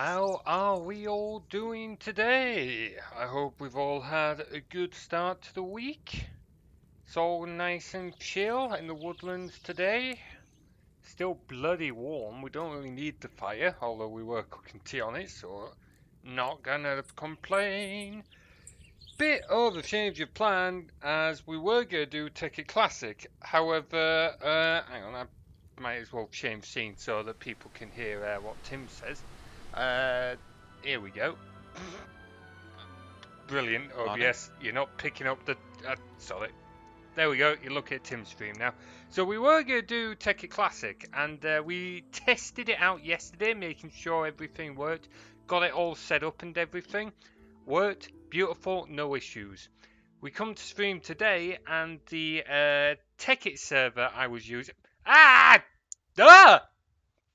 How are we all doing today? I hope we've all had a good start to the week. It's all nice and chill in the woodlands today. Still bloody warm. We don't really need the fire, although we were cooking tea on it, so not gonna complain. Bit of a change of plan, as we were gonna do Tekkit Classic. However, hang on, I might as well change scene so that people can hear what Tim says. Here we go. Brilliant, OBS. You're not picking up the... sorry. There we go. You look at Tim's stream now. So we were going to do Tekkit Classic, and we tested it out yesterday, making sure everything worked. Got it all set up and everything. Worked. Beautiful. No issues. We come to stream today, and the Tekkit server I was using... Ah! Ah!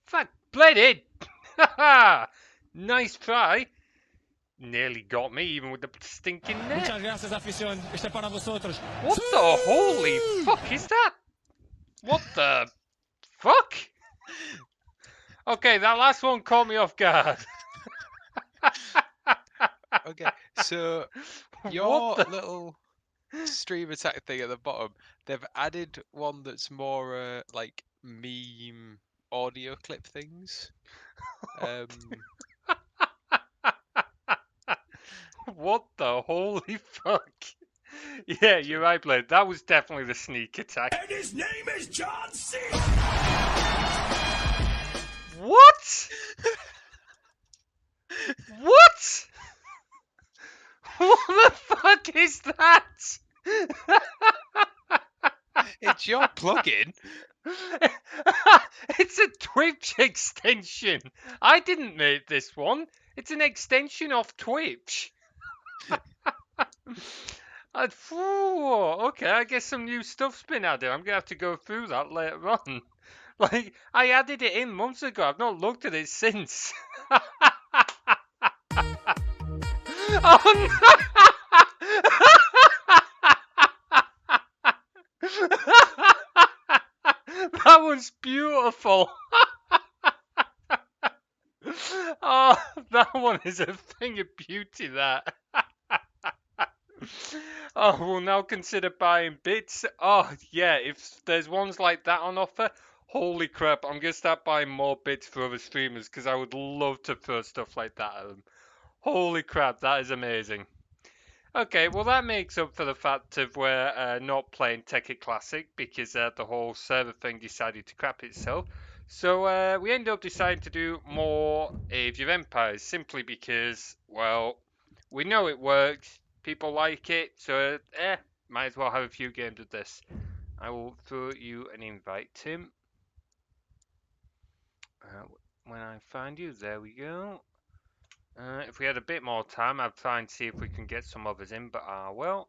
Fuck! Bladed! Nice try. Nearly got me, even with the stinking net. What the holy fuck is that? What the fuck? Okay, that last one caught me off guard. Okay, so your little stream attack thing at the bottom, they've added one that's more like meme audio clip things. What the holy fuck? Yeah, you're right, Blade. That was definitely the sneak attack. And his name is John C. What? What? What the fuck is that? It's your plugin. It's a Twitch extension. I didn't make this one. It's an extension of Twitch. Okay, I guess some new stuff's been added. I'm going to have to go through that later on. Like, I added it in months ago. I've not looked at it since. Oh, no! That was beautiful. Oh, that one is a thing of beauty, that. Oh, we'll now consider buying bits. Oh, yeah, if there's ones like that on offer, holy crap, I'm going to start buying more bits for other streamers, because I would love to throw stuff like that at them. Holy crap, that is amazing. Okay, well that makes up for the fact of we're not playing Tekkit Classic, because the whole server thing decided to crap itself. So we ended up deciding to do more Age of Empires, simply because, well, we know it works. People like it, so might as well have a few games of this. I will throw you an invite, Tim. When I find you, there we go. If we had a bit more time, I'd try and see if we can get some others in, but well.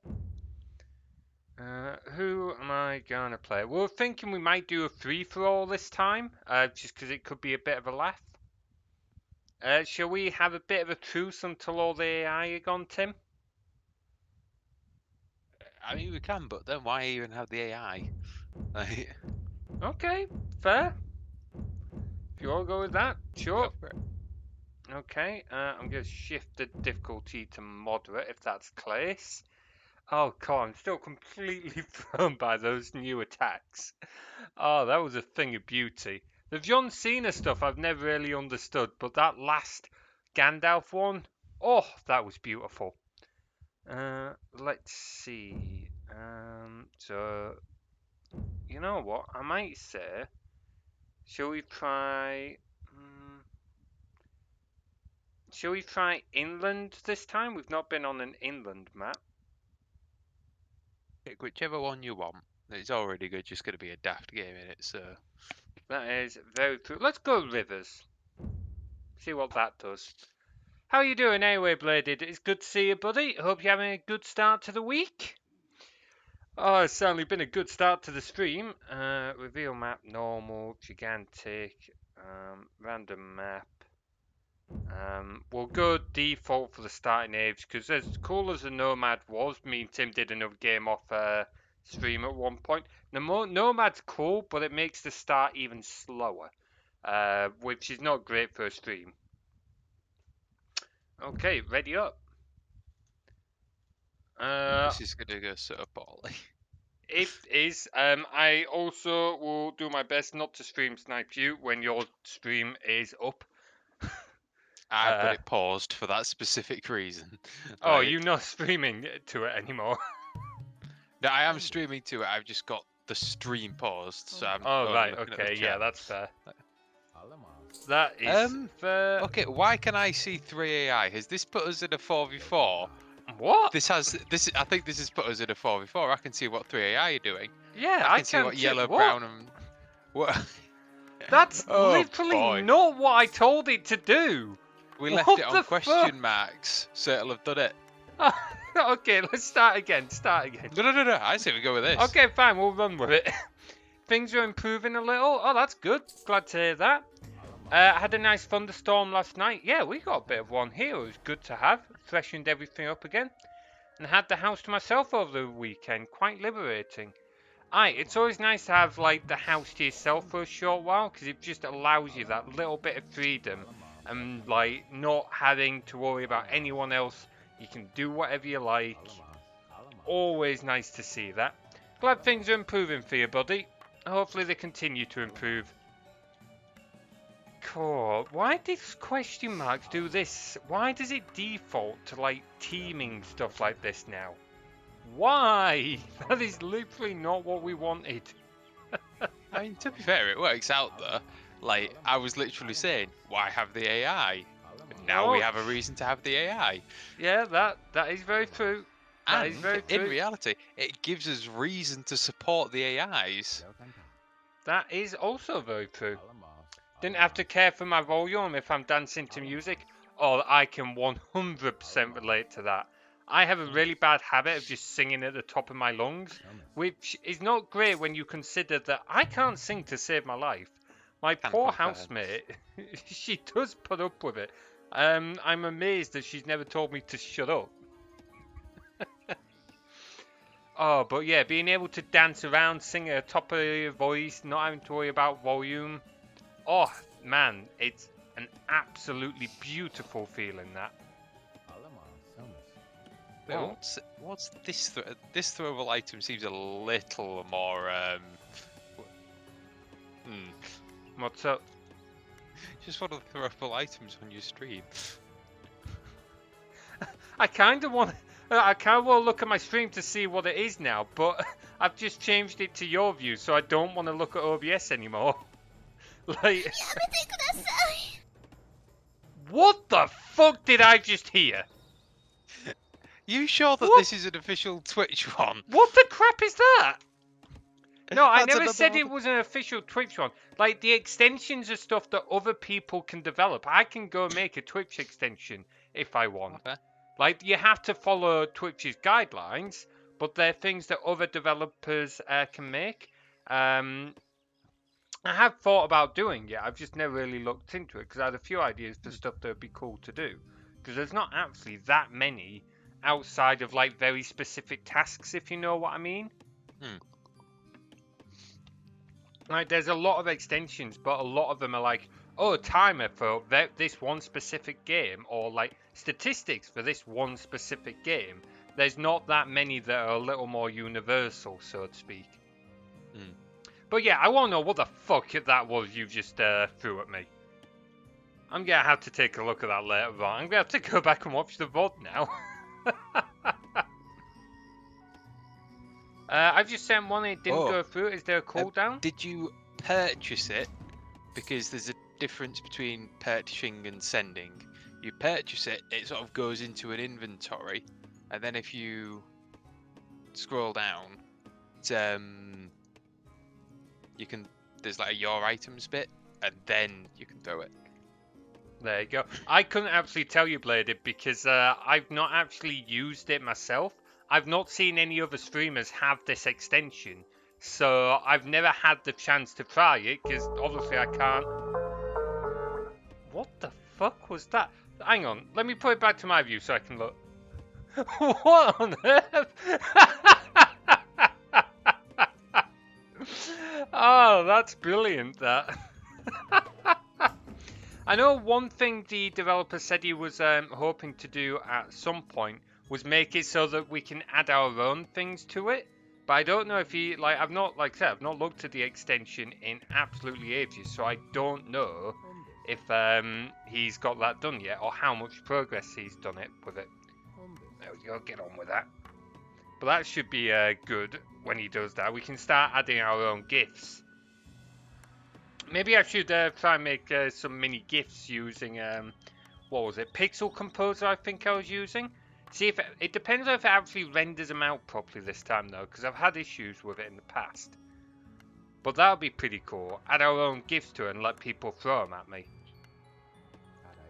Who am I going to play? We're thinking we might do a free-for-all this time, just because it could be a bit of a laugh. Shall we have a bit of a truce until all the AI are gone, Tim? I mean, we can, but then why even have the AI? Okay, fair. If you all go with that, sure. Okay, I'm going to shift the difficulty to moderate, if that's Clace. Oh god, I'm still completely thrown by those new attacks. Oh, that was a thing of beauty. The John Cena stuff I've never really understood, but that last Gandalf one, oh, that was beautiful. Let's see. So, you know what? I might say, shall we try... shall we try inland this time? We've not been on an inland map. Pick whichever one you want. It's already good, just going to be a daft game in it, so... That is very true. Let's go rivers. See what that does. How are you doing anyway, Bladed? It's good to see you, buddy. Hope you're having a good start to the week. Oh, it's certainly been a good start to the stream. Reveal map, normal, gigantic, random map. We'll go default for the starting age, because as cool as the Nomad was, me and Tim did another game off stream at one point. The Nomad's cool, but it makes the start even slower, which is not great for a stream. Okay, ready up. This is gonna go so poorly. It is. I also will do my best not to stream snipe you when your stream is up. I've got it paused for that specific reason. Oh, Like, you're not streaming to it anymore. no, I am streaming to it. I've just got the stream paused, so I'm Oh, only right. looking at the Okay. Yeah, chat. that's fair. That is fair. Okay, why can I see 3 AI? Has this put us in a 4v4? What? I think this has put us in a 4v4. I can see what 3 AI are doing. Yeah, I I can see can what too. yellow, What? brown, and what. That's Oh, literally boy. not what I told it to do. We What left it on the question marks, so it'll have done it. Okay, let's start again. Start again. No. I say we go with this. Okay, fine. We'll run with it. Things are improving a little. Oh, that's good. Glad to hear that. I had a nice thunderstorm last night. Yeah, we got a bit of one here. It was good to have. Freshened everything up again. And had the house to myself over the weekend. Quite liberating. Aye, it's always nice to have like the house to yourself for a short while because it just allows you that little bit of freedom and like not having to worry about anyone else. You can do whatever you like. Always nice to see that. Glad things are improving for you, buddy. Hopefully they continue to improve. Cool. Why does question marks do this? Why does it default to like teaming stuff like this now? Why? That is literally not what we wanted. I mean, to be fair, it works out though. Like, I was literally saying, why have the AI? And now we Oh. have a reason to have the AI. Yeah, that is very true. That And is very in true. reality, it gives us reason to support the AIs. That is also very true. Didn't have to care for my volume if I'm dancing to music. Oh, I can 100% relate to that. I have a really bad habit of just singing at the top of my lungs, which is not great when you consider that I can't sing to save my life. My Can poor confirm. housemate, she does put up with it. I'm amazed that she's never told me to shut up. Oh, but yeah, being able to dance around, sing at the top of your voice, not having to worry about volume. Oh, man, it's an absolutely beautiful feeling, that. Wait, Oh. what's this? This throwable item seems a little more. What's up? Just one of the throwable items on your stream. I kind of want to look at my stream to see what it is now, but I've just changed it to your view, so I don't want to look at OBS anymore. Like, what the fuck did I just hear? You sure that What? this is an official Twitch one? What the crap is that? No, I That's never another said one. it was an official Twitch one. Like, the extensions are stuff that other people can develop. I can go make a Twitch extension if I want. Okay. Like, you have to follow Twitch's guidelines, but they're things that other developers can make. I have thought about doing it. I've just never really looked into it because I had a few ideas for stuff that would be cool to do. Because there's not actually that many outside of like very specific tasks, if you know what I mean. Like, there's a lot of extensions, but a lot of them are like, oh, timer for this one specific game, or like statistics for this one specific game. There's not that many that are a little more universal, so to speak. But yeah, I want to know what the fuck that was you just threw at me. I'm going to have to take a look at that later on. I'm going to have to go back and watch the VOD now. I've just sent one, it didn't go through. Is there a cooldown? Did you purchase it? Because there's a difference between purchasing and sending. You purchase it, it sort of goes into an inventory, and then if you scroll down, you can. There's like a your items bit, and then you can throw it. There you go. I couldn't actually tell you, Bladed, because I've not actually used it myself. I've not seen any other streamers have this extension, so I've never had the chance to try it, because obviously I can't. What the fuck was that? Hang on, let me put it back to my view so I can look. What on earth? Oh, that's brilliant, that. I know one thing the developer said he was hoping to do at some point was make it so that we can add our own things to it. But I don't know if he I've not like I said I've not looked at the extension in absolutely ages, so I don't know if he's got that done yet or how much progress he's done it with it. There we go, get on with that. But that should be good when he does that. We can start adding our own GIFs. Maybe I should try and make some mini GIFs using, what was it, Pixel Composer I think I was using. See if it depends on if it actually renders them out properly this time though, because I've had issues with it in the past. But that would be pretty cool. Add our own GIFs to it and let people throw them at me.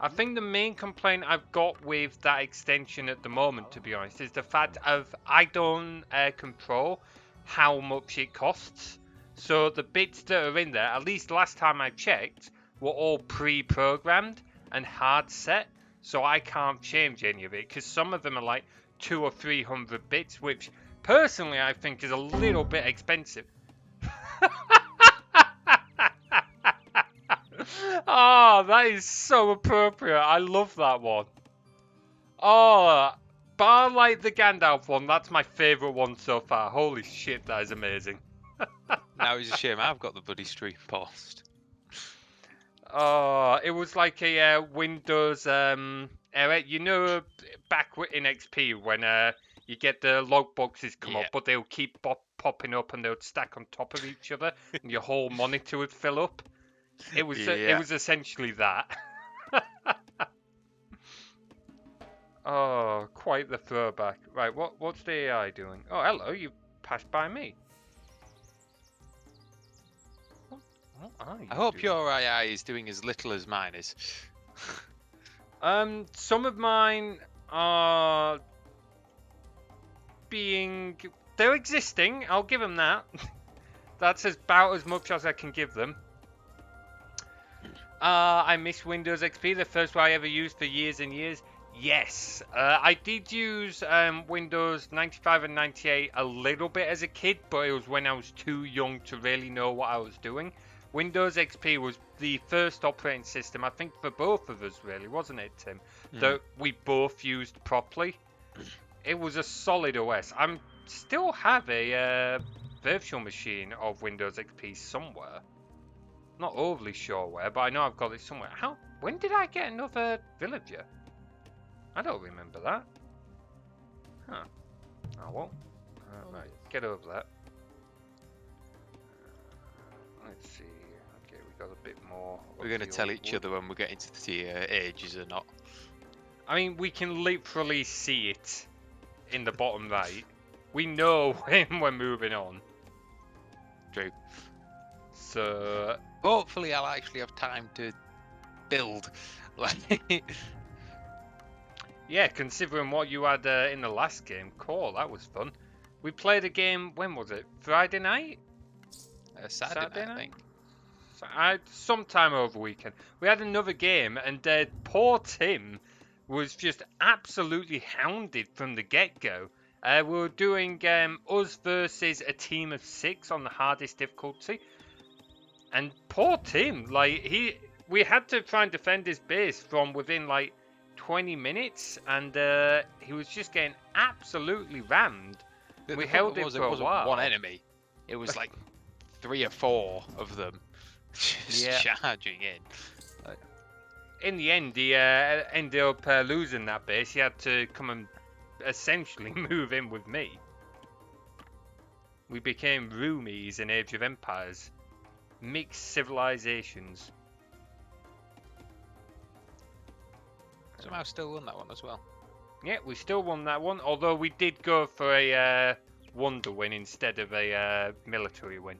I think the main complaint I've got with that extension at the moment, to be honest, is the fact of I don't control how much it costs. So the bits that are in there, at least last time I checked, were all pre-programmed and hard set. So I can't change any of it because some of them are like 200 or 300 bits, which personally I think is a little bit expensive. Oh, that is so appropriate. I love that one. Oh, bar like the Gandalf one, that's my favourite one so far. Holy shit, that is amazing. Now it's a shame I've got the bloody stream paused. Oh, it was like a Windows error. You know, back in XP when you get the log boxes come up, but they'll keep popping up and they'll stack on top of each other, and your whole monitor would fill up. It was essentially that. Oh, quite the throwback. Right, what's the AI doing? Oh, hello, you passed by me. What are you I hope doing? your AI is doing as little as mine is. Some of mine are they're existing. I'll give them that. That's about as much as I can give them. I miss Windows XP, the first one I ever used for years and years. Yes, I did use Windows 95 and 98 a little bit as a kid, but it was when I was too young to really know what I was doing. Windows XP was the first operating system, I think, for both of us, really, wasn't it, Tim? That we both used properly. It was a solid OS. I still have a virtual machine of Windows XP somewhere. Not overly sure where, but I know I've got it somewhere. When did I get another villager? I don't remember that. Huh. Oh well. Right, get over that. Let's see. Okay, we got a bit more. We're going to tell each other when we get into the ages or not. I mean, we can literally see it in the bottom right. We know when we're moving on. True. So hopefully I'll actually have time to build. yeah, considering what you had in the last game, cool, that was fun. We played a game, when was it? Friday night? Saturday night, I think. Sometime over weekend. We had another game, and poor Tim was just absolutely hounded from the get-go. We were doing us versus a team of 6 on the hardest difficulty. And poor Tim, we had to try and defend his base from within 20 minutes, and he was just getting absolutely rammed. We held him for a while. It wasn't one enemy. It was 3 or 4 of them just charging in. In the end, he ended up losing that base. He had to come and essentially move in with me. We became roomies in Age of Empires. Mixed civilizations. Somehow still won that one as well. Yeah, we still won that one, although we did go for a wonder win instead of a military win.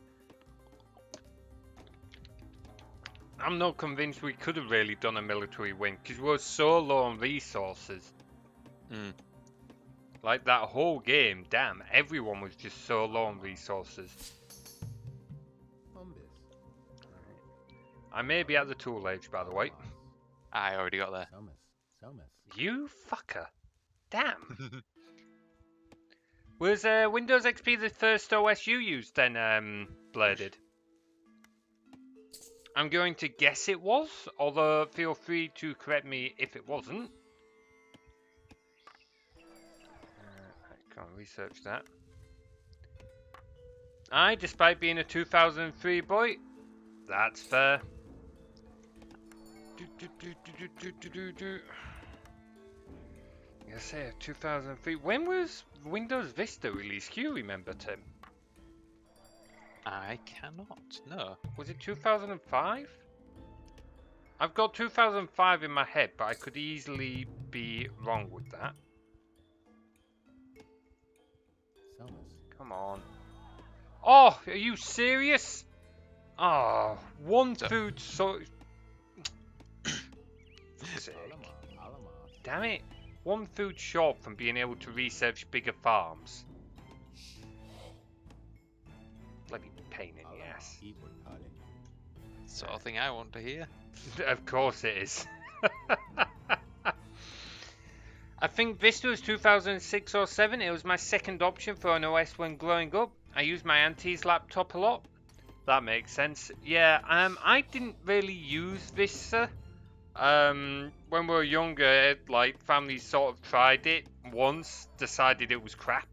I'm not convinced we could have really done a military win, because we were so low on resources. That whole game, damn, everyone was just so low on resources. I may be at the tool age, by the way. I already got there. You fucker. Damn. Was Windows XP the first OS you used then, Bladed? I'm going to guess it was, although feel free to correct me if it wasn't. I can't research that. Aye, despite being a 2003 boy, that's fair. Yes, 2003. When was Windows Vista released? Do you remember, Tim? I cannot. No. Was it 2005? I've got 2005 in my head, but I could easily be wrong with that. Come on. Oh, are you serious? Oh, one food so... Damn it. One food short from being able to research bigger farms. Bloody pain in the ass. Sort of thing I want to hear. Of course it is. I think Vista was 2006 or 7. It was my second option for an OS when growing up. I used my auntie's laptop a lot. That makes sense. Yeah, I didn't really use Vista. When we were younger, like, family sort of tried it once, decided it was crap.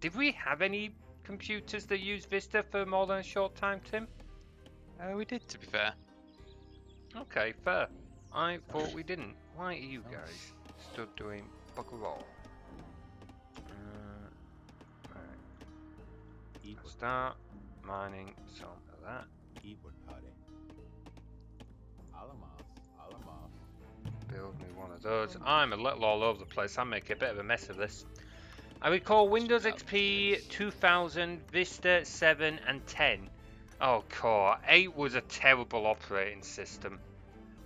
Did we have any computers that used Vista for more than a short time, Tim? We did, to be fair. Okay, fair. I thought we didn't. Why are you guys stood doing bugger all? Right. Start mining some of that. Build me one of those. I'm a little all over the place. I make a bit of a mess of this. I recall Windows XP 2000, Vista 7 and 10. Oh, Core. 8 was a terrible operating system.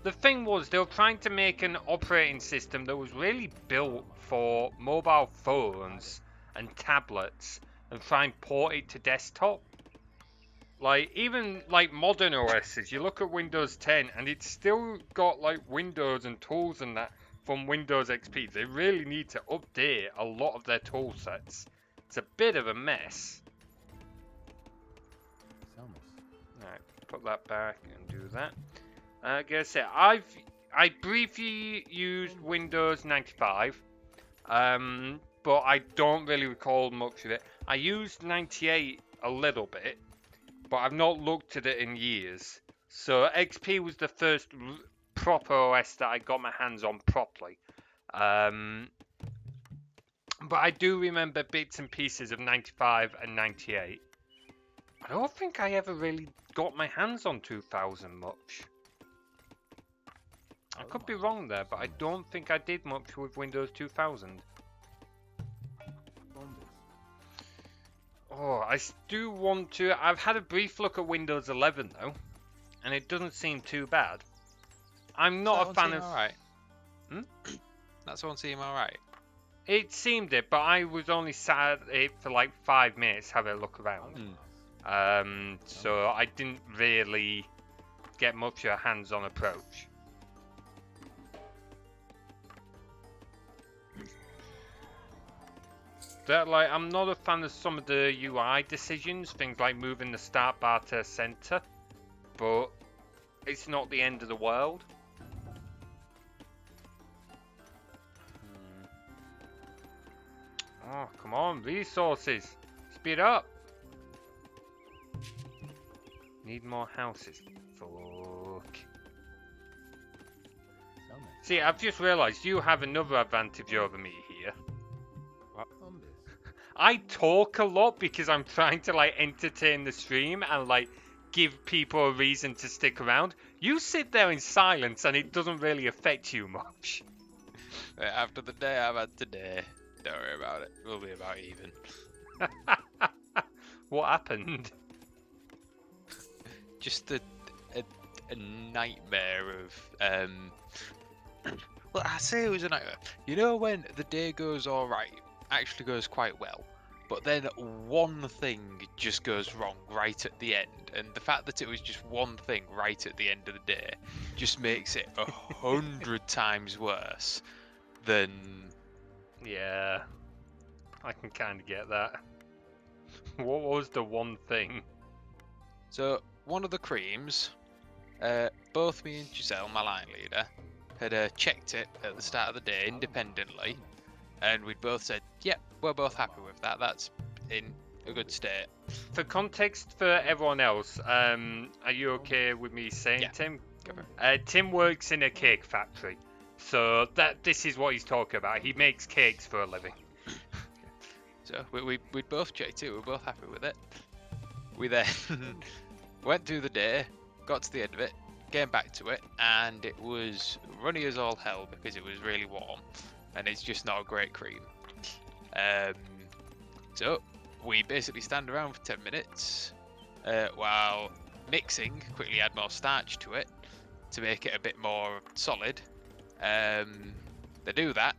The thing was, they were trying to make an operating system that was really built for mobile phones and tablets and try and port it to desktop. Like, even like modern OSs, you look at Windows 10 and it's still got like Windows and tools and that from Windows XP. They really need to update a lot of their tool sets. It's a bit of a mess. Alright, put that back and do that. Like I said, I briefly used Windows 95, but I don't really recall much of it. I used 98 a little bit, but I've not looked at it in years. So XP was the first proper OS that I got my hands on properly. But I do remember bits and pieces of 95 and 98. I don't think I ever really got my hands on 2000 much. I could be wrong there, but I don't think I did much with Windows 2000. Oh, I do want to... I've had a brief look at Windows 11 though, and it doesn't seem too bad. I'm not a fan of... Alright. That's one seem alright. It seemed it, but I was only sat at it for like 5 minutes, have a look around. So I didn't really get much of a hands-on approach. That, like, I'm not a fan of some of the UI decisions, things like moving the start bar to center, but it's not the end of the world. Oh, come on, resources, speed up. Need more houses. Fuck. See, I've just realised you have another advantage over me here. I talk a lot because I'm trying to like entertain the stream and like give people a reason to stick around. You sit there in silence and it doesn't really affect you much. After the day I've had today, don't worry about it. We'll be about even. What happened? Just a nightmare of well, I say it was a nightmare. You know when the day goes all right, actually goes quite well, but then one thing just goes wrong right at the end, and the fact that it was just one thing right at the end of the day just makes it 100 times worse than... Yeah, I can kind of get that. What was the one thing? So one of the creams Both me and Giselle, my line leader, had checked it at the start of the day independently, and we'd both said, "Yep, we're both happy with that. That's in a good state." For context for everyone else, are you okay with me saying, Yeah. Tim? Go for it. Tim works in a cake factory, so this is what he's talking about. He makes cakes for a living. So we'd both checked it. We were both happy with it. We then went through the day, got to the end of it, came back to it, and it was runny as all hell because it was really warm, and it's just not a great cream. So we basically stand around for 10 minutes while mixing, quickly add more starch to it to make it a bit more solid. They do that.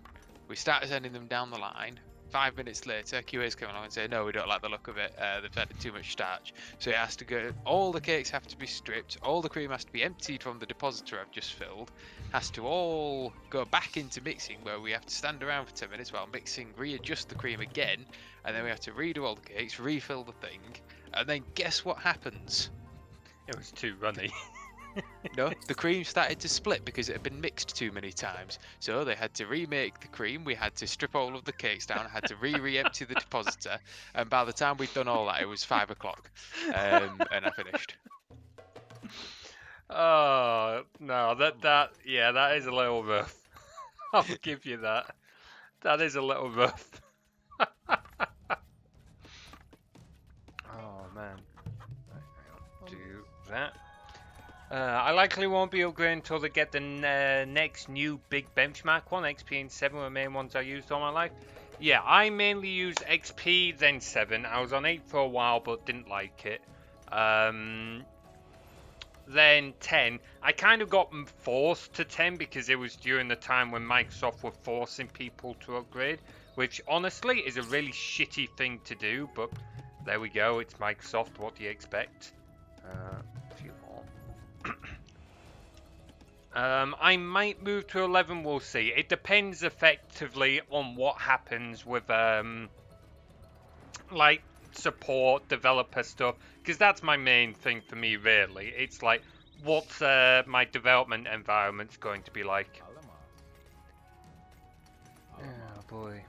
We start sending them down the line. 5 minutes later, QA's come along and say, no, we don't like the look of it. They've added too much starch. So it has to go. All the cakes have to be stripped. All the cream has to be emptied from the depositor I've just filled. Has to all go back into mixing, where we have to stand around for 10 minutes while mixing, readjust the cream again, and then we have to redo all the cakes, refill the thing, and then guess what happens? It was too runny. No, the cream started to split because it had been mixed too many times. So they had to remake the cream. We had to strip all of the cakes down. Had to re-empty the depositor. And by the time we'd done all that, it was 5 o'clock, and I finished. Oh no, that is a little rough. I'll give you that. That is a little rough. Oh man, do that. I likely won't be upgrading until they get the next new big benchmark one. XP and 7 were the main ones I used all my life. Yeah, I mainly use XP, then 7. I was on 8 for a while, but didn't like it. Then 10. I kind of got forced to 10 because it was during the time when Microsoft were forcing people to upgrade, which honestly is a really shitty thing to do, but there we go. It's Microsoft. What do you expect? A few more. I might move to 11, we'll see. It depends effectively on what happens with like support, developer stuff, because that's my main thing for me really. It's like, what's my development environment's going to be like. Oh boy.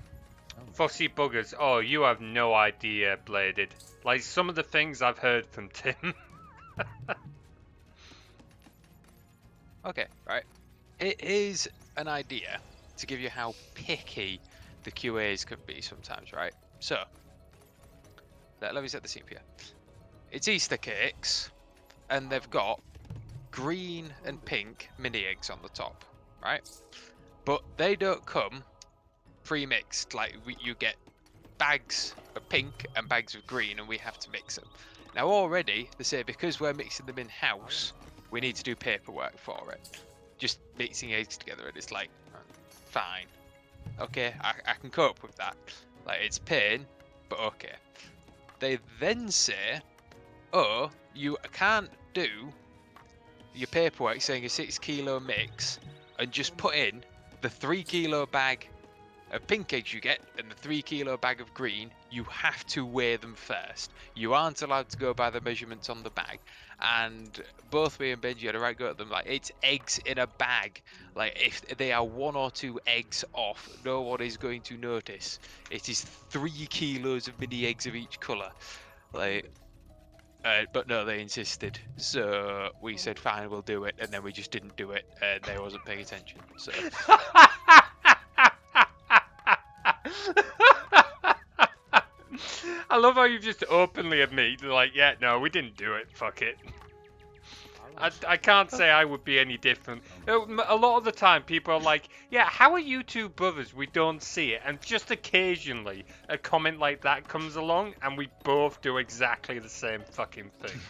Fussy buggers. Oh, you have no idea, Bladed. Like some of the things I've heard from Tim. Okay, right. It is an idea to give you how picky the QAs can be sometimes, right? So, let me set the scene here. It's Easter cakes, and they've got green and pink mini eggs on the top, right? But they don't come pre-mixed. Like, you get bags of pink and bags of green, and we have to mix them. Now, already, they say because we're mixing them in-house, we need to do paperwork for it. Just mixing eggs together, and it's like, fine. Okay, I can cope with that. Like, it's pain, but okay. They then say, oh, you can't do your paperwork saying a 6 kilo mix and just put in the 3 kilo bag of pink eggs you get and the 3 kilo bag of green. You have to weigh them first. You aren't allowed to go by the measurements on the bag. And both me and Benji had a right go at them. Like, it's eggs in a bag. Like, if they are 1 or 2 eggs off, no one is going to notice. It is 3 kilos of mini eggs of each colour. Like, but no, they insisted. So we said, fine, we'll do it. And then we just didn't do it. And they wasn't paying attention. So. I love how you've just openly admitted, like, yeah, no, we didn't do it, fuck it. I can't say I would be any different. A lot of the time, people are like, yeah, how are you two brothers? We don't see it. And just occasionally, a comment like that comes along, and we both do exactly the same fucking thing.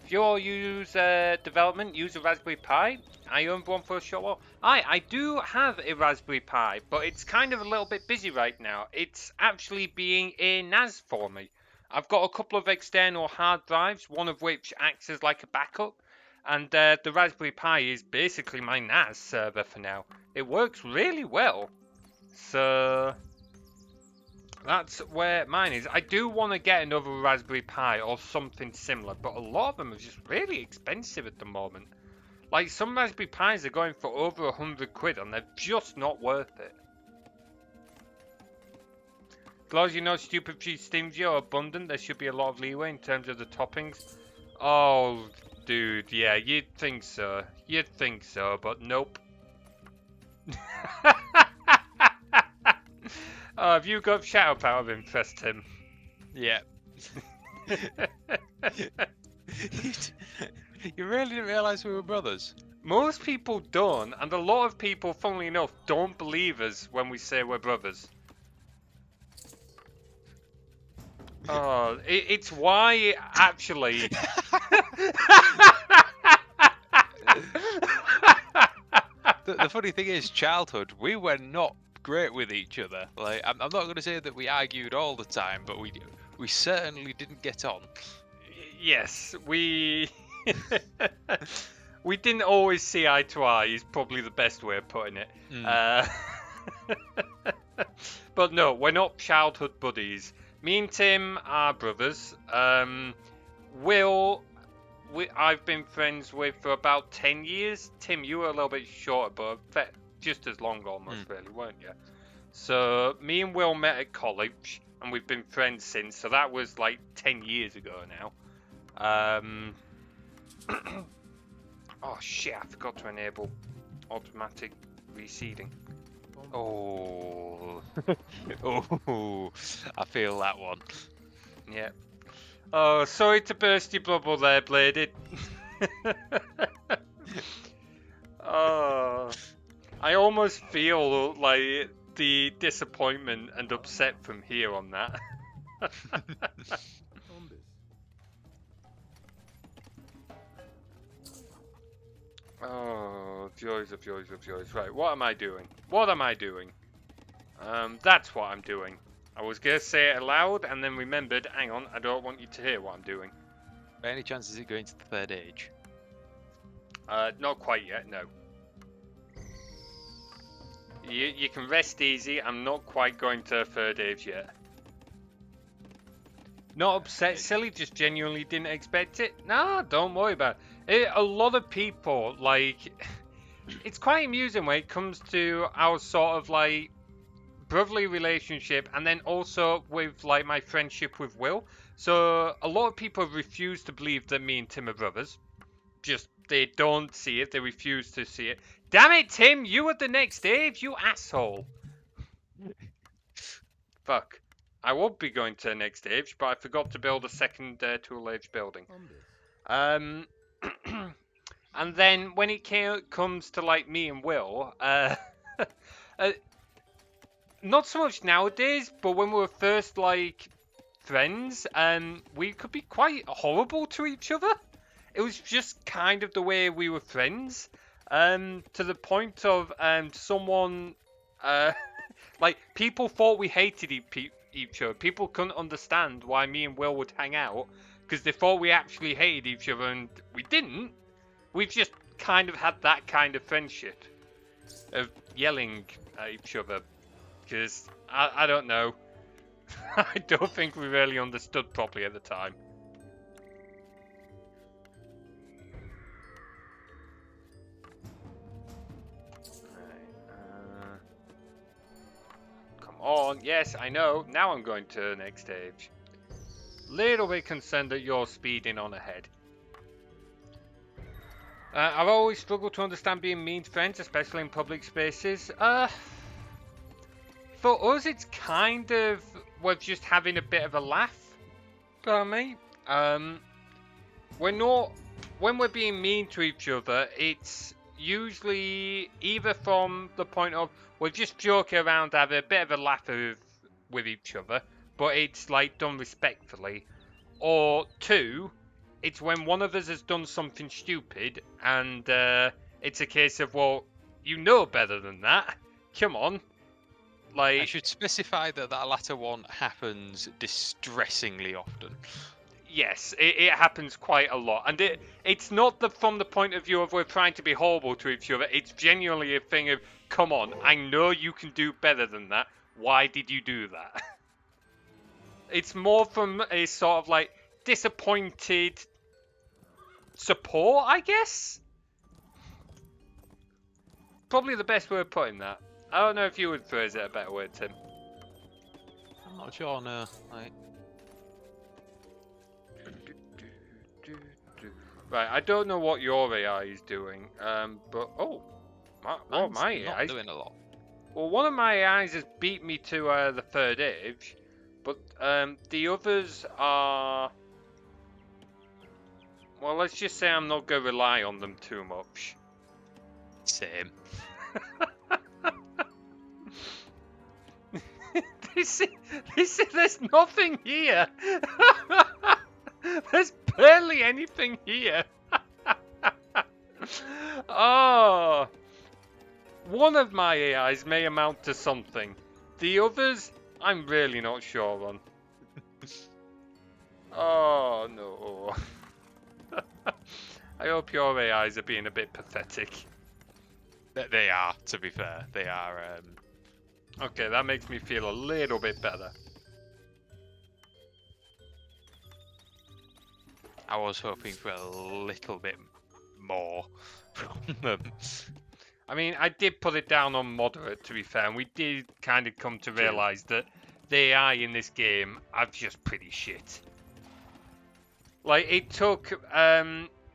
If you all use development, use a Raspberry Pi. I owned one for a short while. I do have a Raspberry Pi, but it's kind of a little bit busy right now. It's actually being a NAS for me. I've got a couple of external hard drives, one of which acts as like a backup. And the Raspberry Pi is basically my NAS server for now. It works really well. So That's where mine is. I do want to get another Raspberry Pi or something similar, but a lot of them are just really expensive at the moment. Like, some Raspberry Pis are going for over 100 quid and they're just not worth it. As long as you're not stupid, stingy or abundant, there should be a lot of leeway in terms of the toppings. Oh, dude, yeah, you'd think so. You'd think so, but nope. Oh, have you got shadow power of interest, Tim? Yeah. You really didn't realise we were brothers? Most people don't, and a lot of people, funnily enough, don't believe us when we say we're brothers. Oh, it's why, actually... The funny thing is, childhood, we were not great with each other. Like, I'm not going to say that we argued all the time, but we certainly didn't get on. Yes, we... we didn't always see eye to eye, is probably the best way of putting it. But no, we're not childhood buddies. Me and Tim are brothers. Will, I've been friends with for about 10 years. Tim, you were a little bit shorter, but just as long almost, really, weren't you? So, me and Will met at college, and we've been friends since. So that was like 10 years ago now. Oh shit, I forgot to enable automatic reseeding. Oh. Oh, I feel that one. Yeah. Oh, sorry to burst your bubble there, Bladed. Oh. I almost feel like the disappointment and upset from here on that. Oh, joys of joys of joys. Right, what am I doing? What am I doing? That's what I'm doing. I was going to say it aloud and then remembered, hang on, I don't want you to hear what I'm doing. By any chance is it going to the third age? Not quite yet, no. You can rest easy, I'm not quite going to third age yet. Not upset, silly, just genuinely didn't expect it. Nah, don't worry about it. A lot of people, like, it's quite amusing when it comes to our sort of, like, brotherly relationship and then also with, like, my friendship with Will. So, a lot of people refuse to believe that me and Tim are brothers. Just, they don't see it, they refuse to see it. Damn it, Tim, you were the next age, you asshole. Fuck. I would be going to the next stage, but I forgot to build a second tool age building. And then when it comes to like me and Will, not so much nowadays, but when we were first like friends, we could be quite horrible to each other. It was just kind of the way we were friends, to the point of someone like people thought we hated each other. People couldn't understand why me and Will would hang out because they thought we actually hated each other, and we didn't. We've just kind of had that kind of friendship of yelling at each other because I don't know. I don't think we really understood properly at the time. On, yes, I know. Now I'm going to the next stage. Little bit concerned that you're speeding on ahead. I've always struggled to understand being mean to friends, especially in public spaces. For us, it's kind of we're just having a bit of a laugh. Pardon me. We're not. When we're being mean to each other, it's usually either from the point of we're just joking around, having a bit of a laugh with each other, but it's like done respectfully. Or two, it's when one of us has done something stupid and it's a case of, well, you know better than that. Come on. Like, I should specify that latter one happens distressingly often. Yes, it happens quite a lot, and it's not from the point of view of we're trying to be horrible to each other. It's genuinely a thing of, come on, I know you can do better than that. Why did you do that? It's more from a sort of like disappointed support, I guess. Probably the best way of putting that. I don't know if you would phrase it a better way, Tim. I'm not sure, no. Like, Right, I don't know what your AI is doing, but mine's my not AI? doing a lot. Well, one of my AIs has beat me to the third age, but the others are. Well, let's just say I'm not going to rely on them too much. Same. There's nothing here. There's barely anything here. Oh, one of my AIs may amount to something. The others, I'm really not sure on. Oh no. I hope your AIs are being a bit pathetic. They are, to be fair. They are. Okay, that makes me feel a little bit better. I was hoping for a little bit more from them. I mean, I did put it down on moderate, to be fair, and we did kind of come to realise that the AI in this game are just pretty shit. Like, it took,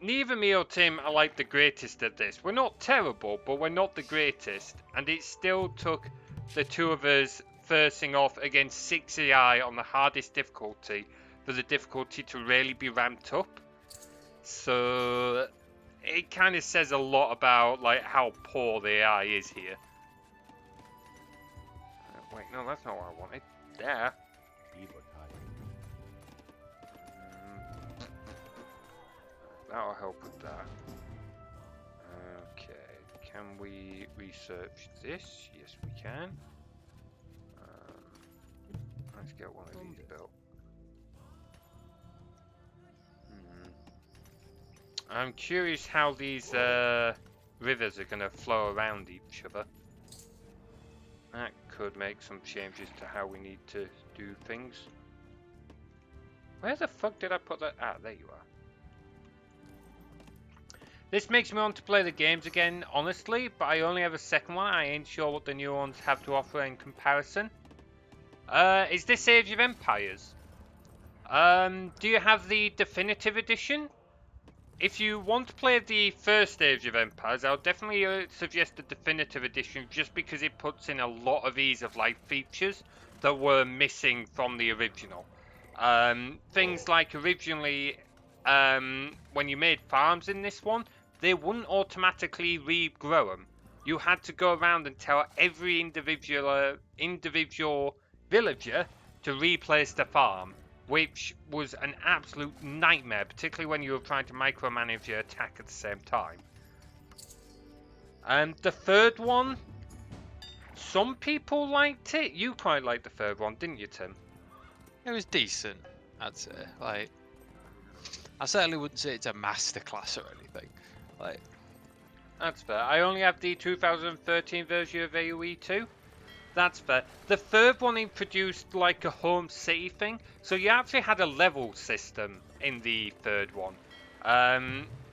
neither me or Tim are like the greatest at this. We're not terrible, but we're not the greatest. And it still took the two of us facing off against 6 AI on the hardest difficulty for the difficulty to really be ramped up. So it kind of says a lot about like how poor the AI is here. Wait, no, that's not what I wanted. There. That'll help with that. Okay, can we research this? Yes, we can. Let's get one of these built. I'm curious how these rivers are going to flow around each other. That could make some changes to how we need to do things. Where the fuck did I put that? Ah, there you are. This makes me want to play the games again, honestly, but I only have a second one. I ain't sure what the new ones have to offer in comparison. Is this Age of Empires? Do you have the definitive edition? If you want to play the first Age of Empires, I'll definitely suggest the definitive edition just because it puts in a lot of ease of life features that were missing from the original. Things like originally, when you made farms in this one, they wouldn't automatically regrow them. You had to go around and tell every individual villager to replace the farm, which was an absolute nightmare, particularly when you were trying to micromanage your attack at the same time. The third one, some people liked it. You quite liked the third one, didn't you, Tim? It was decent, I'd say. Like, I certainly wouldn't say it's a masterclass or anything. Like, that's fair. I only have the 2013 version of AoE 2. That's fair. The third one introduced like a home city thing, so you actually had a level system in the third one,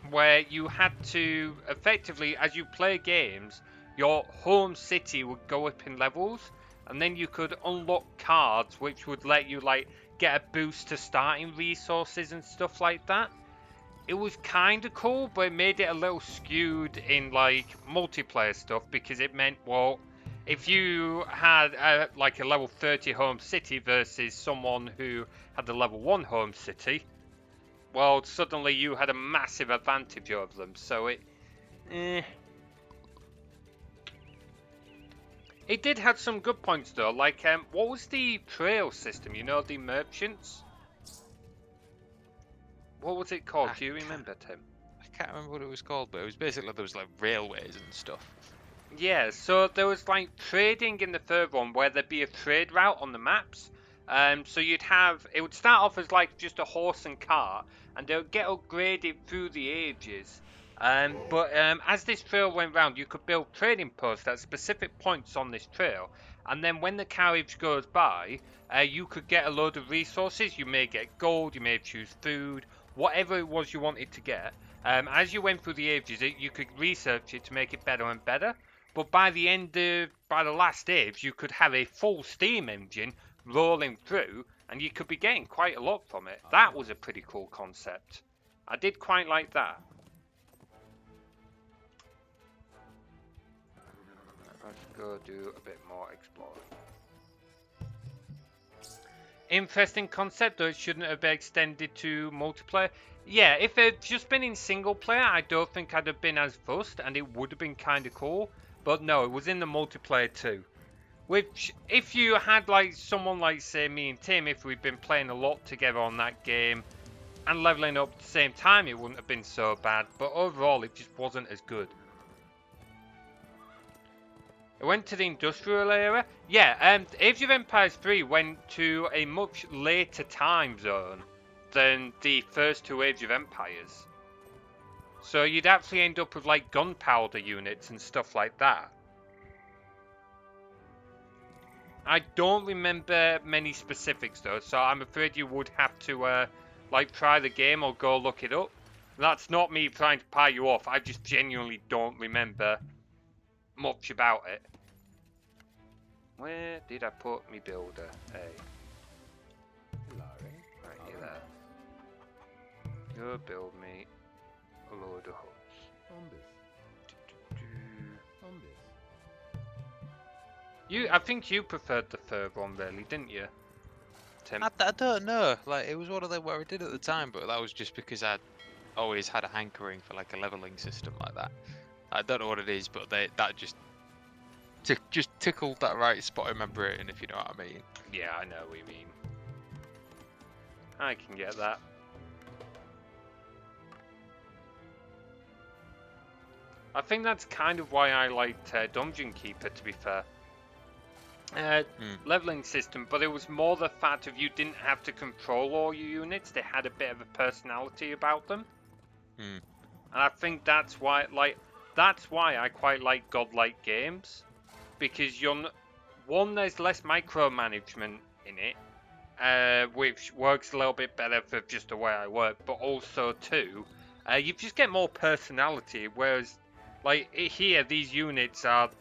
where you had to effectively, as you play games, your home city would go up in levels, and then you could unlock cards which would let you like get a boost to starting resources and stuff like that. It was kind of cool, but it made it a little skewed in like multiplayer stuff because it meant, well, if you had like a level 30 home city versus someone who had the level 1 home city, well, suddenly you had a massive advantage over them. So it did have some good points though. Like, what was the trail system? You know, the merchants. What was it called? Do you remember, Tim? I can't remember what it was called, but it was basically there was like railways and stuff. Yeah, so there was like trading in the third one where there'd be a trade route on the maps. So you'd have, it would start off as like just a horse and cart, and they would get upgraded through the ages. But as this trail went round, you could build trading posts at specific points on this trail, and then when the carriage goes by, you could get a load of resources. You may get gold, you may choose food, whatever it was you wanted to get. As you went through the ages, you could research it to make it better and better. But by the last age, you could have a full steam engine rolling through, and you could be getting quite a lot from it. That was a pretty cool concept. I did quite like that. Let's go do a bit more exploring. Interesting concept, though it shouldn't have been extended to multiplayer. Yeah, if it had just been in single player, I don't think I'd have been as fussed, and it would have been kind of cool. But no, it was in the multiplayer too. Which, if you had like someone like, say, me and Tim, if we'd been playing a lot together on that game, and leveling up at the same time, it wouldn't have been so bad. But overall, it just wasn't as good. It went to the industrial era. Yeah, Age of Empires 3 went to a much later time zone than the first two Age of Empires. So you'd actually end up with like gunpowder units and stuff like that. I don't remember many specifics though, so I'm afraid you would have to like try the game or go look it up. That's not me trying to pie you off, I just genuinely don't remember much about it. Where did I put me builder? Hey. Right here there. Go build me a load of huts. I think you preferred the third one really, didn't you, Tim? I don't know. Like, it was one of them where I did at the time, but that was just because I'd always had a hankering for like a leveling system like that. I don't know what it is, but that just tickled that right spot in my brain, if you know what I mean. Yeah, I know what you mean. I can get that. I think that's kind of why I liked Dungeon Keeper, to be fair. Leveling system, but it was more the fact of you didn't have to control all your units. They had a bit of a personality about them. And I think that's why I quite like godlike games, because there's less micromanagement in it, which works a little bit better for just the way I work, but also too, you just get more personality, whereas like here these units are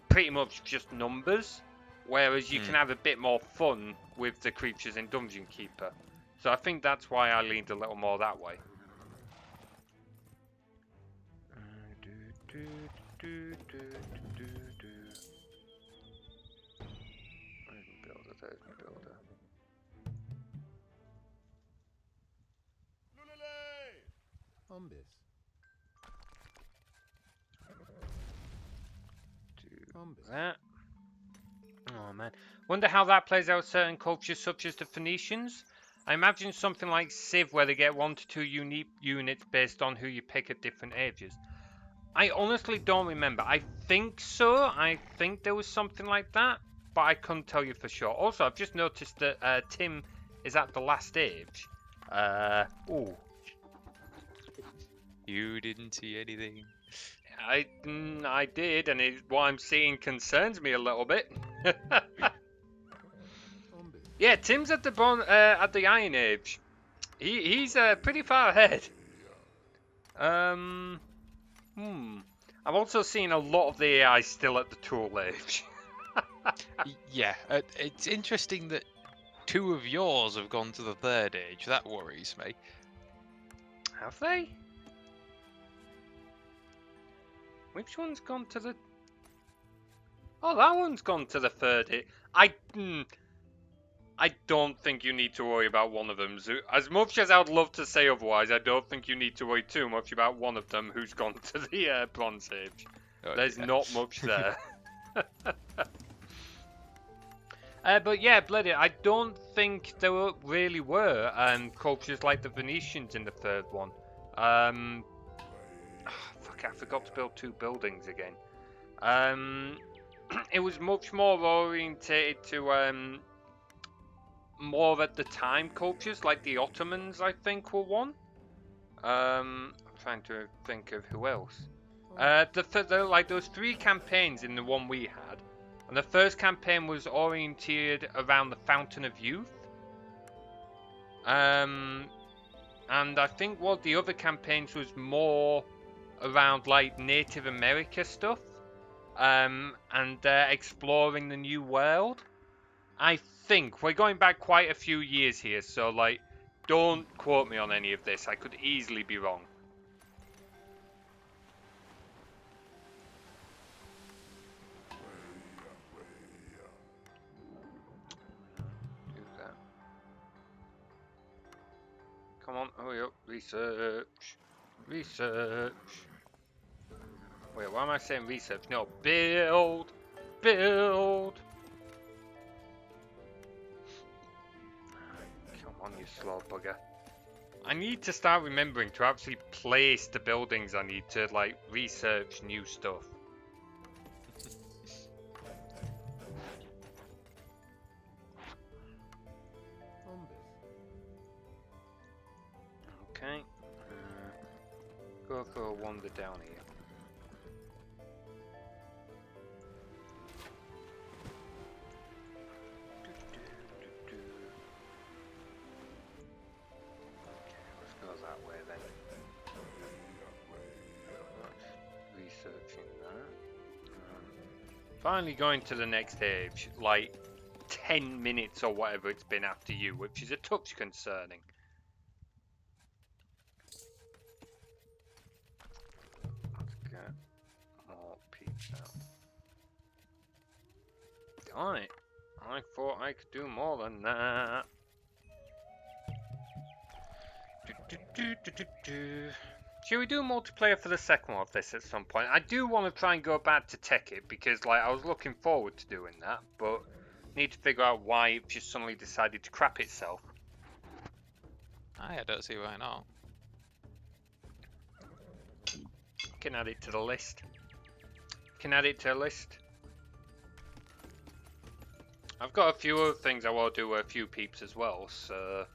pretty much just numbers, whereas you can have a bit more fun with the creatures in Dungeon Keeper. So I think that's why I leaned a little more that way. There's my builder. That. Oh man. Wonder how that plays out certain cultures such as the Phoenicians. I imagine something like Civ where they get 1 to 2 unique units based on who you pick at different ages. I honestly don't remember. I think so. I think there was something like that, but I couldn't tell you for sure. Also, I've just noticed that Tim is at the last age. Ooh. You didn't see anything. I did, and what I'm seeing concerns me a little bit. Yeah, Tim's at the Iron Age. He's pretty far ahead. I'm also seeing a lot of the AI still at the Tool Age. Yeah, it's interesting that 2 of yours have gone to the 3rd age. That worries me. Have they? Which one's gone to the... Oh, that one's gone to the 3rd age. I don't think you need to worry about one of them. As much as I'd love to say otherwise, I don't think you need to worry too much about one of them who's gone to the Bronze Age. Oh, There's yeah. not much there. But yeah, Bloody, I don't think there really were cultures like the Venetians in the 3rd one. Fuck, I forgot to build 2 buildings again. It was much more orientated to more at the time cultures, like the Ottomans, I think, were one. I'm trying to think of who else. Like those 3 campaigns in the one we had. And the first campaign was oriented around the Fountain of Youth. And I think what the other campaigns was more around like Native America stuff. And exploring the new world. I think we're going back quite a few years here, so like, don't quote me on any of this. I could easily be wrong. Do that. Come on, hurry up, research, research. Wait, why am I saying research? No, build, build. Come on, you slow bugger. I need to start remembering to actually place the buildings I need to, like, research new stuff. Okay. Go for a wander down here. That way then. Researching that. Finally going to the next age, like 10 minutes or whatever it's been after you, which is a touch concerning. Let's get more pizza. Darn it. I thought I could do more than that. Should we do multiplayer for the second one of this at some point? I do want to try and go back to Tekkit because like I was looking forward to doing that, but need to figure out why it just suddenly decided to crap itself. I don't see why not. Can add it to the list. Can add it to the list. I've got a few other things I want to do with a few peeps as well, so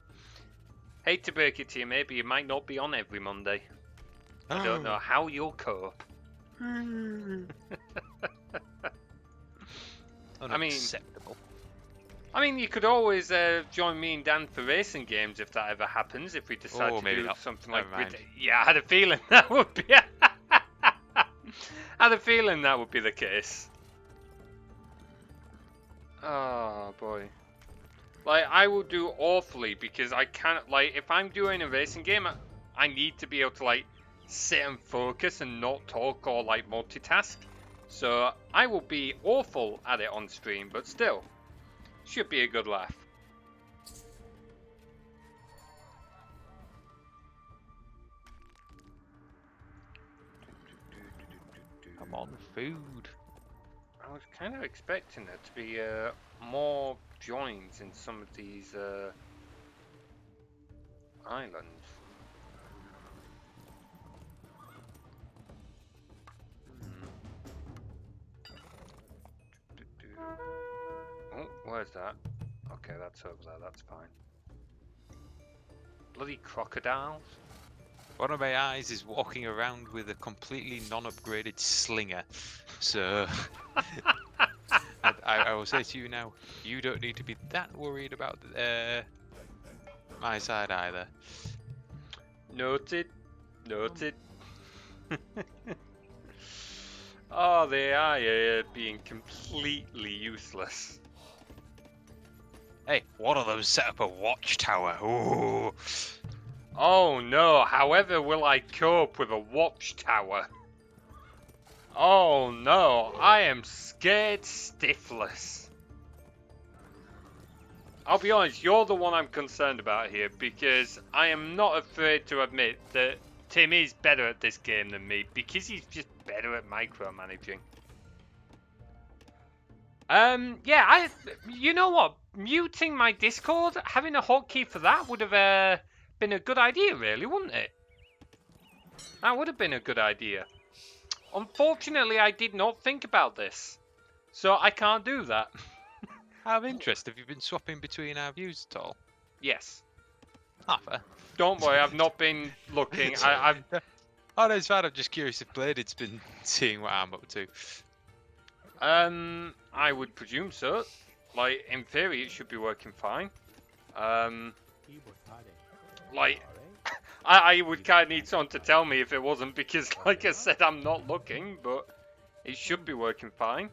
hate to break it to you, maybe you might not be on every Monday. I don't know how you'll cope. Unacceptable. I mean, you could always join me and Dan for racing games if that ever happens. If we decide to do something like, yeah, I had a feeling that would be. I had a feeling that would be the case. Oh boy. Like, I will do awfully because I can't, like, if I'm doing a racing game, I need to be able to, like, sit and focus and not talk or, like, multitask. So, I will be awful at it on stream, but still, should be a good laugh. I'm on food. I was kind of expecting there to be more joins in some of these islands. Oh, where's that? Okay, that's over there, that's fine. Bloody crocodiles. One of my eyes is walking around with a completely non-upgraded slinger, so I will say to you now, you don't need to be that worried about my side either. Noted. Noted. Oh, they are being completely useless. Hey, one of them set up a watchtower. Ooh. Oh no, however will I cope with a watchtower? Oh no, I am scared stiffless. I'll be honest, you're the one I'm concerned about here because I am not afraid to admit that Tim is better at this game than me because he's just better at micromanaging. Yeah, you know what? Muting my Discord, having a hotkey for that would have been a good idea, really, wouldn't it? That would have been a good idea. Unfortunately, I did not think about this, so I can't do that. Out of interest, have you been swapping between our views at all? Yes. Fair. Don't worry, I've not been looking. I've. Oh no, it's fine. I'm just curious if Bladed's been seeing what I'm up to. I would presume so. Like, in theory, it should be working fine. Like, I would kind of need someone to tell me if it wasn't, because, like I said, I'm not looking, but it should be working fine.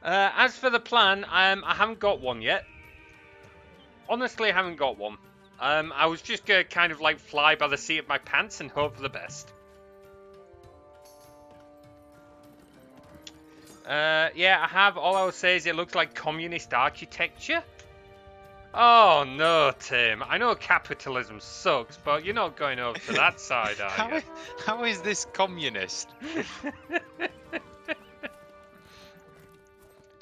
As for the plan, I haven't got one yet. Honestly, I haven't got one. I was just gonna kind of like fly by the seat of my pants and hope for the best. Yeah, I have. All I will say is it looks like communist architecture. Oh no, Tim. I know capitalism sucks, but you're not going over to that side, are you? How is this communist?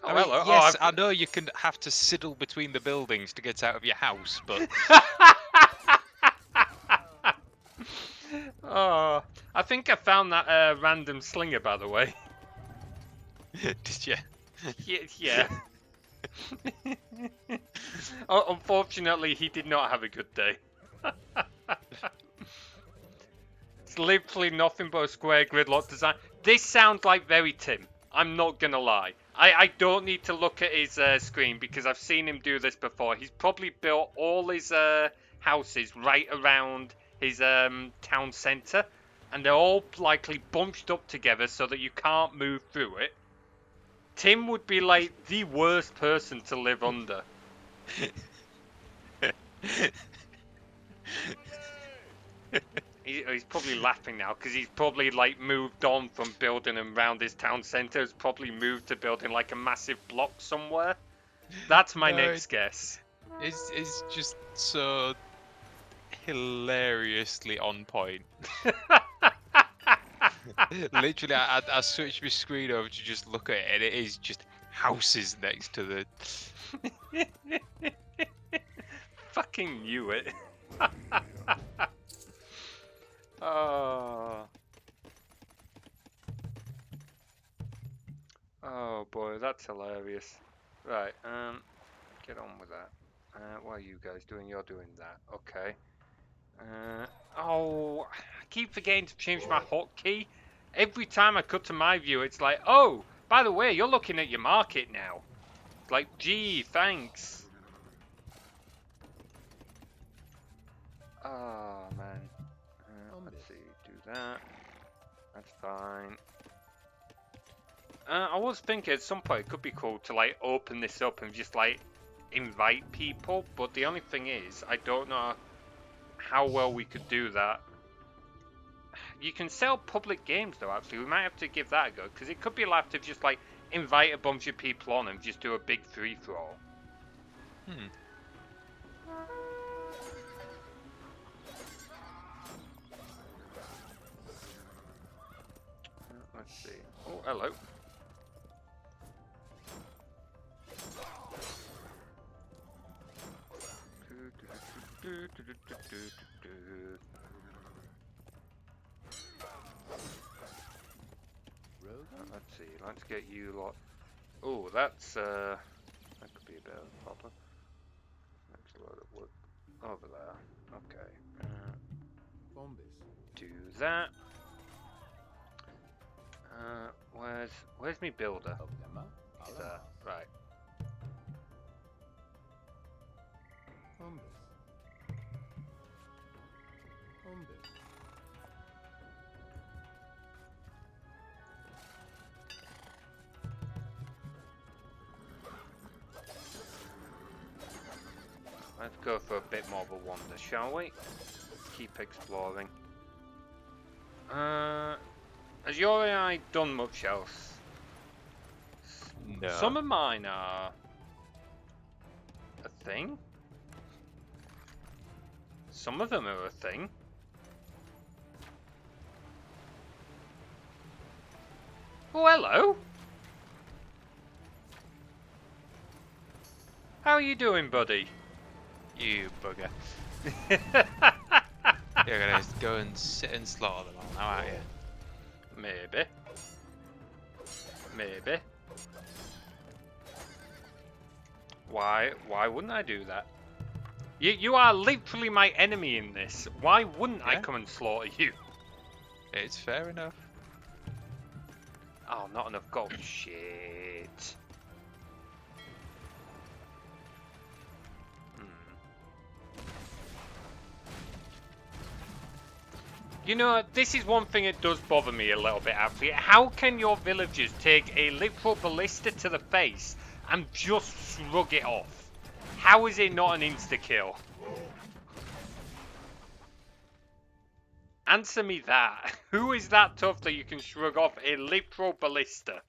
Oh, I mean, hello. yes, Oh, I know you can have to sidle between the buildings to get out of your house, but Oh, I think I found that random slinger, by the way. did you? Yeah. Oh, unfortunately, he did not have a good day. It's literally nothing but a square gridlock design. This sounds like very Tim. I'm not gonna lie. I don't need to look at his screen because I've seen him do this before. He's probably built all his houses right around his town centre, and they're all likely bunched up together so that you can't move through it. Tim would be like the worst person to live under. He's probably laughing now because he's probably like moved on from building around his town centre. He's probably moved to building like a massive block somewhere. That's my next guess. It's just so hilariously on point. Literally, I switched my screen over to just look at it, and it is just houses next to the. Fucking knew it. Oh. Oh boy, that's hilarious. Right, get on with that. What are you guys doing? You're doing that. Okay. Oh, I keep forgetting to change my hotkey. Every time I cut to my view, it's like, oh, by the way, you're looking at your market now. It's like, gee, thanks. Oh, man. Let's see, do that. That's fine. I was thinking at some point it could be cool to like open this up and just like invite people, but the only thing is, I don't know how well we could do that. You can sell public games though, actually. We might have to give that a go, because it could be like to just like invite a bunch of people on and just do a big free-for-all. Let's see. Oh, hello. Let's see, let's get you lot. Oh, that's that could be a bit of a problem. That's a lot of wood over there. Okay. Do that. Where's me builder? There. Right. Let's go for a bit more of a wander, shall we? Keep exploring. Has your AI done much else? No. Some of mine are a thing. Some of them are a thing. Oh, hello. How are you doing, buddy? You bugger. You're gonna go and sit and slaughter them all now, aren't you? Maybe. Maybe. Why wouldn't I do that? You are literally my enemy in this. Why wouldn't I Yeah. come and slaughter you? It's fair enough. Oh, not enough gold. Shit. You know, this is one thing that does bother me a little bit, actually. How can your villagers take a literal ballista to the face and just shrug it off? How is it not an insta-kill? Answer me that. Who is that tough that you can shrug off a literal ballista?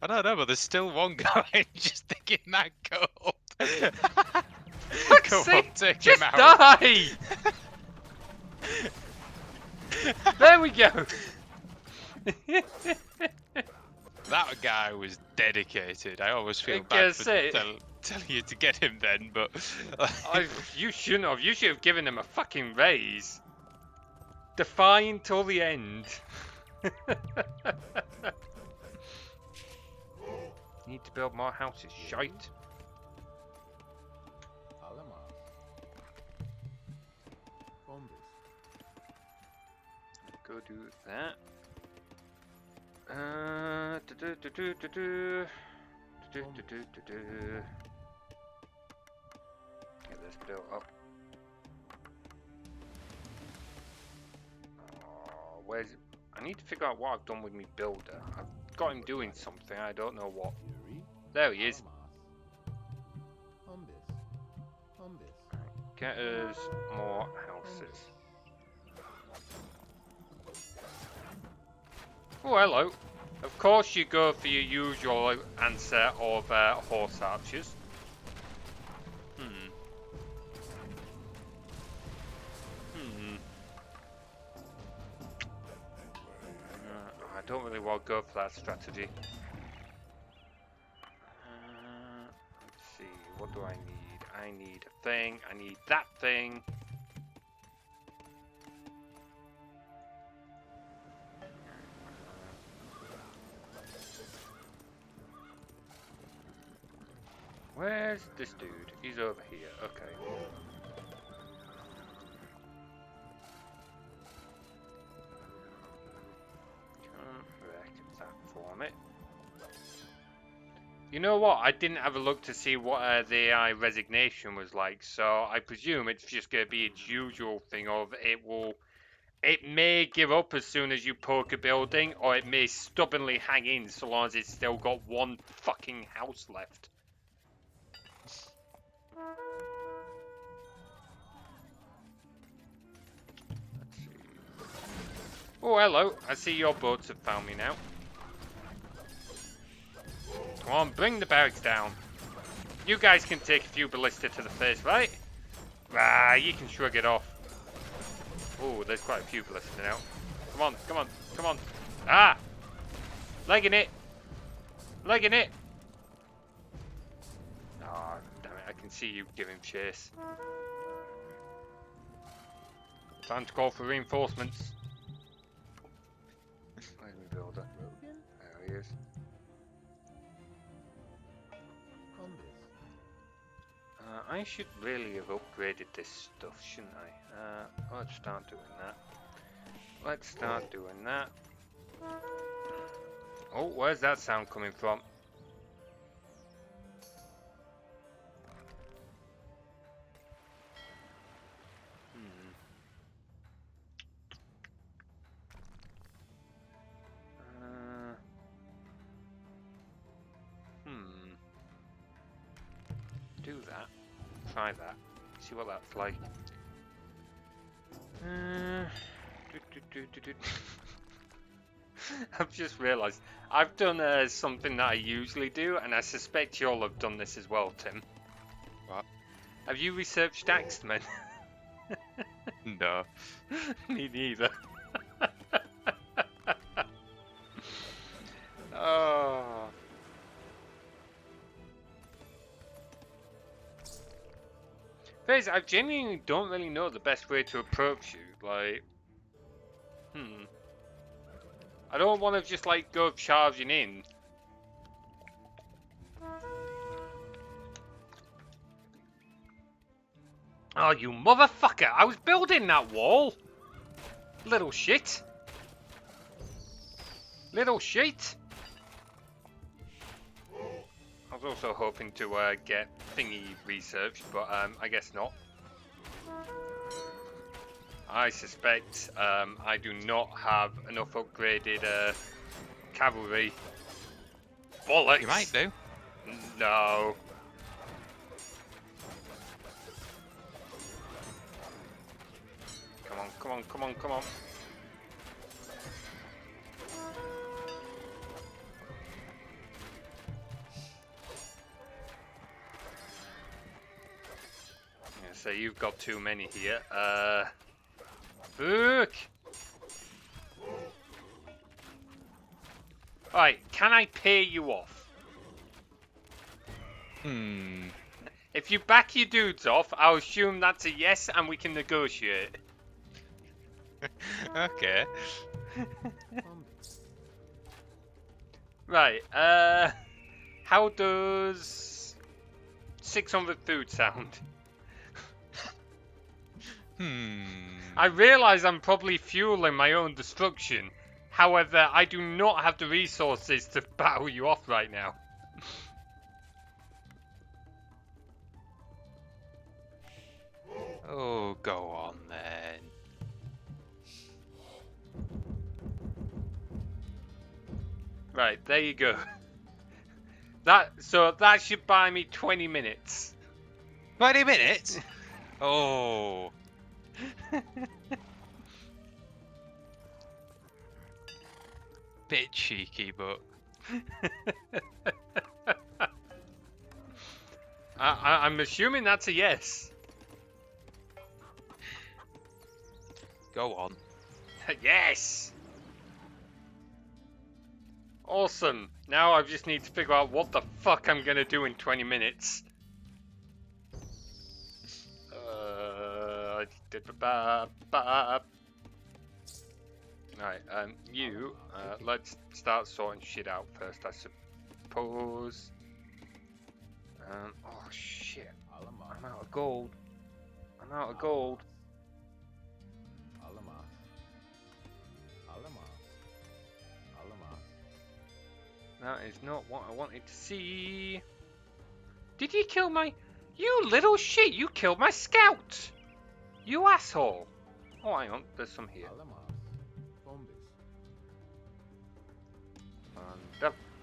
I don't know, but there's still one guy just thinking that go up. Fuck's Come on, sake, take just him out. die! There we go. That guy was dedicated. I always feel I bad guess for it. telling you to get him then, but You shouldn't have. You should have given him a fucking raise. Defying till the end. Need to build more houses, shite. Go do that. Get this built up. Oh, where's it? I need to figure out what I've done with me builder. I've got him doing something, I don't know what. There he is. Get us more houses. Oh, hello. Of course you go for your usual answer of horse archers. I don't really want to go for that strategy. Let's see, what do I need? I need a thing, I need that thing. Where's this dude? He's over here, okay. Correct that for me. You know what? I didn't have a look to see what the AI resignation was like, so I presume it's just going to be its usual thing of it may give up as soon as you poke a building, or it may stubbornly hang in so long as it's still got one fucking house left. Let's see. Oh, hello. I see your boats have found me now. Come on, bring the barracks down. You guys can take a few ballista to the face, right? Ah, you can shrug it off. Oh, there's quite a few ballista now. Come on, come on, come on. Ah! Legging it! Legging it! Ah, oh, damn it, I can see you giving chase. Time to call for reinforcements. Where's my builder? There he is. I should really have upgraded this stuff, shouldn't I? Let's start doing that. Let's start doing that. Oh, where's that sound coming from? Do that. Try that. See what that's like. I've just realised I've done something that I usually do, and I suspect you'll have done this as well, Tim. What? Have you researched Axemen? No. Me neither. Oh. Phase, I genuinely don't really know the best way to approach you. Like, I don't want to just like go charging in. Oh, you motherfucker! I was building that wall! Little shit! Little shit! I was also hoping to get thingy research, but I guess not. I suspect I do not have enough upgraded cavalry. Bollocks! You might do. No. Come on, come on, come on, come on. Yeah, so you've got too many here. Fuck! Alright, can I pay you off? If you back your dudes off, I'll assume that's a yes and we can negotiate. Okay. Right, how does 600 food sound? I realise I'm probably fueling my own destruction. However, I do not have the resources to battle you off right now. Oh, go on then. Right, there you go. So that should buy me 20 minutes. 20 minutes? Oh. Bit cheeky, but I'm assuming that's a yes. go on. Yes! Awesome. Now I just need to figure out what the fuck I'm gonna do in 20 minutes. Right, let's start sorting shit out first, I suppose. Oh shit. I'm out of gold. I'm out of gold. That is not what I wanted to see. Did you kill my... You little shit, you killed my scout! You asshole! Oh, hang on, there's some here.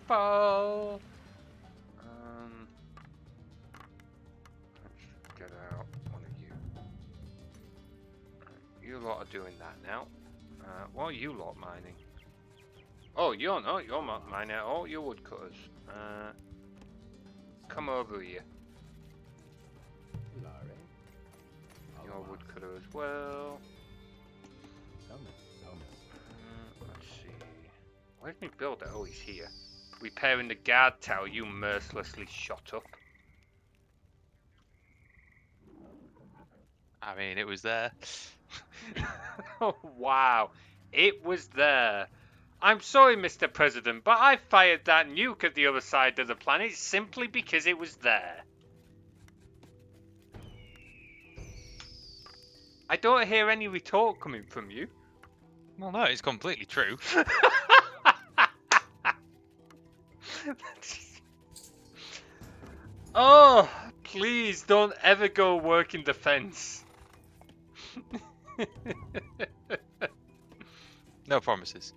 Wonderful! Let's get out one of you. You lot are doing that now. What are you lot mining? Oh, you're not. You're not mining at all. You're woodcutters. Come over here. You're a woodcutter as well. Let's see. Where's my builder? Oh, he's here. Repairing the guard tower you mercilessly shot up. I mean, it was there. Oh, wow. It was there. I'm sorry, Mr. President, but I fired that nuke at the other side of the planet simply because it was there. I don't hear any retort coming from you. Well, no, it's completely true. Oh, please don't ever go work in defense. No promises.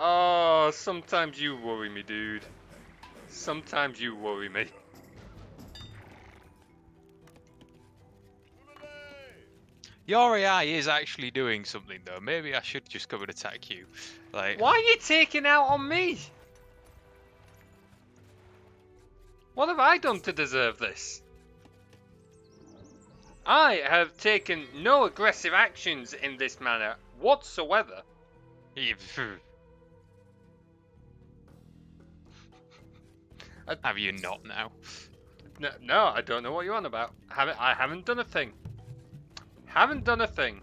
Oh, sometimes you worry me, dude. Sometimes you worry me. Your AI is actually doing something, though. Maybe I should just come and attack you. Like, Why are you taking out on me? What have I done to deserve this? I have taken no aggressive actions in this manner whatsoever. have you not now? No, I don't know what you're on about. I haven't done a thing. Haven't done a thing.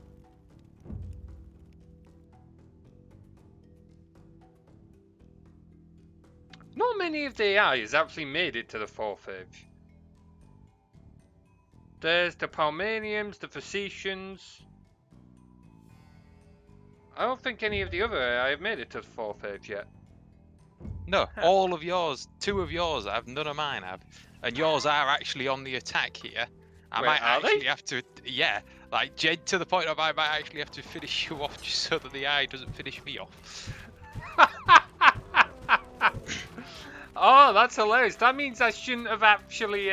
Not many of the AI has actually made it to the 4th age. There's the Palmanians, the Facetians. I don't think any of the other AI have made it to the 4th age yet. No, all of yours, 2 of yours have, none of mine have. And yours are actually on the attack here. I Wait, might are they? actually have to, yeah, like Jed to the point of I might actually have to finish you off just so that the AI doesn't finish me off. Oh, that's hilarious. That means I shouldn't have actually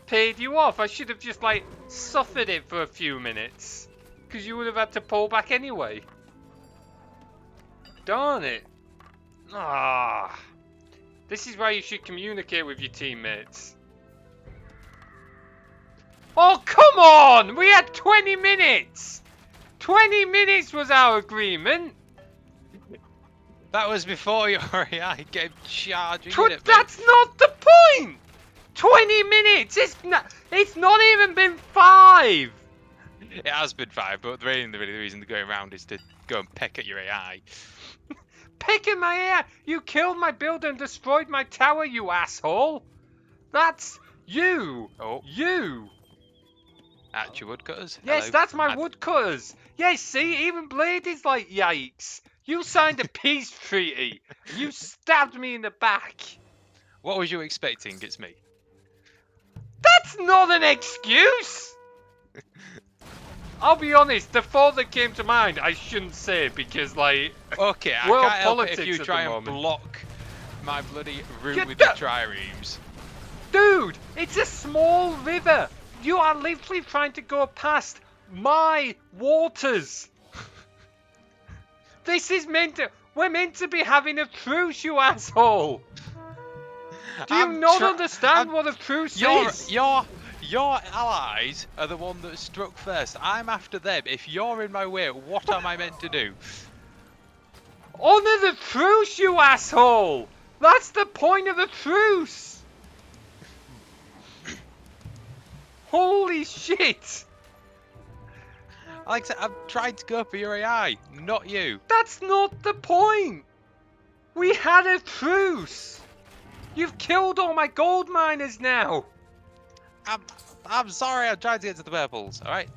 paid you off. I should have just like suffered it for a few minutes. Because you would have had to pull back anyway. Darn it. Ah. This is why you should communicate with your teammates. Oh, come on! We had 20 minutes! 20 minutes was our agreement! That was before your AI came charging in at me. That's not the point! 20 minutes! It's not even been 5! It has been 5, but the reason they're going around is to go and peck at your AI. Picking my ear! You killed my builder and destroyed my tower, you asshole! That's you! Oh. You! At your woodcutters? Yes, Hello. that's my woodcutters! Yes, see, even Blade is like, yikes! You signed a peace treaty! You stabbed me in the back! What was you expecting? It's me. That's not an excuse! I'll be honest, the thought that came to mind I shouldn't say because, like... Okay, I World can't help it if politics you at try the and moment. block my bloody route Get with the- the triremes. Dude, it's a small river! You are literally trying to go past my waters! This is we're meant to be having a truce, you asshole! Do you not understand what a truce is? Your allies are the one that struck first. I'm after them. If you're in my way, what am I meant to do? Honor the truce, you asshole! That's the point of a truce! Holy shit! Like I said, I'm trying to go for your AI, not you. That's not the point! We had a truce! You've killed all my gold miners now! I'm sorry, I'm trying to get to the purples, alright?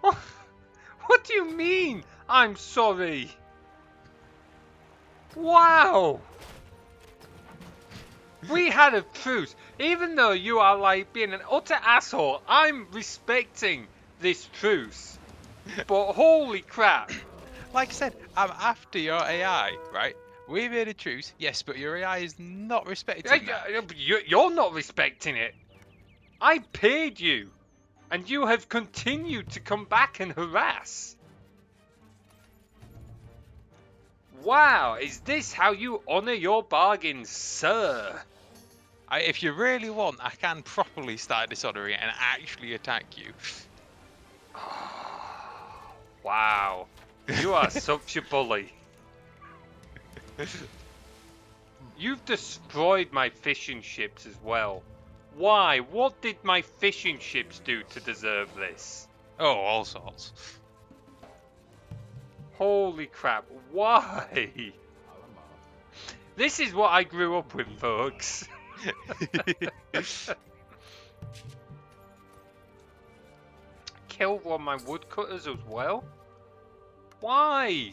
What do you mean, I'm sorry? Wow! We had a truce. Even though you are like being an utter asshole, I'm respecting this truce. But holy crap. Like I said, I'm after your AI, right? We made a truce, yes, but your AI is not respecting that. You're not respecting it. I paid you. And you have continued to come back and harass. Wow, is this how you honour your bargains, sir? If you really want, I can properly start dishonouring it and actually attack you. Wow, you are such a bully. You've destroyed my fishing ships as well. Why? What did my fishing ships do to deserve this? Oh, all sorts. Holy crap, why? This is what I grew up with, folks. Killed one of my woodcutters as well? Why?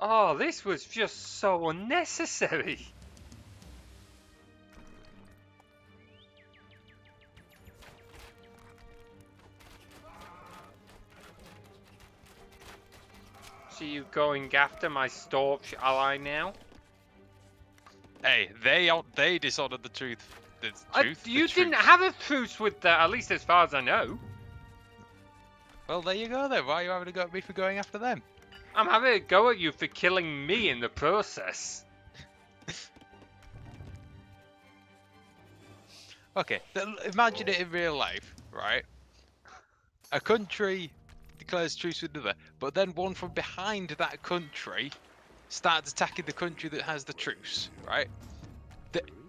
Oh, this was just so unnecessary. So you going after my staunch ally now? Hey, they dishonoured the truth. You didn't have a truce with that, at least as far as I know. Well, there you go then. Why are you having a go at me for going after them? I'm having a go at you for killing me in the process. Okay, imagine it in real life, right? A country declares truce with another, but then one from behind that country starts attacking the country that has the truce, right?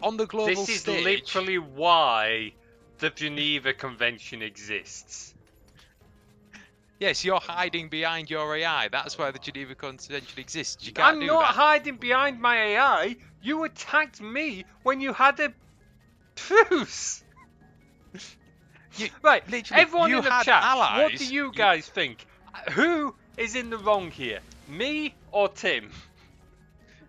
On the global This is stage, literally why the Geneva Convention exists. yes, you're hiding behind your AI. That's why the Geneva Convention exists. You can't I'm do not that. hiding behind my AI. You attacked me when you had a truce. Right, literally, everyone you in the had chat, allies. what do you guys think? Who is in the wrong here? Me or Tim?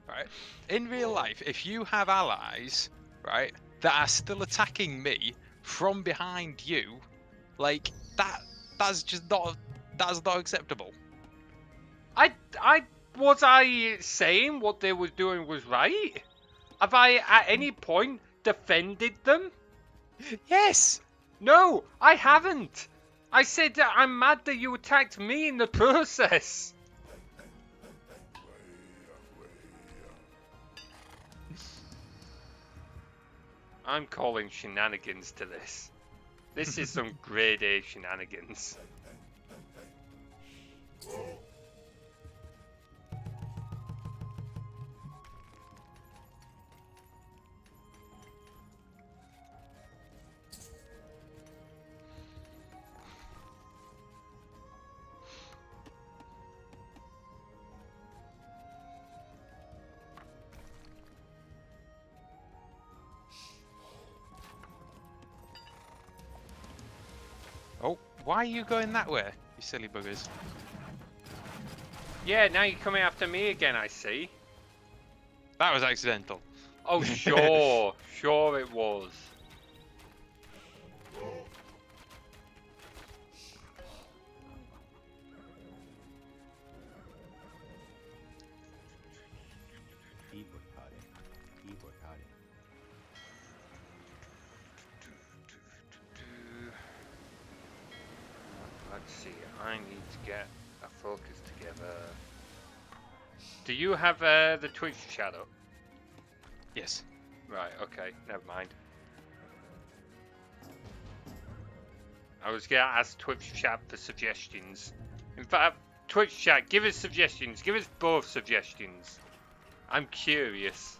Right. In real life, if you have allies, right, that are still attacking me from behind you, like that's just not that's not acceptable. Was I saying what they were doing was right? Have I at any point defended them? Yes. No, I haven't. I said that I'm mad that you attacked me in the process. I'm calling shenanigans to this. This is some grade A shenanigans. Oh, why are you going that way, you silly buggers? Yeah, now you're coming after me again, I see. That was accidental. Oh, sure. Sure it was. Let's see, I need to get a focus together. Do you have the Twitch chat up? Yes. Right, okay, never mind. I was gonna ask Twitch chat for suggestions. In fact, Twitch chat, give us suggestions. Give us both suggestions. I'm curious.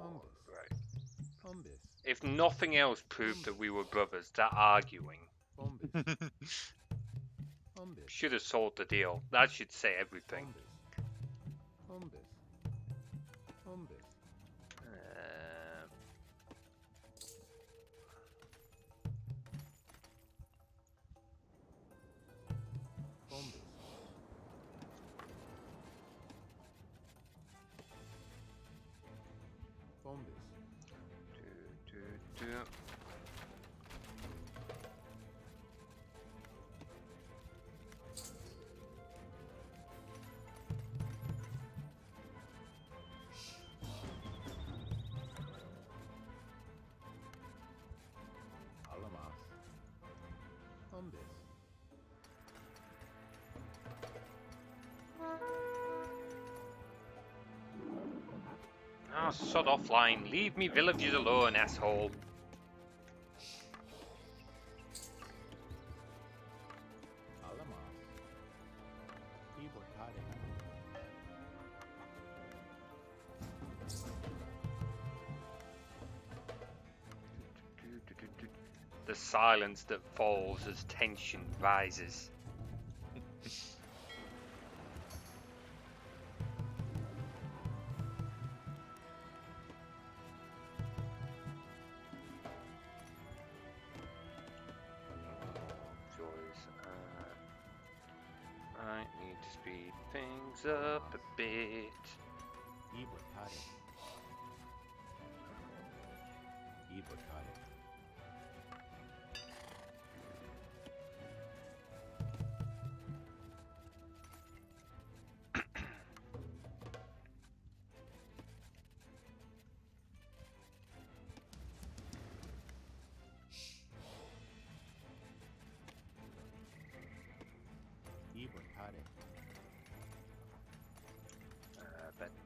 Oh, right. If nothing else proved that we were brothers, that arguing should have sold the deal. That should say everything. Do. Ah, sod offline. Leave me villagers alone, asshole. The silence that falls as tension rises. I need to speed things up a bit.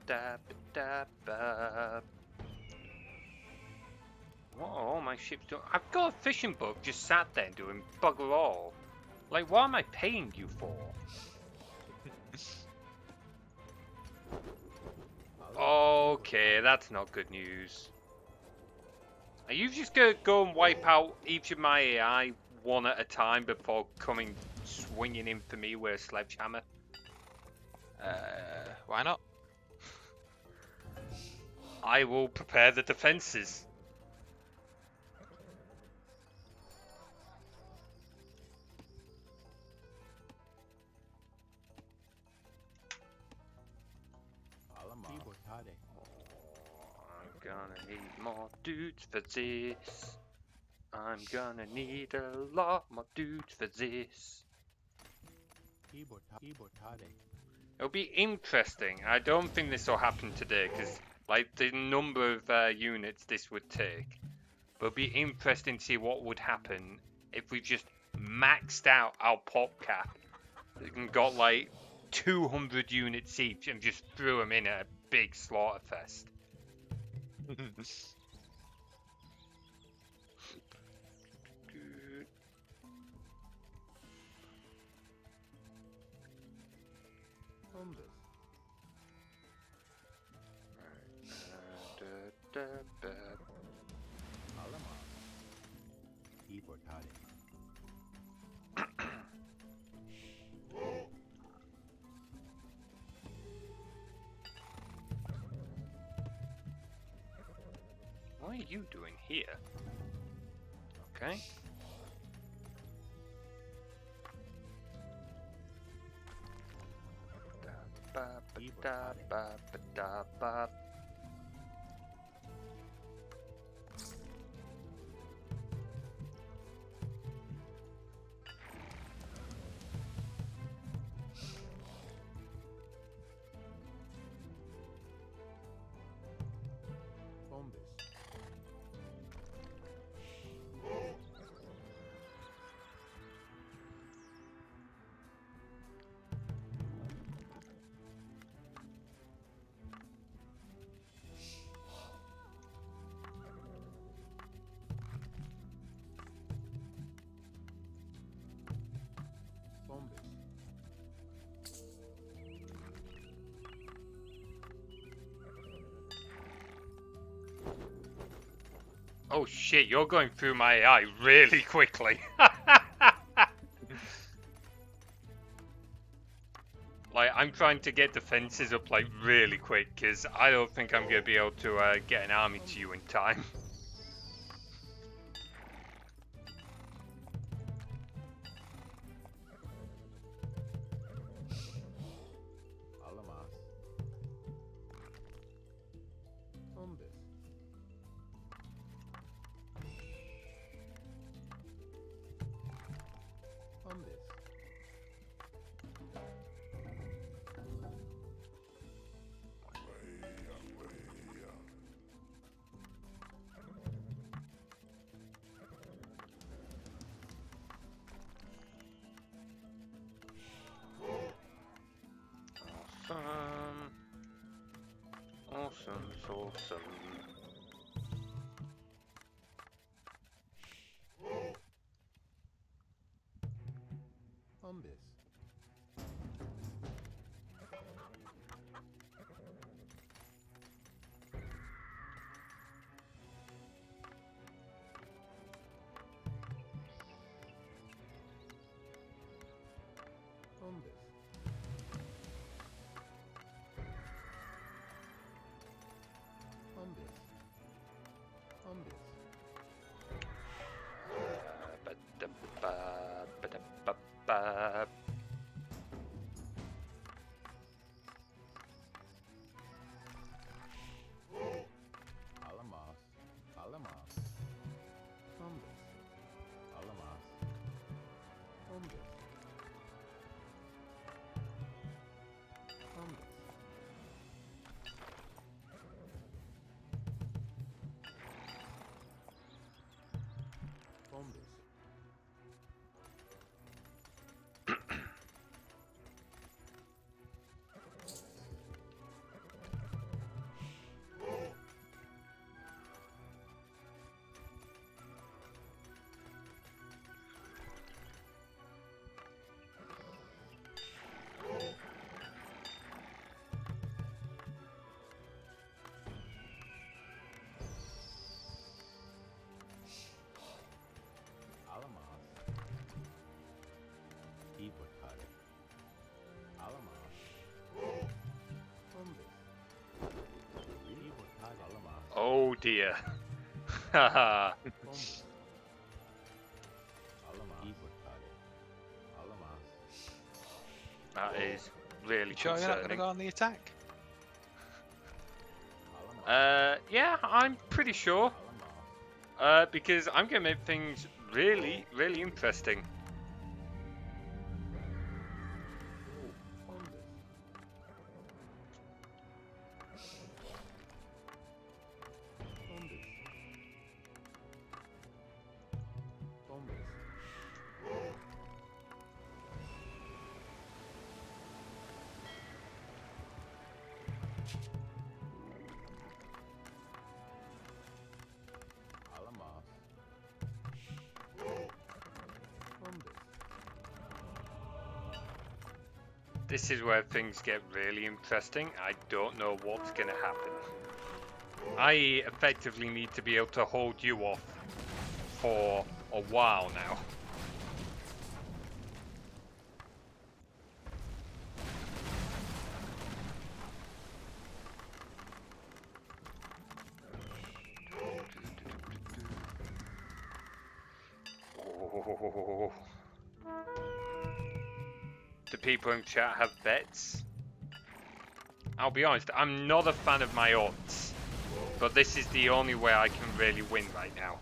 Ba-da-ba-da-ba. What are all my ships doing? I've got a fishing boat just sat there doing bugger all. Like, what am I paying you for? Okay, that's not good news. Are you just gonna go and wipe out each of my AI one at a time before coming swinging in for me with a sledgehammer? Why not? I will prepare the defenses. I'm gonna need more dudes for this. I'm gonna need a lot more dudes for this. It'll be interesting. I don't think this will happen today because, like, the number of units this would take. But it'll be interesting to see what would happen if we just maxed out our pop cap and got like 200 units each and just threw them in a big slaughter fest. What are you doing here? Okay. Ba-ba-ba-da-ba-ba-da-ba. Oh shit, you're going through my AI really quickly. Like, I'm trying to get defenses up like really quick because I don't think I'm going to be able to get an army to you in time. Awesome. dear. Haha. That is really You sure you're not going to concerning. go on the attack? Yeah, I'm pretty sure. Because I'm gonna make things really, really interesting. This is where things get really interesting. I don't know what's gonna happen. I effectively need to be able to hold you off for a while now. Oh. Do people in chat have bets? I'll be honest, I'm not a fan of my odds, but this is the only way I can really win right now.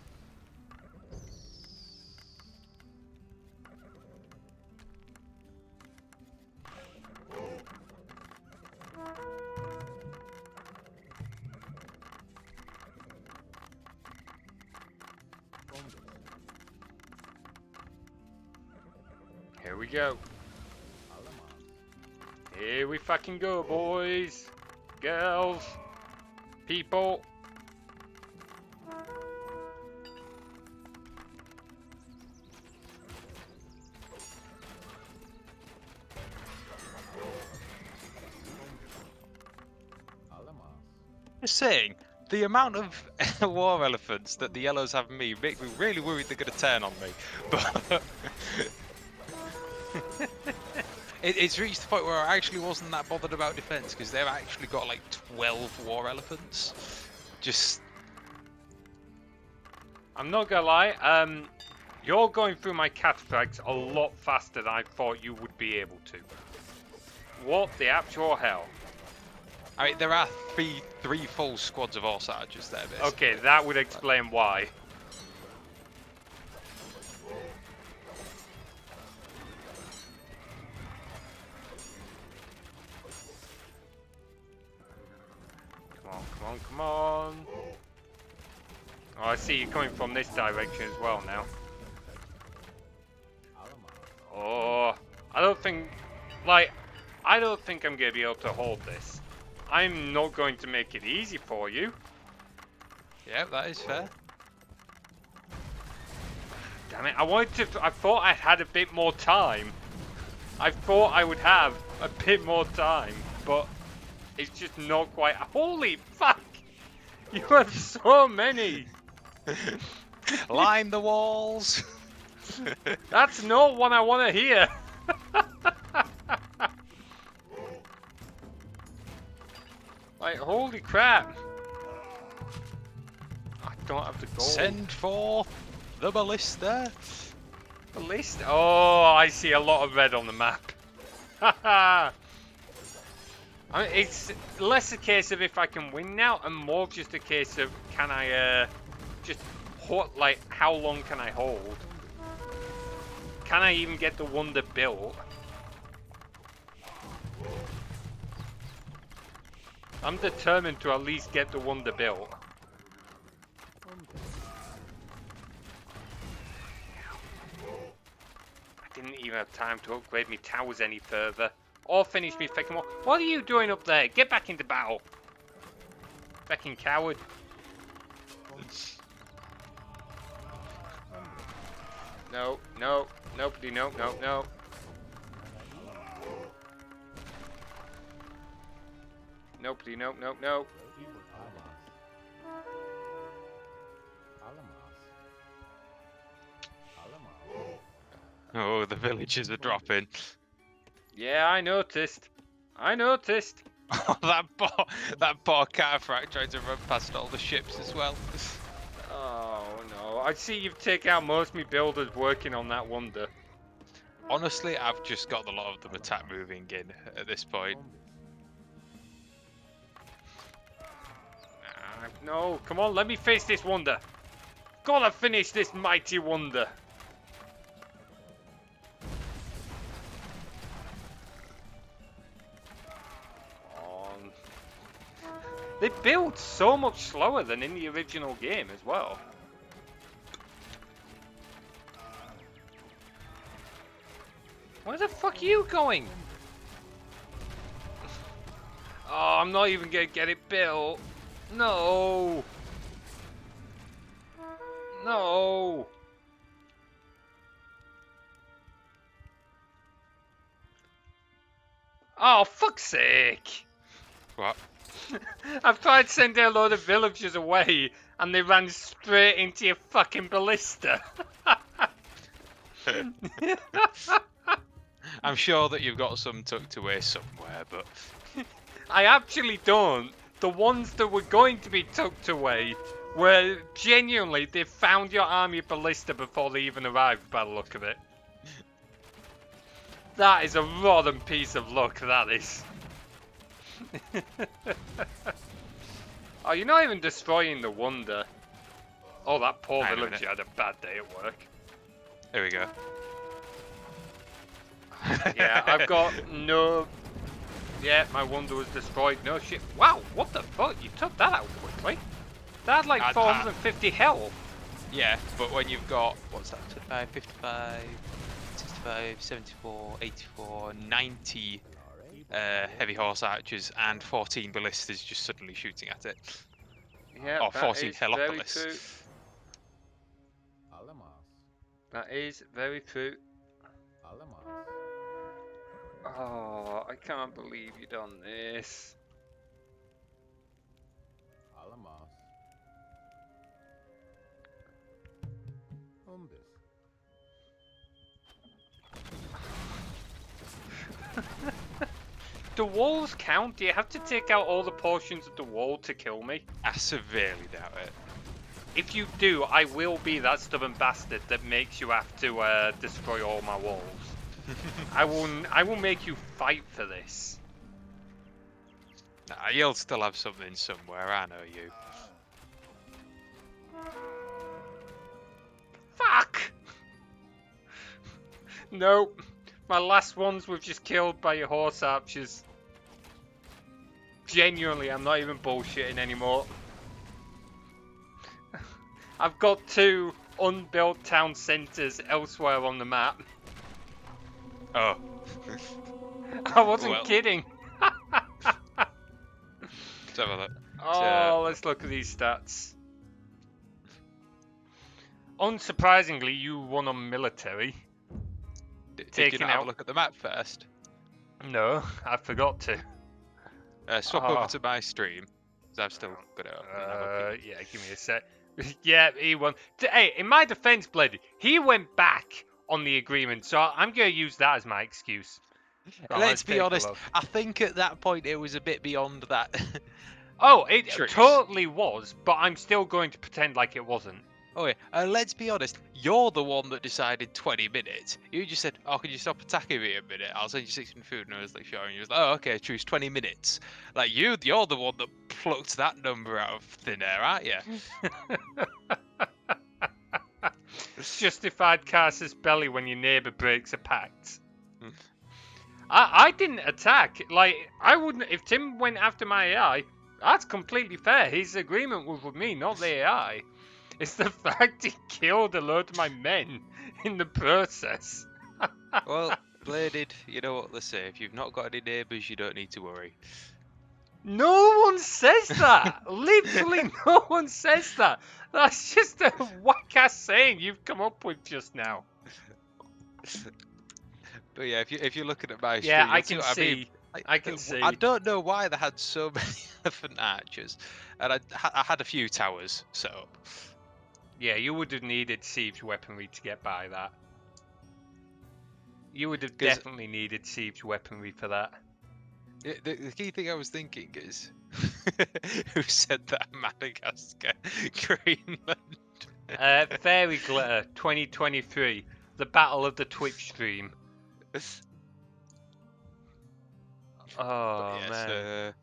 Here we go. Here we fucking go, boys, girls, people. Just saying, the amount of war elephants that the yellows have me make me really worried they're going to turn on me. But it's reached the point where I actually wasn't that bothered about defense because they've actually got like 12 war elephants. Just I'm not gonna lie, you're going through my cataphracts a lot faster than I thought you would be able to. What the actual hell? I mean, there are three full squads of horse archers there, basically. Okay, that would explain why. Come on, come on, come on. Oh, I see you coming from this direction as well now. Oh, I don't think I'm gonna be able to hold this. I'm not going to make it easy for you. Yeah, that is fair. Damn it, I thought I had a bit more time. I thought I would have a bit more time, but it's just not quite. Holy fuck! You have so many! Line the walls! That's not what I want to hear! Like, holy crap! I don't have the gold. Send forth the ballista! The list? Oh, I see a lot of red on the map. Haha! I mean, it's less a case of if I can win now, and more just a case of can I just like how long can I hold? Can I even get the wonder built? I'm determined to at least get the wonder built. I didn't even have time to upgrade my towers any further. Or finish me fucking war. What are you doing up there? Get back into battle. Fucking coward. No, no, nobody, no, no, no. Nobody, no, no, no. Oh, the villagers are dropping. Yeah, I noticed. I noticed. Oh, that poor Cataphracts trying to run past all the ships as well. Oh no, I see you've taken out most of my builders working on that wonder. Honestly, I've just got a lot of them attack moving in at this point. No, come on, let me face this wonder. Gotta finish this mighty wonder. On. They build so much slower than in the original game as well. Where the fuck are you going? Oh, I'm not even gonna get it built. No. No. Oh, fuck's sake. What? I've tried sending a load of villagers away and they ran straight into your fucking ballista. I'm sure that you've got some tucked away somewhere, but I actually don't. The ones that were going to be tucked away were genuinely, they found your army ballista before they even arrived by the look of it. That is a rotten piece of luck, that is. Oh, you're not even destroying the wonder. Oh, that poor Hang on a villager minute. had a bad day at work. here we go. Yeah, I've got no... Yeah, my wonder was destroyed. No shit. Wow, what the fuck? You took that out quickly. That had like 450 health. Yeah, but when you've got, what's that, 25, 55, 65, 74, 84, 90 heavy horse archers and 14 ballistas just suddenly shooting at it. Yeah, Or that 14 is very helopolis. true. That is very true. Oh, I can't believe you done this. Do walls count? Do you have to take out all the portions of the wall to kill me? I severely doubt it. If you do, I will be that stubborn bastard that makes you have to destroy all my walls. I will make you fight for this. Nah, you'll still have something somewhere, I know you. Fuck! Nope. My last ones were just killed by your horse archers. Genuinely, I'm not even bullshitting anymore. I've got 2 unbuilt town centres elsewhere on the map. Oh. I wasn't Well. kidding. Let's have a look. Oh, let's look at these stats. Unsurprisingly, you won on military. Did you taking not have out- a look at the map first? No, I forgot to. Swap Oh. over to my stream, because I've still got it up. and have a peek. Yeah, give me a sec. Yeah, he won. Hey, in my defense, Blade, he went back on the agreement, so I'm going to use that as my excuse. Right, Let's be take a honest, look. I think at that point it was a bit beyond that. Oh, it Truce. totally was, but I'm still going to pretend like it wasn't. Okay, let's be honest, you're the one that decided 20 minutes. You just said, oh, can you stop attacking me a minute? I'll send you 16 food. And I was like, sure. And you was like, oh, okay, choose 20 minutes. Like, you're the one that plucked that number out of thin air, aren't you? Justified casus belli when your neighbour breaks a pact. I didn't attack. Like, I wouldn't. If Tim went after my AI, that's completely fair. His agreement was with me, not the AI. It's the fact he killed a load of my men in the process. Well, Bladed, you know what they say. If you've not got any neighbours, you don't need to worry. No one says that. Literally, no one says that. That's just a whack-ass saying you've come up with just now. But yeah, if you're looking at my stream, Yeah, I you'll can what see. I mean. I can see. I don't know why they had so many elephant archers, and I had a few towers set up. Yeah, you would have needed siege weaponry to get by that. You would have 'Cause- definitely needed siege weaponry for that. The key thing I was thinking is, who said that Madagascar, Greenland? Fairy Glitter 2023, the Battle of the Twitch stream. But Oh yes, man.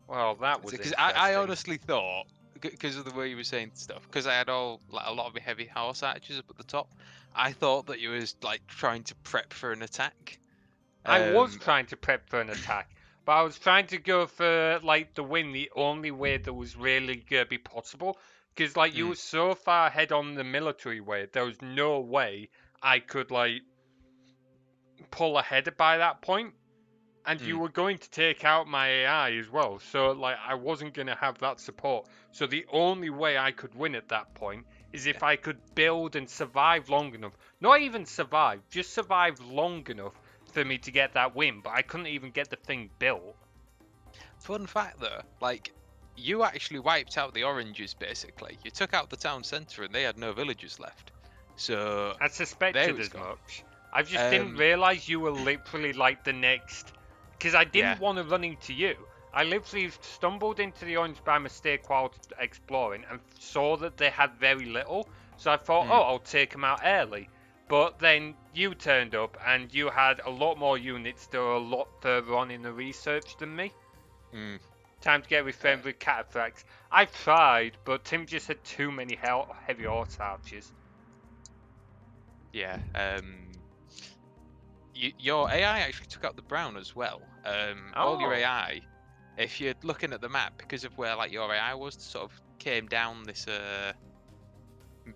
Well, that was because interesting. I honestly thought, because of the way you were saying stuff, because I had a lot of my heavy horse archers up at the top, I thought that you was like trying to prep for an attack. I was Um, trying to prep for an attack, but I was trying to go for like the win the only way that was really gonna be possible. Because like you mm, were so far ahead on the military way, there was no way I could like pull ahead by that point. And you mm, were going to take out my AI as well, so like I wasn't gonna have that support. So the only way I could win at that point is yeah. if I could build and survive long enough. Not even survive, just survive long enough for me to get that win. But I couldn't even get the thing built. Fun fact though, like you actually wiped out the oranges basically. You took out the town centre and they had no villagers left. So I there suspected it's as gone. much. I just didn't realise you were literally like the next. Because I Yeah. didn't want to run into you. I literally stumbled into the orange by mistake while exploring and saw that they had very little. So I thought, oh, Mm, I'll take them out early. But then you turned up and you had a lot more units that were a lot further on in the research than me. mm, Time to get reframed with cataphracts. I tried, but Tim just had too many heavy horse archers. yeah. Your AI actually took out the brown as well. All your Oh. AI, if you're looking at the map, because of where like your AI was, sort of came down this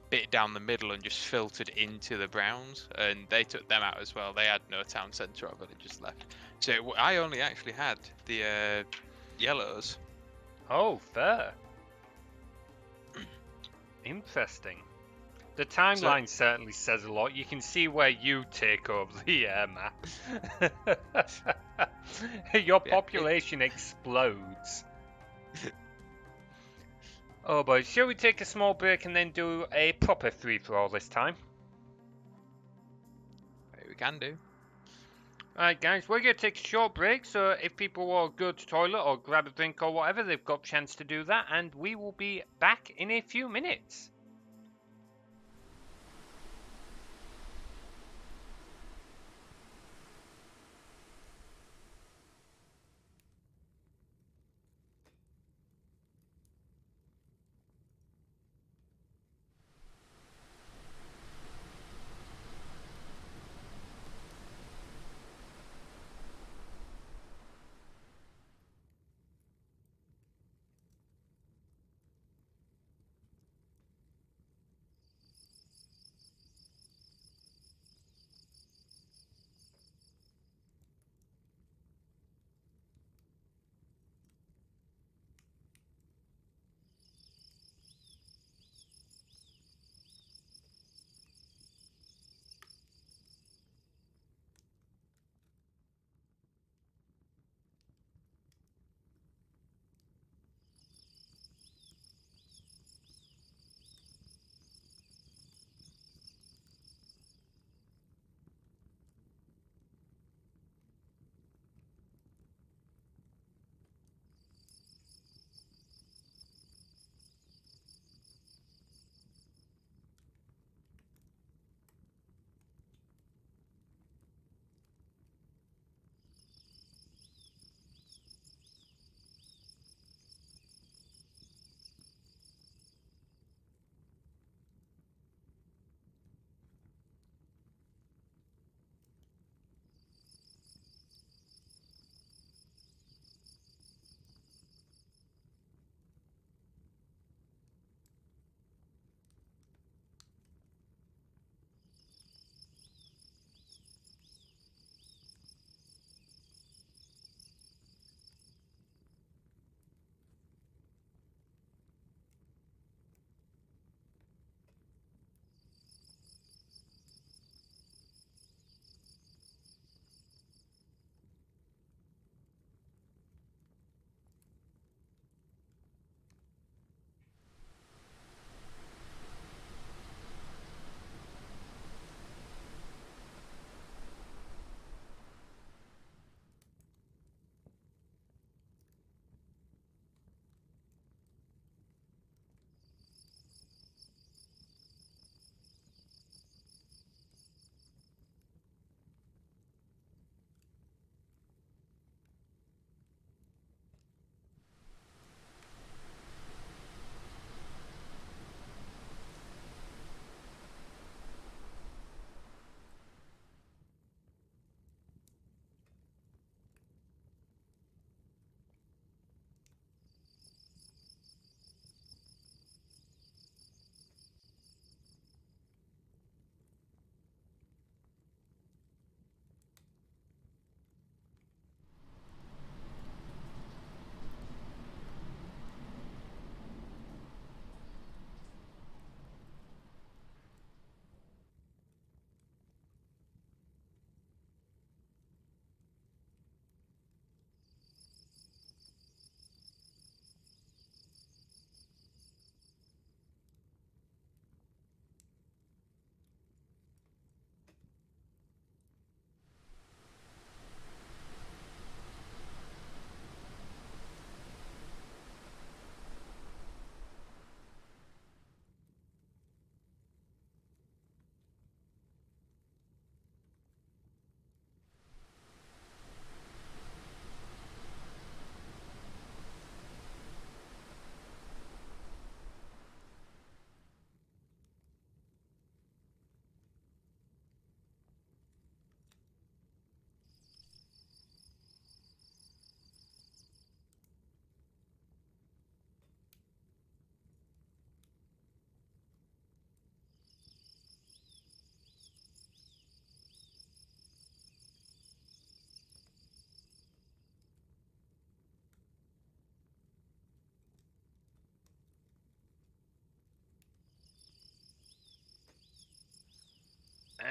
bit down the middle and just filtered into the browns, and they took them out as well. They had no town centre or villages left. So I only actually had the yellows. Oh, fair. Interesting. The So timeline certainly says a lot. You can see where you take over the map. Your yeah, population explodes. Oh boy, shall we take a small break and then do a proper free-for-all this time? we can do. Alright guys, we're going to take a short break, so if people will go to toilet or grab a drink or whatever, they've got a chance to do that, and we will be back in a few minutes.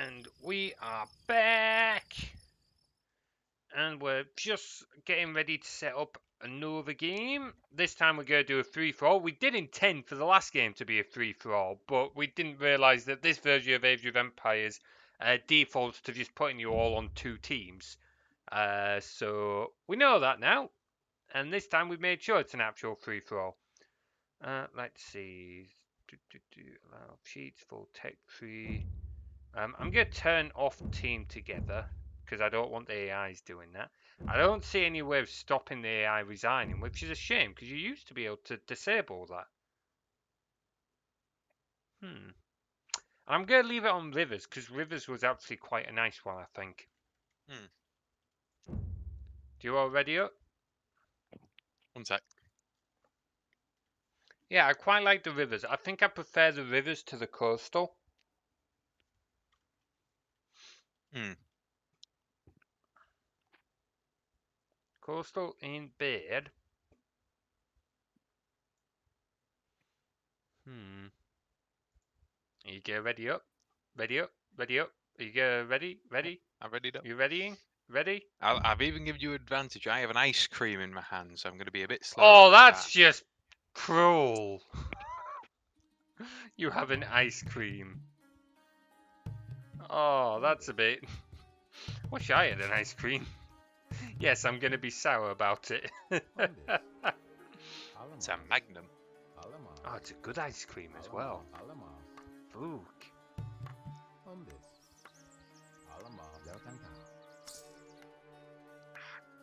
And we are back. And we're just getting ready to set up another game. This time we're going to do a free-for-all. We did intend for the last game to be a free-for-all, but we didn't realise that this version of Age of Empires defaults to just putting you all on 2 teams. So we know that now. And this time we've made sure it's an actual free-for-all. Let's see. Allow cheats, full tech tree. I'm going to turn off team together because I don't want the AIs doing that. I don't see any way of stopping the AI resigning, which is a shame because you used to be able to disable that. I'm going to leave it on Rivers because Rivers was actually quite a nice one, I think. Do you all ready up? One sec. Yeah, I quite like the Rivers. I think I prefer the Rivers to the Coastal. Coastal in bed. You get ready up? Ready up? Ready up? You get ready? Ready? I'm ready to. You readying? Ready? I've even given you advantage. I have an ice cream in my hand, so I'm going to be a bit slow. Oh, that's just cruel. You have an ice cream. Oh, that's a bit. Wish I had an ice cream. Yes, I'm going to be sour about it. It's a Magnum. Oh, it's a good ice cream as well. Fook.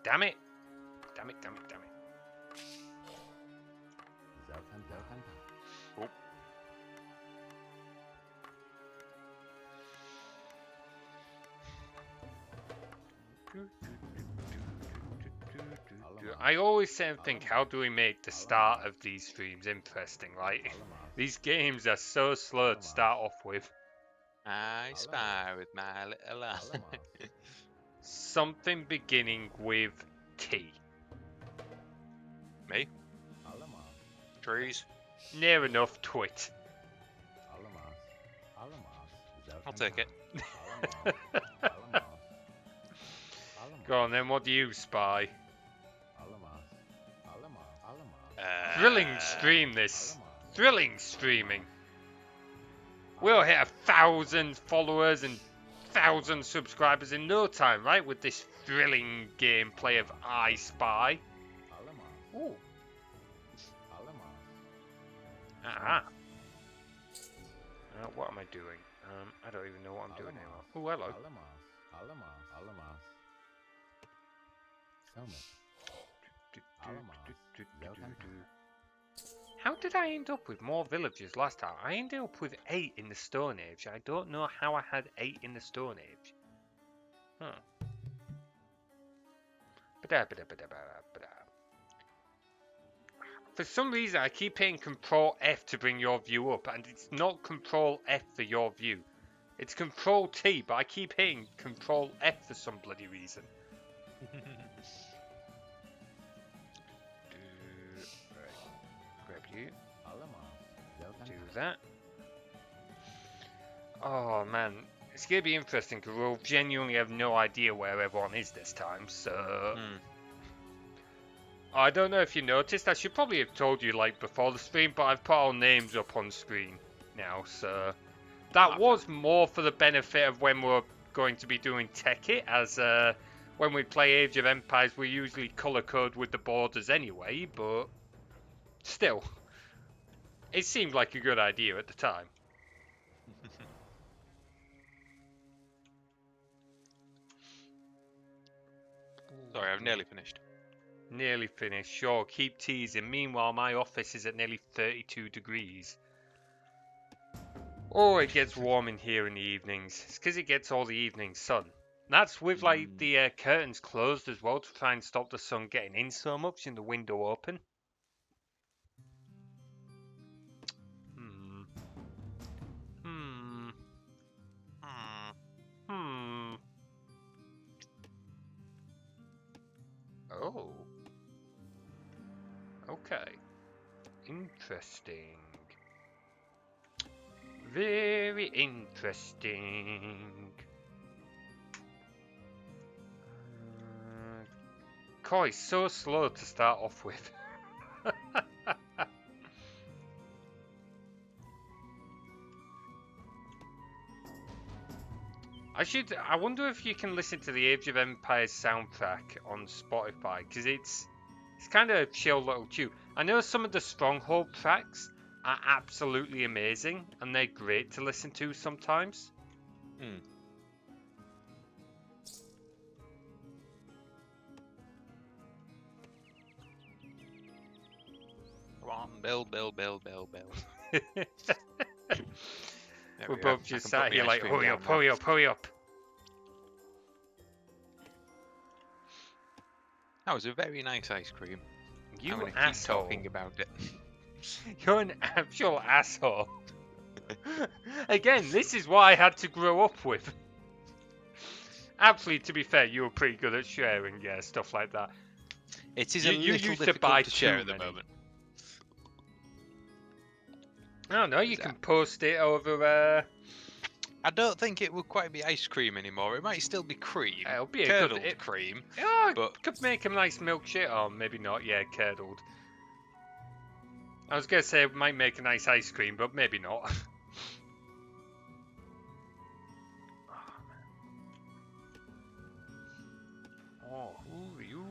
Damn it. Damn it, damn it, damn it. Oh. I always sit and think, how do we make the start of these streams interesting? Like, these games are so slow to start off with. I spy with my little eye. Something beginning with T. Me? Trees? Near enough, twit. I'll take it. Go on then, what do you spy? Thrilling Thrilling stream this. Thrilling streaming. We'll hit 1,000 followers and 1,000 subscribers in no time, right? With this thrilling gameplay of I Spy. Ooh. What am I doing? I don't even know what I'm doing anymore. Oh, hello. How did I end up with more villagers last time? I ended up with 8 in the Stone Age. I don't know how I had 8 in the Stone Age. Huh. For some reason, I keep hitting Control F to bring your view up, and it's not Control F for your view. It's Control T, but I keep hitting Control F for some bloody reason. Grab you. Do that. Oh man, it's gonna be interesting because we'll genuinely have no idea where everyone is this time. So I don't know if you noticed. I should probably have told you like before the stream, but I've put our names up on screen now. So that was more for the benefit of when we're going to be doing Tekkit, as when we play Age of Empires, we usually color code with the borders anyway. But still, it seemed like a good idea at the time. Sorry, I've nearly finished. Nearly finished. Sure, keep teasing. Meanwhile, my office is at nearly 32 degrees. Oh, it gets warm in here in the evenings. It's because it gets all the evening sun. That's with like the curtains closed as well to try and stop the sun getting in so much and the window open. Oh. Okay. Interesting. Very interesting. Koi, so slow to start off with. I wonder if you can listen to the Age of Empires soundtrack on Spotify, because it's kind of a chill little tune. I know some of the Stronghold tracks are absolutely amazing, and they're great to listen to sometimes. Hmm. Come on, build. There We're we go. both I just can sat put the here ice like, cream hurry down up, now. hurry up, hurry up. That was a very nice ice cream. You I'm gonna keep asshole. talking about it. You're an actual asshole. Again, this is what I had to grow up with. Actually, to be fair, you were pretty good at sharing, yeah, stuff like that. It is You a little used to buy difficult to share too at the many. moment. I don't know, you Is can that- post it over, I don't think it would quite be ice cream anymore. It might still be cream, it'll be a curdled good, cream. oh, but- could make a nice milkshake, or maybe not, yeah, curdled. I was gonna say it might make a nice ice cream, but maybe not. Oh, ooh, you.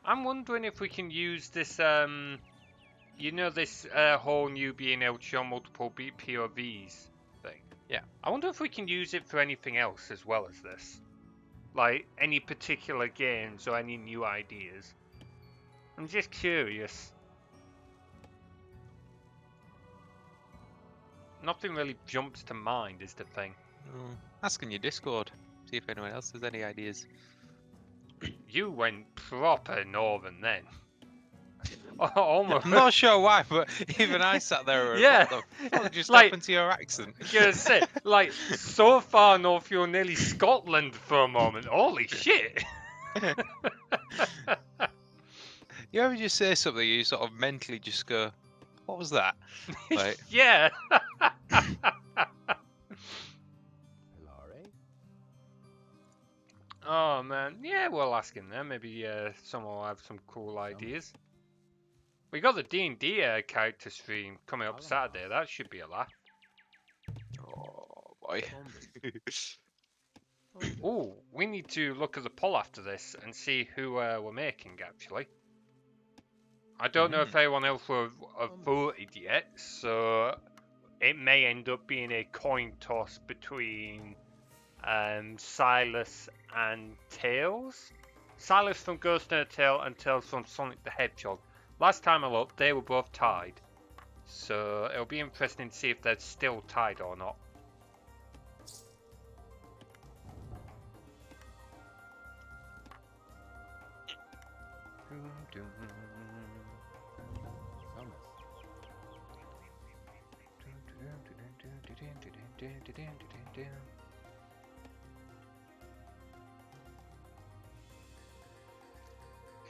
I'm wondering if we can use this, you know, this whole new being able to show multiple POVs thing. Yeah. I wonder if we can use it for anything else as well as this, like any particular games or any new ideas. I'm just curious. Nothing really jumps to mind is the thing. Ask in your Discord. See if anyone else has any ideas. You went proper northern then. Almost. I'm not sure why, but even I sat there and Yeah. what the fuck just Like- happened to your accent? Gonna say, like, so far north you're nearly Scotland for a moment. Holy shit! You ever just say something, you sort of mentally just go, what was that? Like, Yeah. Oh man, yeah, we'll ask him there. Maybe someone will have some cool ideas. We got the D&D character stream coming up Saturday. That should be a laugh. oh boy. Oh, we need to look at the poll after this and see who we're making, actually. I don't know if anyone else will have voted yet, so it may end up being a coin toss between Silas and Tails. Silas from Ghost in a Tail and Tails from Sonic the Hedgehog. Last time I looked, they were both tied. So it'll be interesting to see if they're still tied or not.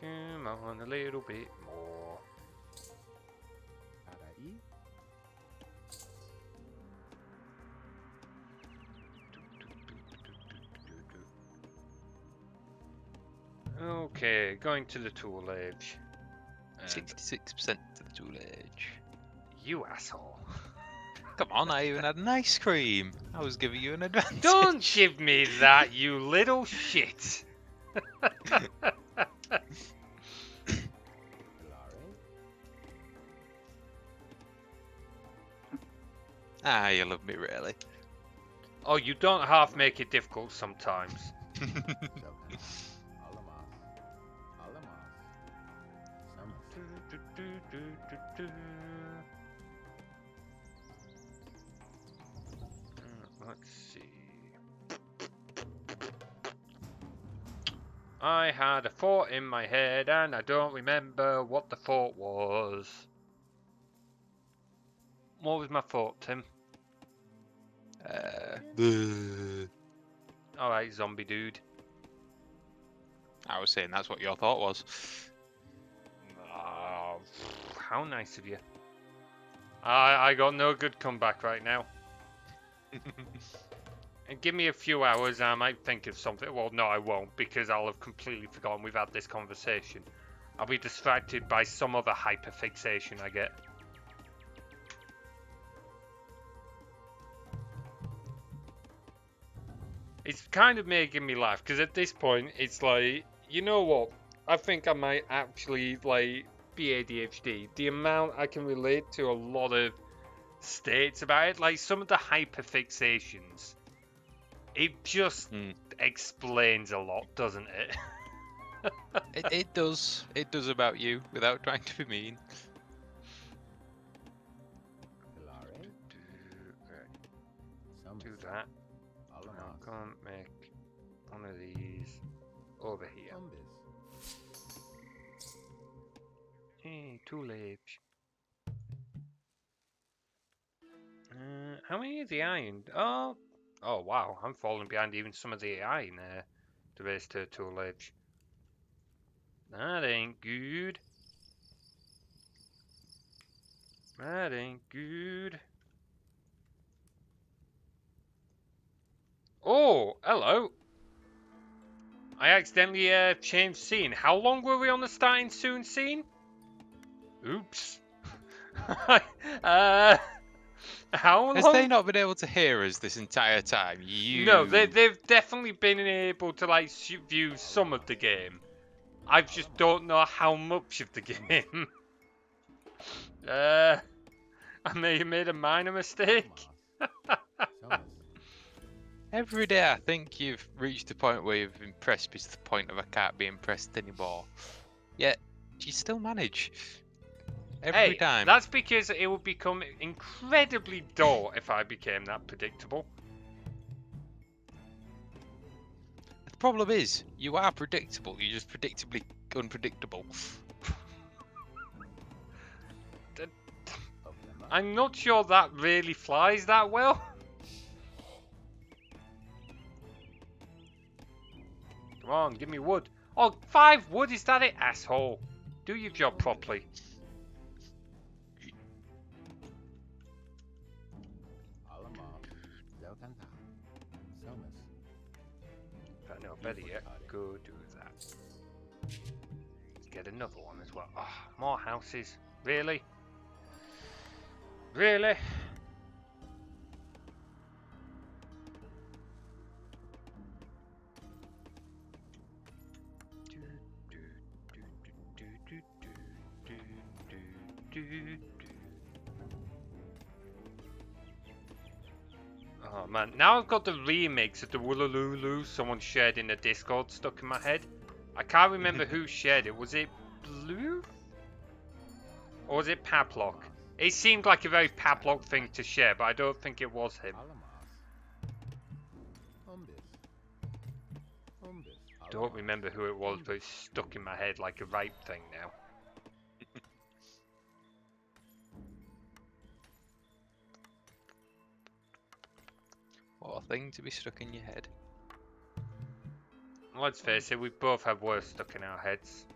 Come on, a little bit more. Okay, going to the tool edge. 66% to the tool edge. You asshole. Come on, I even had an ice cream. I was giving you an advantage. Don't give me that, you little shit. Ah, you love me, really. Oh, you don't half make it difficult sometimes. Let's see. I had a thought in my head and I don't remember what the thought was. What was my thought, Tim? Alright, zombie dude. I was saying that's what your thought was. Oh, how nice of you. I got no good comeback right now. And give me a few hours, I might think of something. Well, no, I won't, because I'll have completely forgotten we've had this conversation. I'll be distracted by some other hyperfixation I get. It's kind of making me laugh, because at this point, it's like, you know what? I think I might actually, like, be ADHD. The amount I can relate to a lot of states about it, like some of the hyperfixations, it just explains a lot, doesn't it? It does. It does about you, without trying to be mean. Do that. Now go and make one of these over here. Hey, two leaves. How many of the iron? Oh wow, I'm falling behind even some of the iron to raise to two leaves. That ain't good. That ain't good. Oh, hello. I accidentally changed scene. How long were we on the starting soon scene? Oops. How long? Has they not been able to hear us this entire time? No, they've definitely been able to like view some of the game. I just don't know how much of the game. I may have made a minor mistake. Every day I think you've reached a point where you've impressed me to the point of I can't be impressed anymore. Yet, you still manage. Every time. That's because it would become incredibly dull if I became that predictable. The problem is, you are predictable. You're just predictably unpredictable. I'm not sure that really flies that well. Come on, give me wood. Oh, 5 wood, is that it, asshole? Do your job properly. But no, better yet, go do that. Let's get another one as well. Oh, more houses. Really? Really? Oh man, now I've got the remix of the Woolaloo someone shared in the Discord stuck in my head. I can't remember who shared it. Was it Blue? Or was it Paplock? It seemed like a very Paplock thing to share, but I don't think it was him. Don't remember who it was, but it's stuck in my head like a right thing now. What a thing to be stuck in your head. Let's face it, we both have words stuck in our heads.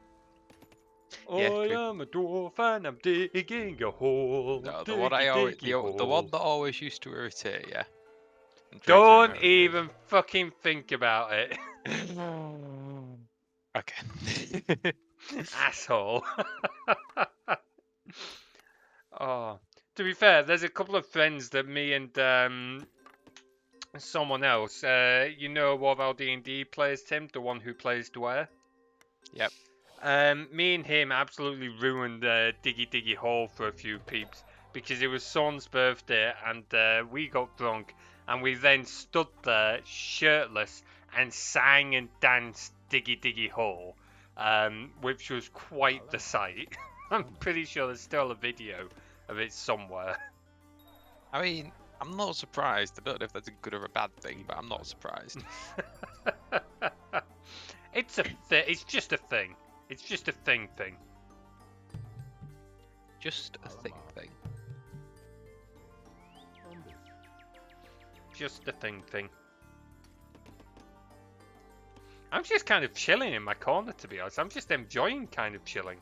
Yeah, I am a dwarf and I'm digging a hole. No, the one that always used to irritate you. Don't even fucking think about it. Okay. Asshole. Oh, to be fair, there's a couple of friends that me and someone else, you know what our D&D plays, Tim, the one who plays Dwyer. Yep. Me and him absolutely ruined Diggy Diggy Hole for a few peeps because it was Son's birthday and we got drunk and we then stood there shirtless and sang and danced Diggy Diggy Hole, which was quite the sight. I'm pretty sure there's still a video of it somewhere. I mean, I'm not surprised. I don't know if that's a good or a bad thing, but I'm not surprised. It's just a thing. It's just a thing. Just a thing. Just a thing. I'm just kind of chilling in my corner, to be honest. I'm just enjoying kind of chilling.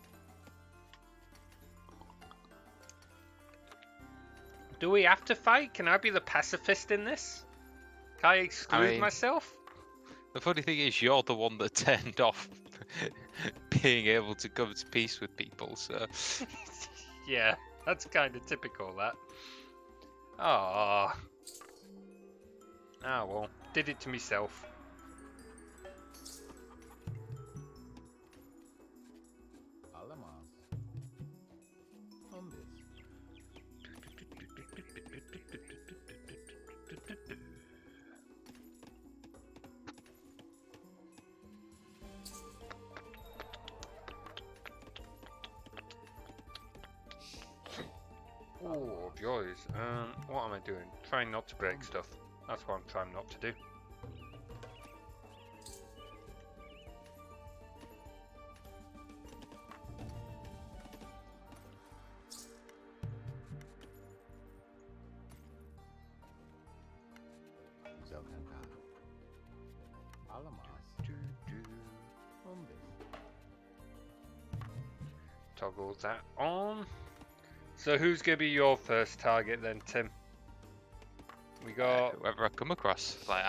Do we have to fight? Can I be the pacifist in this? Can I exclude mean- myself? The funny thing is, you're the one that turned off being able to come to peace with people, so... Yeah, that's kind of typical, that. Oh. Ah, well. Did it to myself. Oh, joys. What am I doing? Trying not to break stuff. That's what I'm trying not to do. Toggle that on. So who's going to be your first target then, Tim? We got... whoever I come across, like,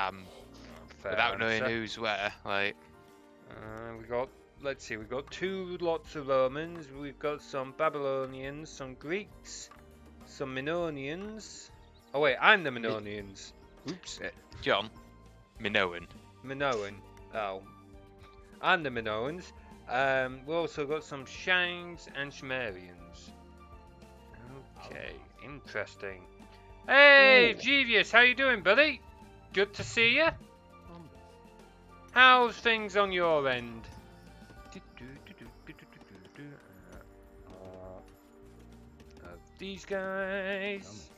fair without knowing answer. who's where, like... We got... Let's see, we've got two lots of Romans. We've got some Babylonians, some Greeks, some Minoans. Oh wait, I'm the Minoans. Oops. John, Minoan. Minoan. Oh. I'm the Minoans. We also got some Shangs and Sumerians. Okay, interesting. Hey, Jeevius, how you doing, buddy? Good to see you. How's things on your end? These guys.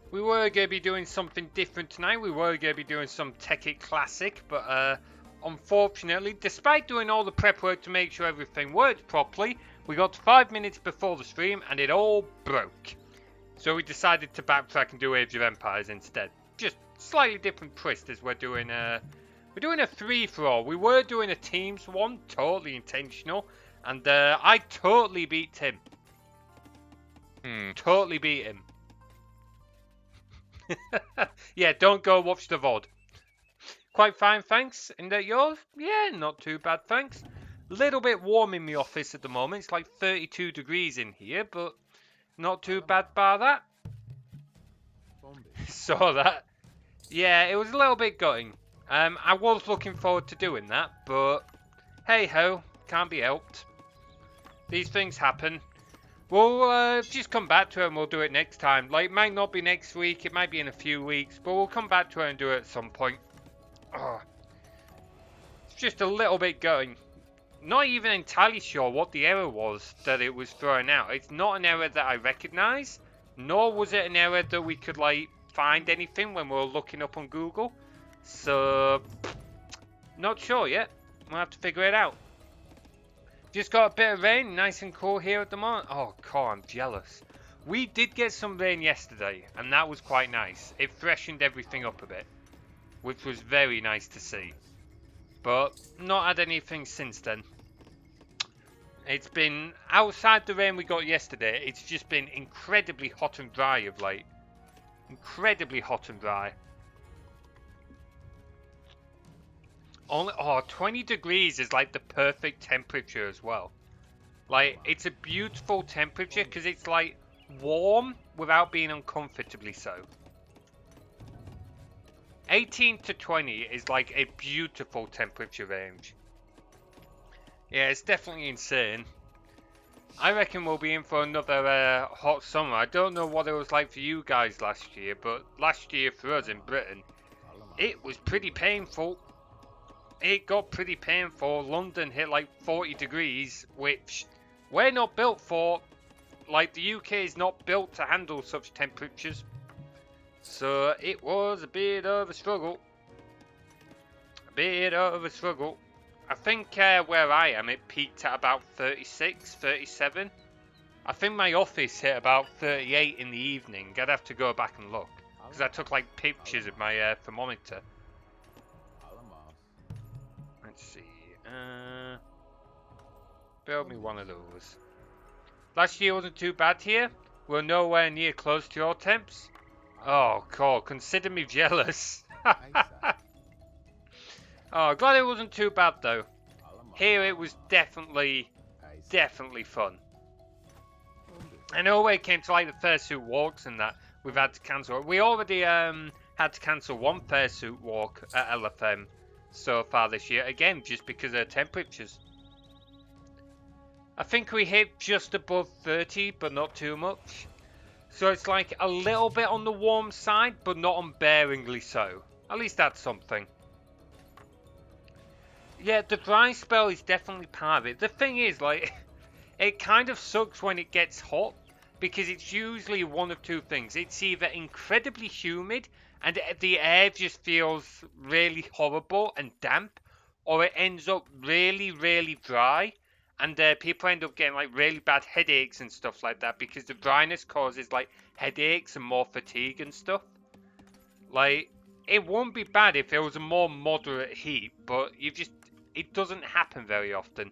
We were going to be doing something different tonight. We were going to be doing some Tekkit Classic, but unfortunately, despite doing all the prep work to make sure everything worked properly, we got to 5 minutes before the stream and it all broke. So we decided to backtrack and do Age of Empires instead. Just slightly different twist as we're doing a free-for-all. We were doing a teams one, totally intentional, and I totally beat Tim. Totally beat him. Yeah, don't go watch the VOD. Quite fine, thanks. And yours? Yeah, not too bad, thanks. Little bit warm in the office at the moment. It's like 32 degrees in here, but not too bad bar that. Saw that. Yeah, it was a little bit gutting. I was looking forward to doing that, but hey ho, can't be helped. These things happen. We'll just come back to it and we'll do it next time. Like, it might not be next week, it might be in a few weeks, but we'll come back to it and do it at some point. Oh, it's just a little bit gutting. Not even entirely sure what the error was that it was throwing out. It's not an error that I recognise, nor was it an error that we could, like, find anything when we were looking up on Google. So, not sure yet. We'll have to figure it out. Just got a bit of rain, nice and cool here at the moment. Oh, God, I'm jealous. We did get some rain yesterday, and that was quite nice. It freshened everything up a bit, which was very nice to see. But not had anything since then. It's been, outside the rain we got yesterday, it's just been incredibly hot and dry of late. Incredibly hot and dry. Only 20 degrees is like the perfect temperature as well. Like, it's a beautiful temperature because it's like warm without being uncomfortably so. 18 to 20 is like a beautiful temperature range. Yeah, it's definitely insane. I reckon we'll be in for another hot summer. I don't know what it was like for you guys last year, but last year for us in Britain, it was pretty painful. It got pretty painful. London hit like 40 degrees, which we're not built for. Like, the UK is not built to handle such temperatures. So it was a bit of a struggle. A bit of a struggle. I think where I am, it peaked at about 36, 37. I think my office hit about 38 in the evening. I'd have to go back and look. Because I took like pictures of my thermometer. Let's see. Build me one of those. Last year wasn't too bad here. We're nowhere near close to your temps. Oh, God, consider me jealous. Oh, glad it wasn't too bad, though. Here it was definitely fun. I know when it came to like the fursuit walks and that, we've had to cancel. We already had to cancel one fursuit walk at LFM so far this year, again, just because of temperatures. I think we hit just above 30, but not too much. So it's like a little bit on the warm side, but not unbearingly so. At least that's something. Yeah, the dry spell is definitely part of it. The thing is, like, it kind of sucks when it gets hot, because it's usually one of two things. It's either incredibly humid and the air just feels really horrible and damp, or it ends up really, really dry, and people end up getting like really bad headaches and stuff like that, because the dryness causes like headaches and more fatigue and stuff. Like, it won't be bad if it was a more moderate heat, but it doesn't happen very often.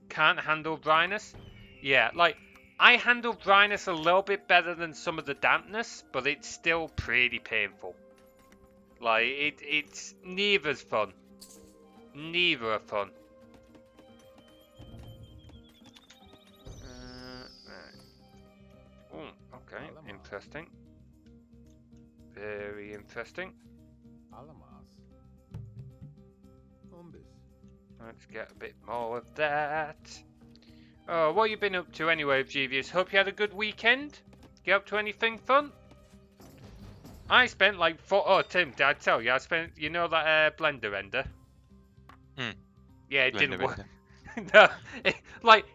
Can't handle dryness? Yeah, like, I handle dryness a little bit better than some of the dampness, but it's still pretty painful. Like, it's neither's fun. Neither are fun. Right. Oh, okay, interesting. Very interesting. Let's get a bit more of that. Oh, what you been up to anyway, Jeevious? Hope you had a good weekend. Get up to anything fun? I spent like oh, Tim, did I tell you? I spent, you know that blender render? Yeah, it didn't work. No,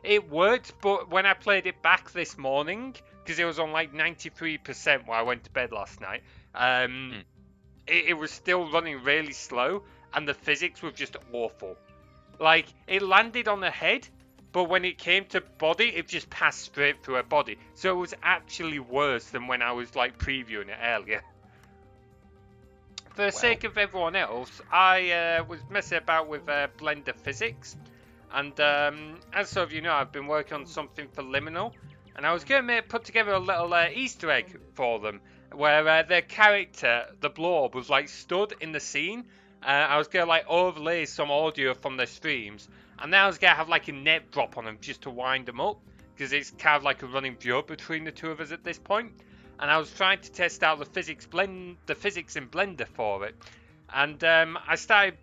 it worked, but when I played it back this morning, because it was on like 93% when I went to bed last night, it was still running really slow, and the physics were just awful. Like, it landed on her head, but when it came to body, it just passed straight through her body. So it was actually worse than when I was like previewing it earlier. For the sake of everyone else, I was messing about with Blender physics. And as some of you know, I've been working on something for Liminal. And I was going to put together a little Easter egg for them, where their character, the Blob, was like stood in the scene. I was going to like overlay some audio from their streams, and then I was going to have like a net drop on them just to wind them up, because it's kind of like a running joke between the two of us at this point. And I was trying to test out the physics in Blender for it, and I started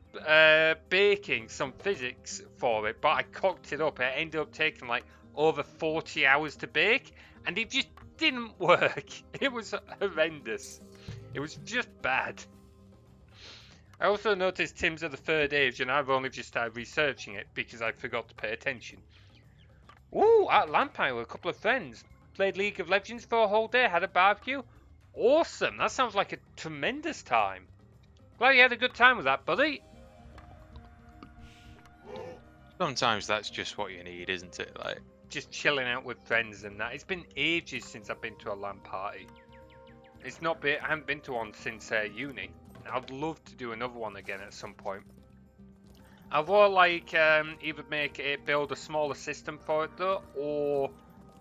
baking some physics for it, but I cocked it up. It ended up taking like over 40 hours to bake, and it just didn't work. It was horrendous. It was just bad. I also noticed Tim's at the third age, and I've only just started researching it because I forgot to pay attention. Ooh, at Lampire with a couple of friends. Played League of Legends for a whole day, had a barbecue. Awesome, that sounds like a tremendous time. Glad you had a good time with that, buddy. Sometimes that's just what you need, isn't it? Like, just chilling out with friends and that. It's been ages since I've been to a LAN party. I haven't been to one since uni. I'd love to do another one again at some point. I would like either build a smaller system for it though, or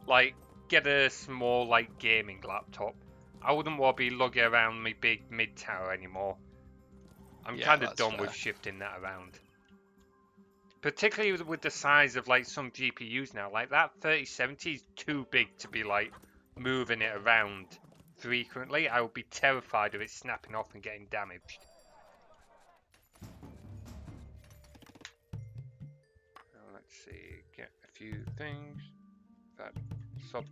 like get a small like gaming laptop. I wouldn't want to be lugging around my big mid tower anymore. I'm kind of done with shifting that around. Particularly with the size of like some GPUs now, like that 3070 is too big to be like moving it around frequently. I would be terrified of it snapping off and getting damaged. Let's see, get a few things. Sod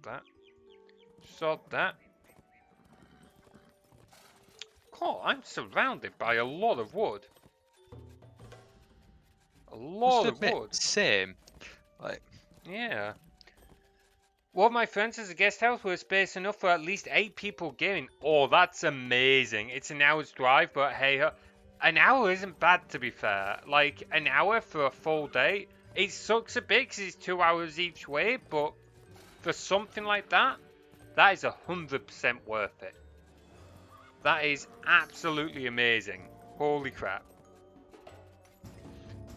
that. Cool, I'm surrounded by a lot of wood. A lot of wood. Same. Yeah. One of my friends has a guest house with space enough for at least 8 people gaming. Oh, that's amazing. It's an hour's drive, but hey, an hour isn't bad to be fair. Like, an hour for a full day, it sucks a bit because it's 2 hours each way, but for something like that, that is 100% worth it. That is absolutely amazing. Holy crap.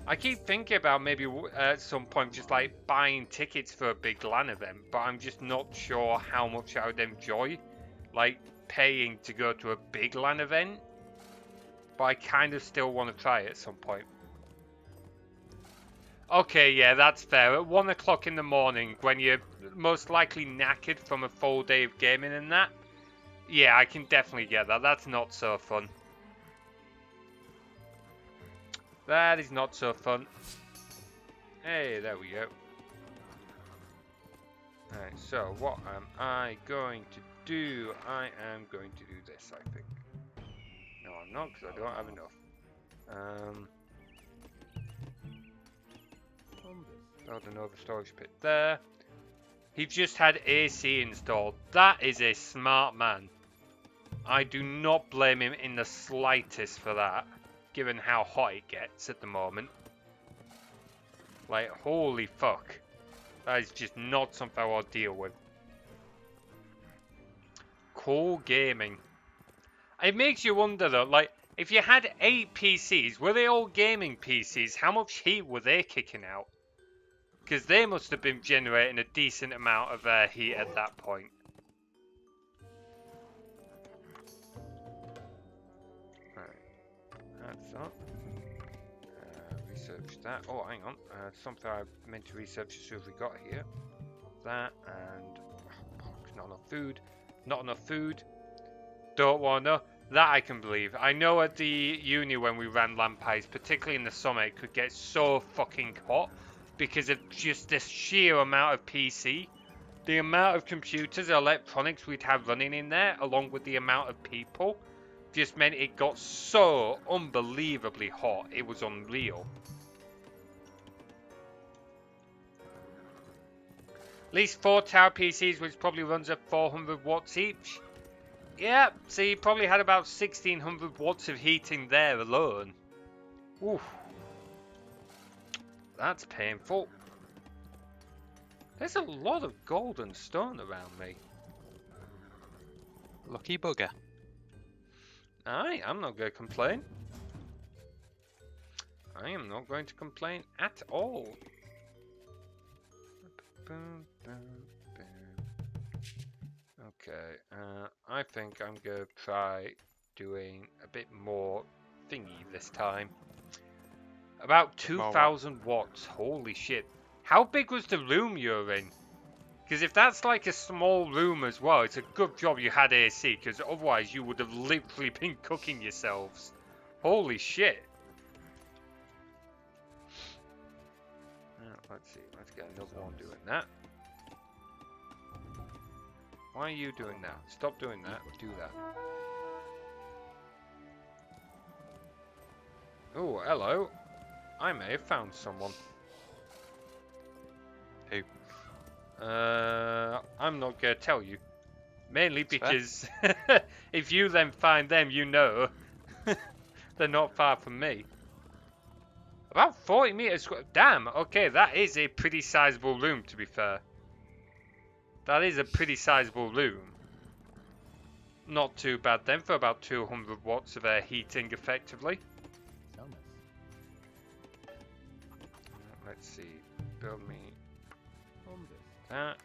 I keep thinking about maybe at some point just like buying tickets for a big LAN event, but I'm just not sure how much I would enjoy, like paying to go to a big LAN event. But I kind of still want to try it at some point. Okay, yeah, that's fair. At 1 o'clock in the morning, when you're most likely knackered from a full day of gaming and that, yeah, I can definitely get that. That's not so fun. That is not so fun. Hey, there we go. Alright, so what am I going to do? I am going to do this, I think. No, I'm not, because I don't have enough. Build another storage pit there. He's just had AC installed. That is a smart man. I do not blame him in the slightest for that, given how hot it gets at the moment. Like, holy fuck. That is just not something I want to deal with. Cool gaming. It makes you wonder though, like, if you had 8 PCs, were they all gaming PCs? How much heat were they kicking out? Because they must have been generating a decent amount of heat at that point. That's that. Research that. Oh, hang on. Something I meant to research as soon as we got here. That and not enough food. Not enough food. Don't want to know. That I can believe. I know at the uni when we ran Lampires, particularly in the summer, it could get so fucking hot because of just the sheer amount of PC. The amount of computers, electronics we'd have running in there, along with the amount of people, just meant it got so unbelievably hot. It was unreal. At least 4 tower PCs, which probably runs at 400 watts each. Yeah, so you probably had about 1600 watts of heating there alone. Oof. That's painful. There's a lot of gold and stone around me. Lucky bugger. Aye, I'm not going to complain. I am not going to complain at all. Okay, I think I'm going to try doing a bit more thingy this time. About 2000 watts, holy shit. How big was the room you're in? Because if that's like a small room as well, it's a good job you had AC, because otherwise you would have literally been cooking yourselves. Holy shit. Let's see, let's get another one doing that. Why are you doing that? Stop doing that, do that. Oh, hello. I may have found someone. Who? I'm not going to tell you. Mainly because if you then find them, you know they're not far from me. About 40 meters. Damn, okay, that is a pretty sizable room, to be fair. That is a pretty sizable room. Not too bad then for about 200 watts of heating effectively. Let's see. Build me that.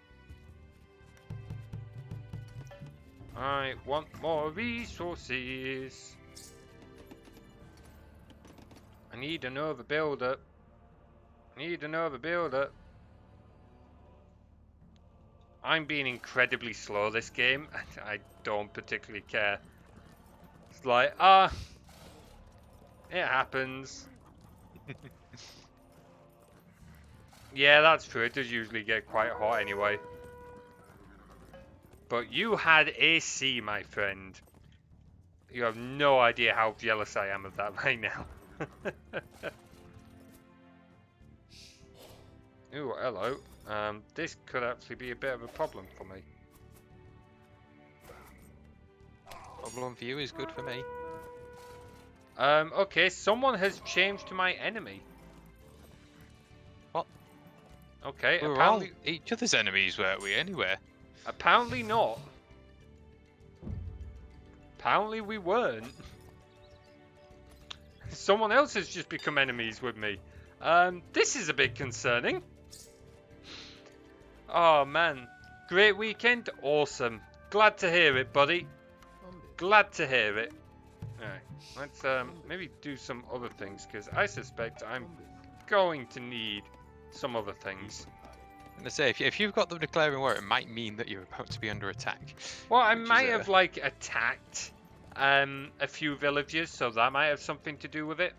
I want more resources. I need another builder. Need another builder. I'm being incredibly slow this game. I don't particularly care. It's like, it happens. Yeah, that's true. It does usually get quite hot anyway. But you had AC, my friend. You have no idea how jealous I am of that right now. Ooh, hello. This could actually be a bit of a problem for me. Problem for you is good for me. Okay, someone has changed to my enemy. What? Okay, We were apparently... all each other's enemies, weren't we, anyway? Apparently not. Apparently we weren't. Someone else has just become enemies with me. This is a bit concerning. Oh man, great weekend, awesome. Glad to hear it, buddy. Glad to hear it. Alright, let's maybe do some other things, because I suspect I'm going to need some other things. I'm gonna say, if you've got them declaring war, it might mean that you're about to be under attack. Well, I which is, might have like attacked a few villages, so that might have something to do with it.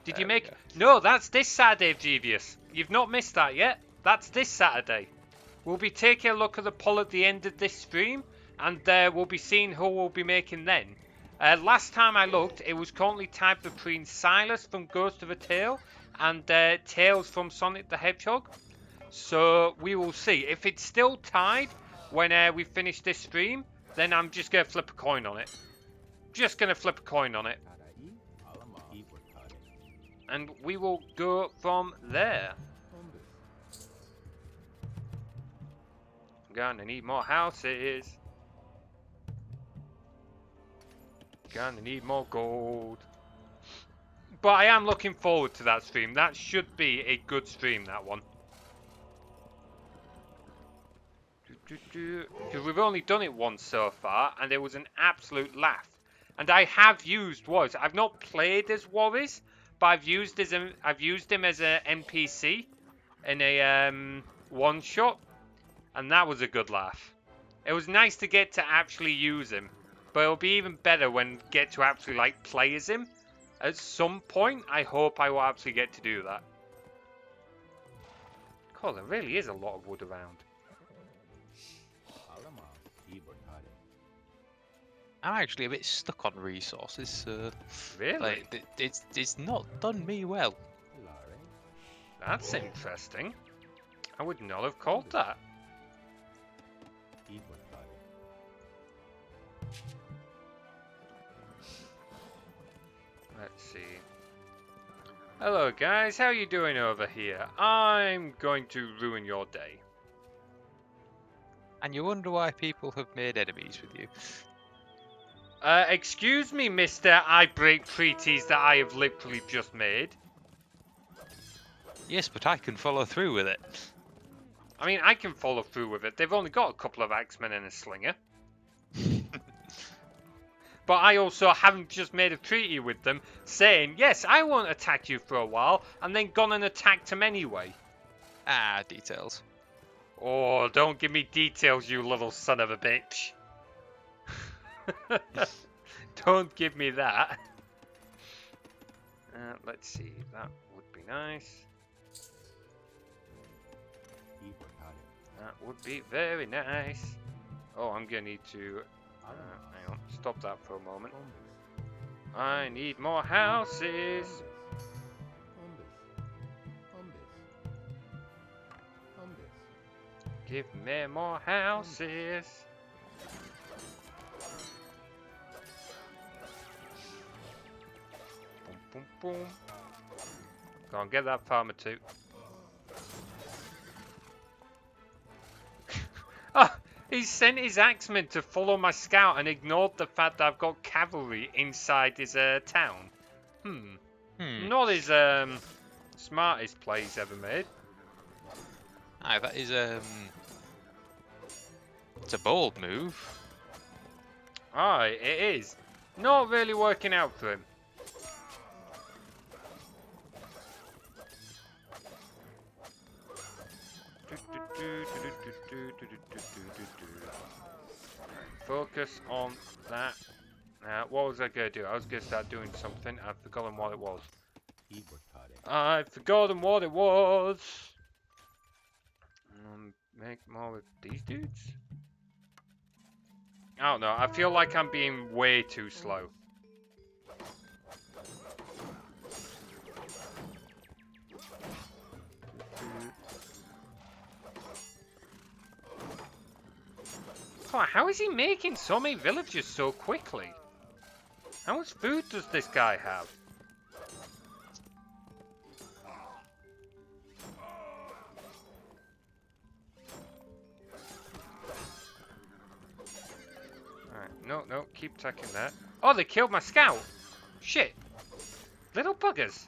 Did there you we make? go. No, that's this Saturday, Jeevious. You've not missed that yet. That's this Saturday. We'll be taking a look at the poll at the end of this stream, and we'll be seeing who we'll be making then. Last time I looked, it was currently tied between Silas from Ghost of a Tale and Tails from Sonic the Hedgehog. So we will see. If it's still tied when we finish this stream, then I'm just going to flip a coin on it. Just going to flip a coin on it. And we will go from there. Gonna need more houses. Gonna need more gold. But I am looking forward to that stream. That should be a good stream, that one. Because we've only done it once so far, and it was an absolute laugh. And I have used Warriors. I've not played as Warriors, but I've used him as an NPC in a one-shot. And that was a good laugh. It was nice to get to actually use him. But it'll be even better when get to actually like play as him. At some point, I hope I will actually get to do that. God, there really is a lot of wood around. I'm actually a bit stuck on resources, so Really? like it's not done me well. That's interesting. I would not have called that. Let's see. Hello guys, how you doing over here? I'm going to ruin your day. And you wonder why people have made enemies with you. Excuse me, Mr. I break treaties that I have literally just made. Yes, but I can follow through with it. I mean, I can follow through with it. They've only got a couple of axemen and a slinger. But I also haven't just made a treaty with them saying, yes, I won't attack you for a while, and then gone and attacked them anyway. Ah, details. Oh, don't give me details, you little son of a bitch. Don't give me that. Let's see, that would be nice. That would be very nice. Oh, I'm gonna need to... hang on, stop that for a moment. I need more houses. Give me more houses. Boom, boom, boom. Go on, get that farmer too. Oh, he sent his axemen to follow my scout and ignored the fact that I've got cavalry inside his town. Not his smartest play he's ever made. Aye, that is it's a bold move. Aye, it is. Not really working out for him. Focus on that. What was I going to do? I was going to start doing something. I've forgotten what it was. I've forgotten what it was. Make more of these dudes? I don't know. I feel like I'm being way too slow. Oh, how is he making so many villages so quickly? How much food does this guy have? Alright, no, keep attacking that. Oh, they killed my scout! Shit! Little buggers!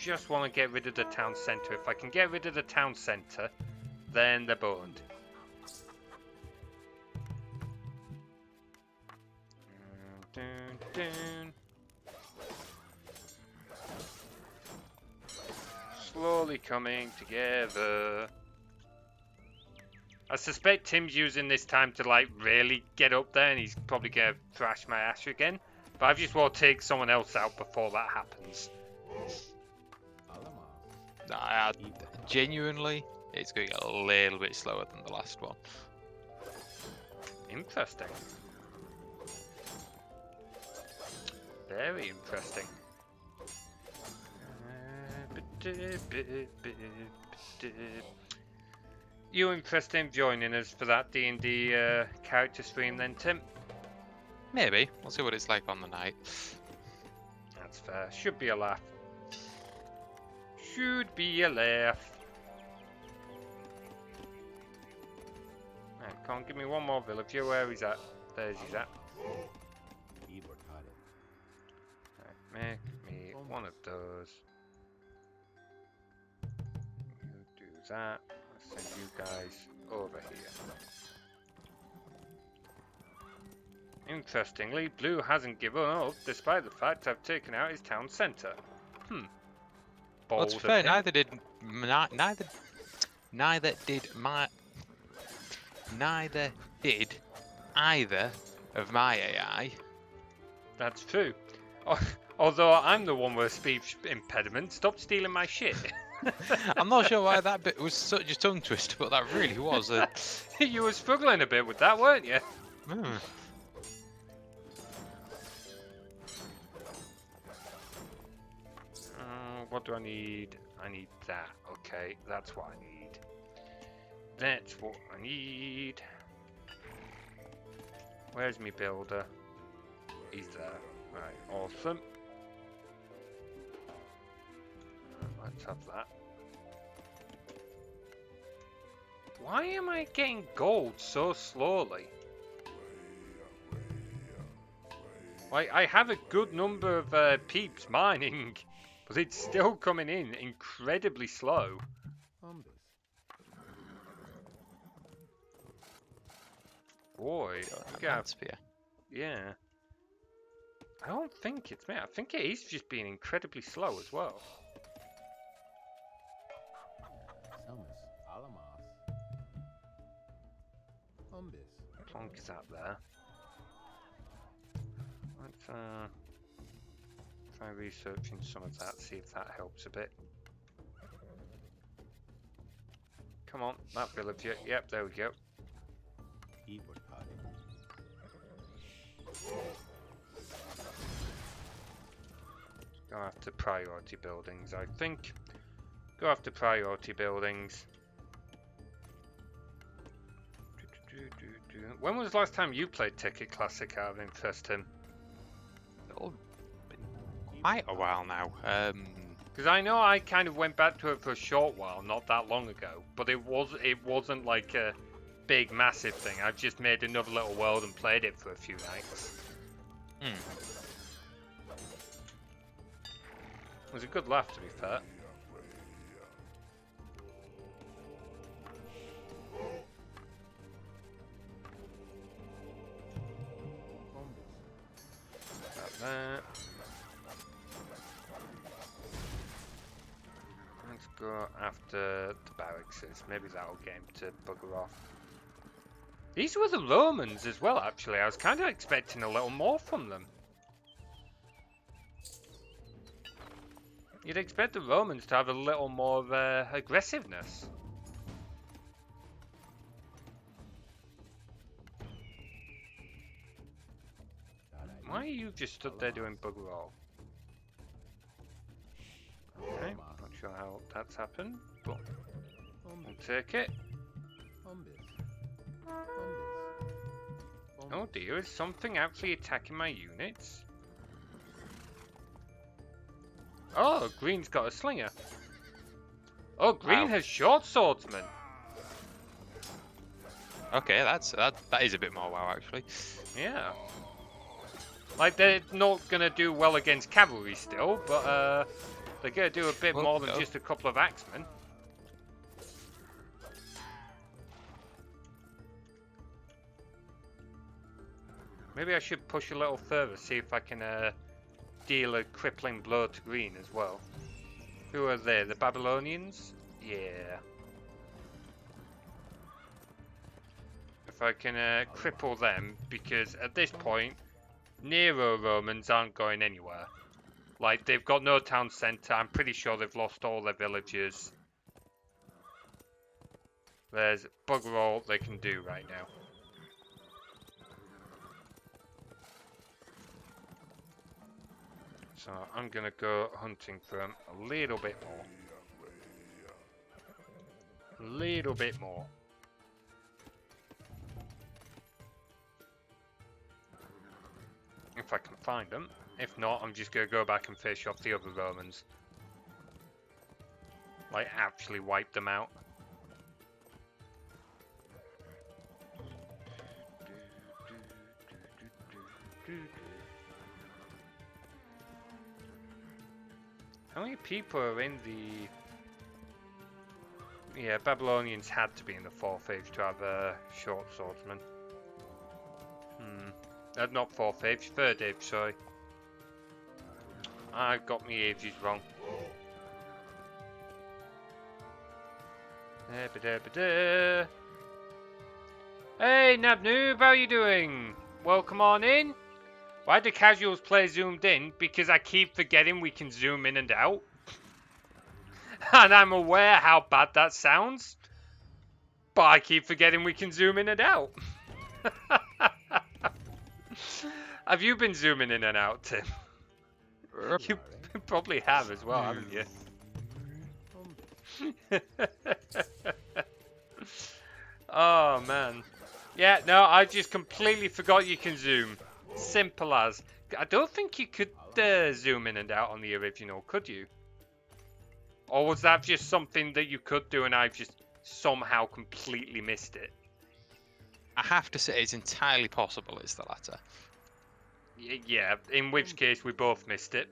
just want to get rid of the town centre. If I can get rid of the town centre, then they're boned. Dun, dun. Slowly coming together. I suspect Tim's using this time to like really get up there, and he's probably gonna thrash my ass again. But I just want to take someone else out before that happens. Genuinely, it's going a little bit slower than the last one. Interesting. Very interesting. You interested in joining us for that D&D character stream then, Tim? Maybe. We'll see what it's like on the night. That's fair. Should be a laugh. Should be a laugh. Right, come on, give me one more villager. Where he's at? There's he's at. Right, make me one of those. You do that. I'll send you guys over here. Interestingly, Blue hasn't given up, despite the fact I've taken out his town centre. Well, to be fair, neither did either of my AI. That's true. Although I'm the one with a speech impediment, stop stealing my shit. I'm not sure why that bit was such a tongue twister, but that really was. You were struggling a bit with that, weren't you? What do I need? I need that. Okay, that's what I need. That's what I need. Where's me builder? He's there. Right, awesome. Let's have that. Why am I getting gold so slowly? Like, I have a good number of peeps mining, but it's still coming in incredibly slow. Boy, yeah. I don't think it's me. I think it is just being incredibly slow as well. Plonk is that there. Let's try researching some of that, see if that helps a bit. Come on, that villager. Yep, there we go. Go after priority buildings, I think. Go after priority buildings. When was the last time you played Tekkit Classic out of interest, Tim? Oh, been quite a while now. Because I know I kind of went back to it for a short while, not that long ago, but it wasn't like a big, massive thing. I've just made another little world and played it for a few nights. It was a good laugh, to be fair. That. Let's go after the barracks. Maybe that'll get him to bugger off. These were the Romans as well, actually. I was kind of expecting a little more from them. You'd expect the Romans to have a little more aggressiveness. Why are you just stood there doing bugger all? Okay, not sure how that's happened, but we'll take it. Oh dear, is something actually attacking my units? Oh, green's got a slinger. Oh, green has short swordsman. Okay, that is a bit more wow, actually. Yeah. Like, they're not gonna do well against cavalry still, but They're going to do a bit Well, more than no. just a couple of axemen. Maybe I should push a little further, see if I can deal a crippling blow to green as well. Who are they? The Babylonians? Yeah. If I can cripple them, because at this point, Nero Romans aren't going anywhere. Like, they've got no town centre. I'm pretty sure they've lost all their villagers. There's bugger all they can do right now. So I'm going to go hunting for them a little bit more. A little bit more. If I can find them. If not, I'm just going to go back and fish off the other Romans. Like, actually wipe them out. How many people are in the... Yeah, Babylonians had to be in the 4th age to have a short swordsman. Not 4th age, 3rd age, sorry. I got my ages wrong. Hey Nabnoob, how you doing? Welcome on in. Why do casuals play zoomed in? Because I keep forgetting we can zoom in and out. And I'm aware how bad that sounds. But I keep forgetting we can zoom in and out. Have you been zooming in and out, Tim? You probably have as well, haven't you? Oh, man. Yeah, no, I just completely forgot you can zoom. Simple as. I don't think you could zoom in and out on the original, could you? Or was that just something that you could do and I've just somehow completely missed it? I have to say it's entirely possible it's the latter. Yeah, in which case we both missed it.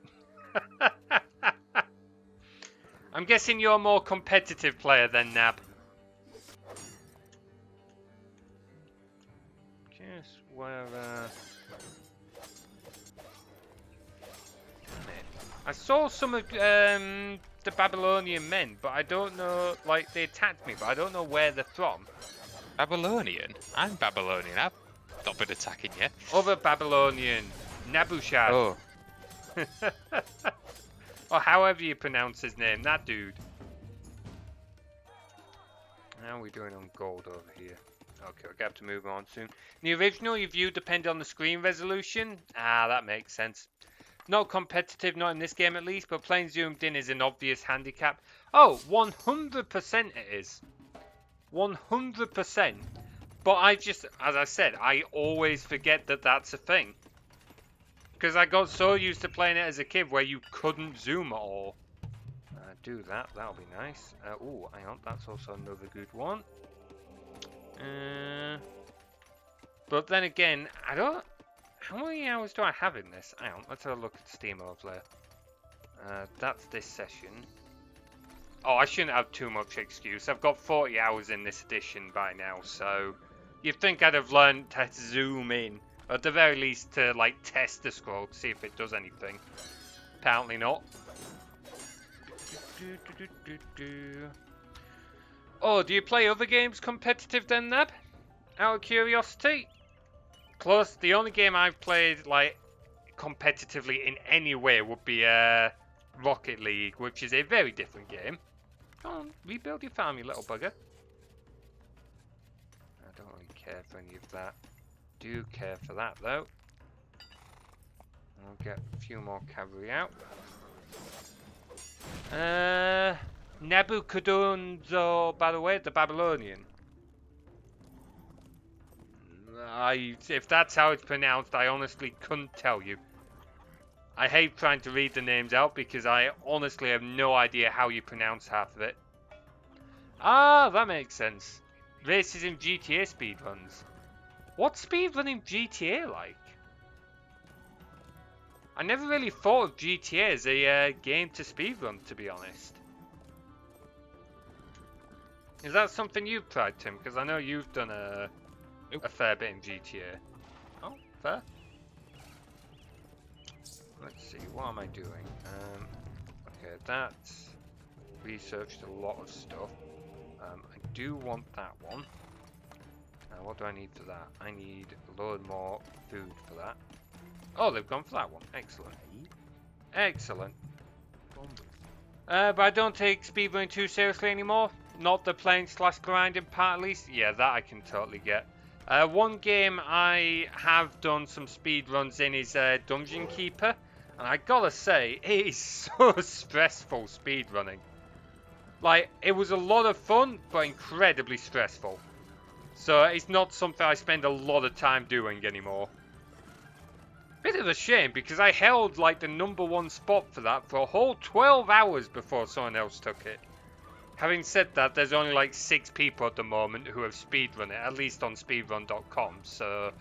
I'm guessing you're a more competitive player than Nab. Guess where... I saw some of the Babylonian men, but I don't know, like, they attacked me, but I don't know where they're from. Babylonian? I'm Babylonian. I've not been attacking you. Other Babylonian, Nabushad. Oh. Or however you pronounce his name, that dude. How are we doing on gold over here? Okay, we're going to have to move on soon. In the original, your view depended on the screen resolution. Ah, that makes sense. Not competitive, not in this game at least, but playing zoomed in is an obvious handicap. Oh, 100% it is. 100%. But I just, as I said, I always forget that that's a thing. Because I got so used to playing it as a kid where you couldn't zoom at all. Do that, that'll be nice. Oh, hang on, that's also another good one. But then again, I don't... How many hours do I have in this? Hang on, let's have a look at Steam Overlay. That's this session. Oh, I shouldn't have too much excuse. I've got 40 hours in this edition by now, so... You'd think I'd have learned to zoom in. Or at the very least to, like, test the scroll to see if it does anything. Apparently not. Oh, do you play other games competitive then, Nab? Out of curiosity? Close. The only game I've played, like, competitively in any way would be Rocket League, which is a very different game. Go on, rebuild your farm, you little bugger. I don't really care for any of that. Do care for that, though. I'll get a few more cavalry out. Nebuchadnezzar, by the way, the Babylonian. If that's how it's pronounced, I honestly couldn't tell you. I hate trying to read the names out because I honestly have no idea how you pronounce half of it. Ah, that makes sense. Races in GTA speedruns. What's speedrunning GTA like? I never really thought of GTA as a game to speedrun, to be honest. Is that something you've tried, Tim? Because I know you've done a fair bit in GTA. Oh, fair. Let's see, what am I doing? Okay, that's researched a lot of stuff. I do want that one. What do I need for that? I need a load more food for that. Oh, they've gone for that one. Excellent. Excellent. But I don't take speedrunning too seriously anymore. Not the playing / grinding part, at least. Yeah, that I can totally get. One game I have done some speedruns in is Dungeon Keeper. And I gotta say, it is so stressful speedrunning. Like, it was a lot of fun, but incredibly stressful. So it's not something I spend a lot of time doing anymore. Bit of a shame, because I held like the #1 spot for that for a whole 12 hours before someone else took it. Having said that, there's only like 6 people at the moment who have speedrun it, at least on speedrun.com, so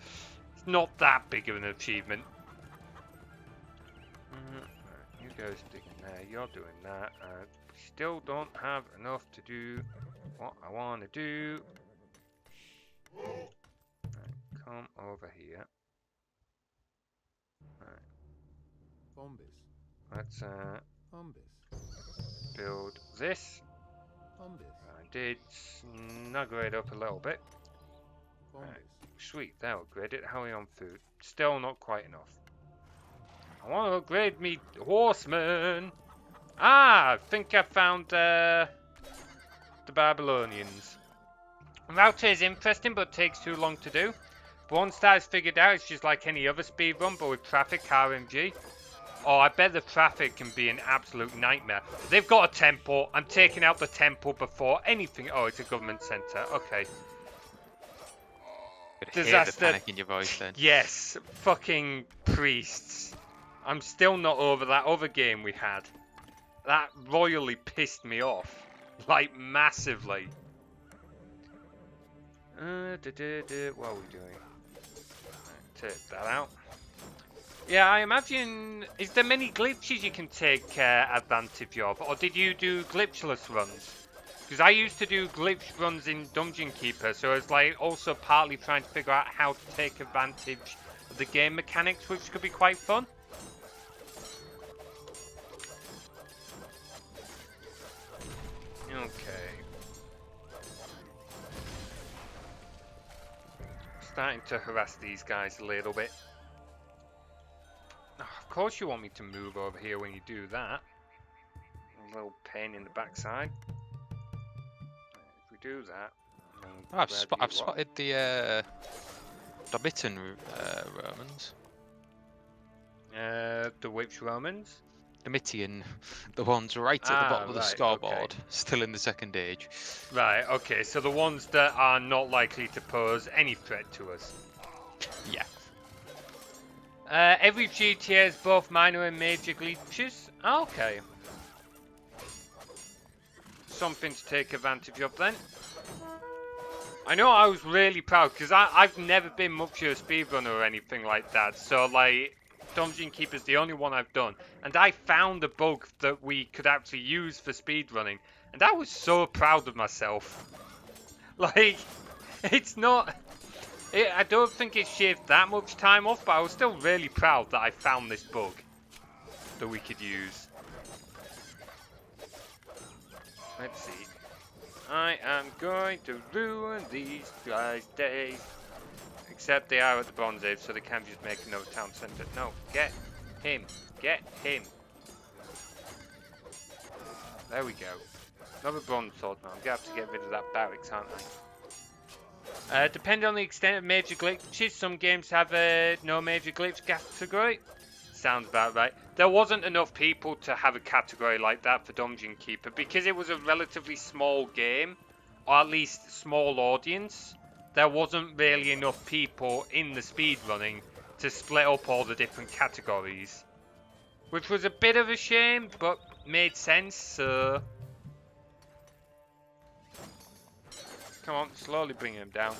it's not that big of an achievement. You guys digging there, you're doing that. Still don't have enough to do what I want to do. Right, come over here. Right. Let's build this. I did snuggle it up a little bit. Right. Sweet, that upgraded. How are we on food? Still not quite enough. I want to upgrade me horseman. Ah, I think I found the Babylonians. Router is interesting, but takes too long to do. But once that is figured out, it's just like any other speedrun, but with traffic, RMG. Oh, I bet the traffic can be an absolute nightmare. They've got a temple. I'm taking out the temple before anything. Oh, it's a government centre. Okay. Disaster. The panic in your voice then. Yes, fucking priests. I'm still not over that other game we had. That royally pissed me off. Like, massively. What are we doing? Take that out. Yeah, I imagine... Is there many glitches you can take advantage of? Or did you do glitchless runs? Because I used to do glitch runs in Dungeon Keeper, so it's like also partly trying to figure out how to take advantage of the game mechanics, which could be quite fun. Okay. Starting to harass these guys a little bit. Oh, of course you want me to move over here when you do that. A little pain in the backside. If we do that... I've spotted the Domitian Romans. The which Romans? Domitian, the ones right at the bottom of the scoreboard, still in the second age. Right, okay, so the ones that are not likely to pose any threat to us. Yeah. Every GTA has both minor and major glitches. Okay. Something to take advantage of then. I know I was really proud, because I've never been much of a speedrunner or anything like that, so like... Dungeon Keeper's the only one I've done, and I found a bug that we could actually use for speedrunning, and I was so proud of myself. Like, it's not... I don't think it shaved that much time off, but I was still really proud that I found this bug that we could use. Let's see. I am going to ruin these guys' days. Except they are at the Bronze Age, so they can just make another town centre. No, get him. Get him. There we go. Another bronze sword now. I'm going to have to get rid of that barracks, aren't I? Depending on the extent of major glitches, some games have a no major glitch category. Sounds about right. There wasn't enough people to have a category like that for Dungeon Keeper because it was a relatively small game, or at least small audience. There wasn't really enough people in the speedrunning to split up all the different categories. Which was a bit of a shame, but made sense, so... Come on, slowly bring him down.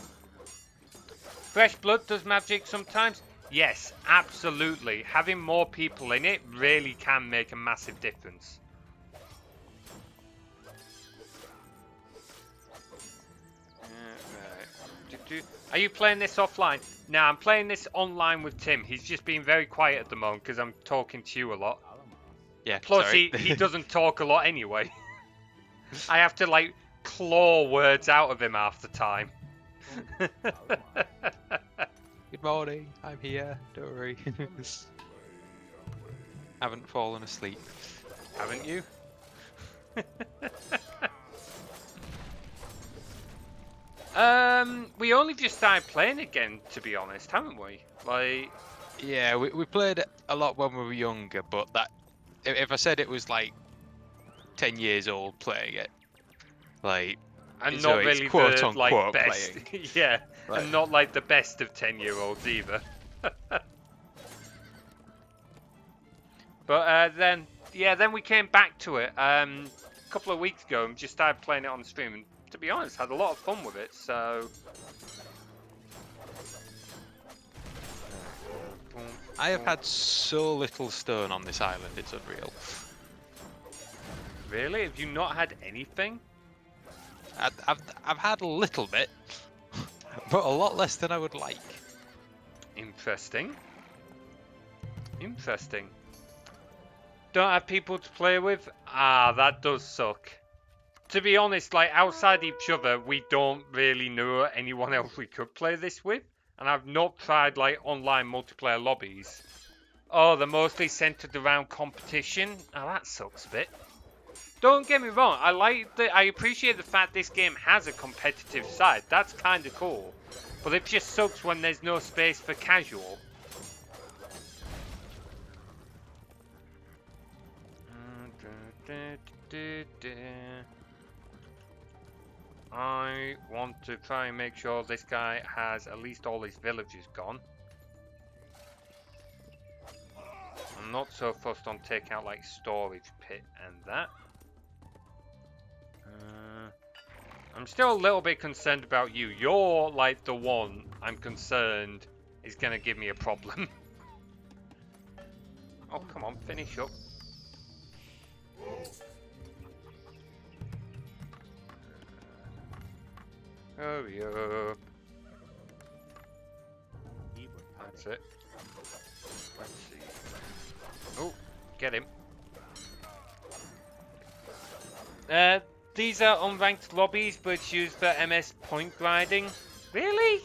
Fresh blood does magic sometimes. Yes, absolutely. Having more people in it really can make a massive difference. Right. Are you playing this offline? No, I'm playing this online with Tim. He's just being very quiet at the moment because I'm talking to you a lot. Yeah, Plus, sorry. he doesn't talk a lot anyway. I have to, like, claw words out of him half the time. Good morning. I'm here. Don't worry. Haven't fallen asleep. Haven't you? We only just started playing again, to be honest, haven't we? Like, Yeah, we played it a lot when we were younger, but that if I said it was like 10 years old playing it, like, and so not it's really quote the, like, unquote best. playing. Yeah, Like, and not like the best of 10-year-olds either. But then we came back to it a couple of weeks ago and just started playing it on stream. And to be honest, had a lot of fun with it. So I have had so little stone on this island, it's unreal. really, have you not had anything? I've had a little bit, but a lot less than I would like. Interesting. Interesting. Don't have people to play with? Ah, that does suck. To be honest, like, outside each other, we don't really know anyone else we could play this with. And I've not tried, like, online multiplayer lobbies. Oh, they're mostly centered around competition? Oh, that sucks a bit. Don't get me wrong, I appreciate the fact this game has a competitive side. That's kind of cool. But it just sucks when there's no space for casual. I want to try and make sure this guy has at least all his villagers gone. I'm not so fussed on taking out, like, storage pit and that. I'm still a little bit concerned about you. You're, like, the one I'm concerned is going to give me a problem. Oh, come on, finish up. Hurry up. That's it. Let's see. Oh, get him. These are unranked lobbies, but it's used for MS point grinding. Really?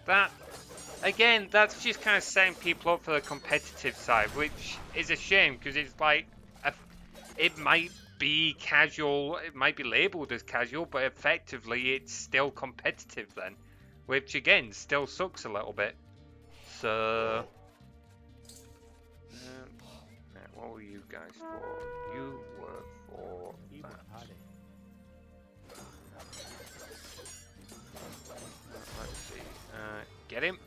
That, again, that's just kind of setting people up for the competitive side, which is a shame because it's like, it might be casual, it might be labelled as casual, but effectively it's still competitive then, which again still sucks a little bit. So, what were you guys for? You were for that. Let's see. Get him.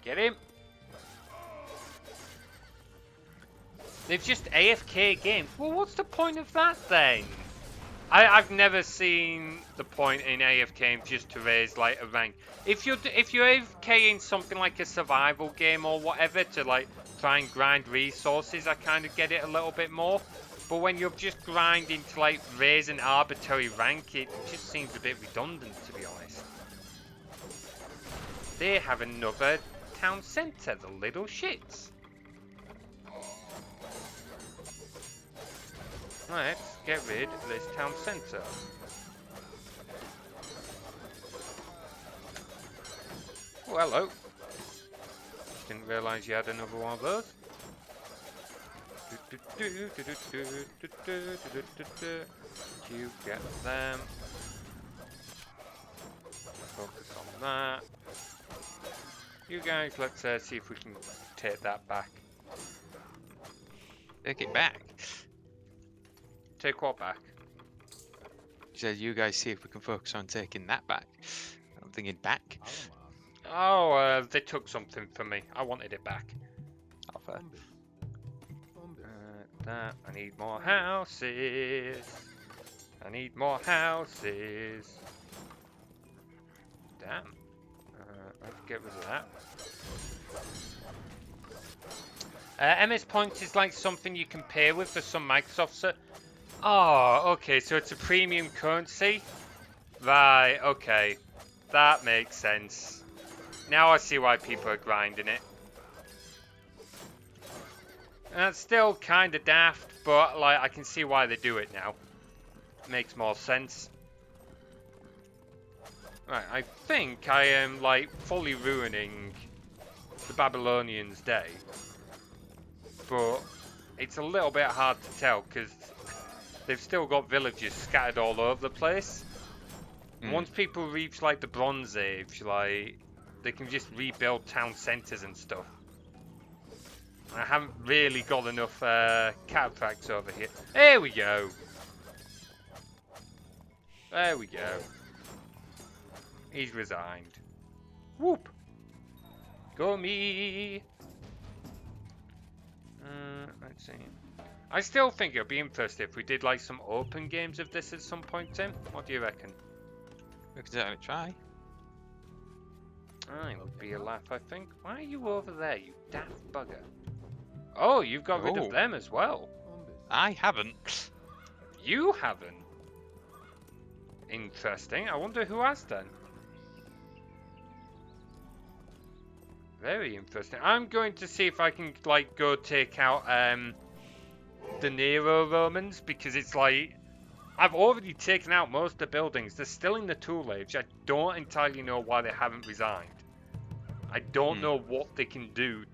Get him. They've just AFK games. Well, what's the point of that then? I've never seen the point in AFK just to raise, like, a rank. If you're AFK in something like a survival game or whatever to, like, try and grind resources, I kind of get it a little bit more. But when you're just grinding to, like, raise an arbitrary rank, it just seems a bit redundant, to be honest. They have another town centre, the little shits. Let's get rid of this town centre. Oh, hello. Didn't realise you had another one of those. You get them. Focus on that. You guys, let's see if we can take that back. Take it back. Take what back? She said, you guys see if we can focus on taking that back. I'm thinking back. Oh, they took something from me. I wanted it back. Oh, fair. That. I need more houses. I need more houses. Damn. Let's get rid of that. MS points is like something you can pay with for some Microsoft. Oh, okay, so it's a premium currency? Right, okay. That makes sense. Now I see why people are grinding it. And that's still kind of daft, but like I can see why they do it now. Makes more sense. Right, I think I am like fully ruining the Babylonians' day. But it's a little bit hard to tell because they've still got villages scattered all over the place. Once people reach like the Bronze Age, like they can just rebuild town centres and stuff. I haven't really got enough cataphracts over here. There we go. There we go. He's resigned. Whoop. Go me. Let's see. I still think it would be interesting if we did like some open games of this at some point, Tim. What do you reckon? We could certainly try. It would be a laugh, I think. Why are you over there, you daft bugger? Oh, you've got rid of them as well. I haven't. You haven't? Interesting. I wonder who has then. Very interesting. I'm going to see if I can like go take out the Nero Romans because it's like I've already taken out most of the buildings. They're still in the tool age. I don't entirely know why they haven't resigned. I don't know what they can do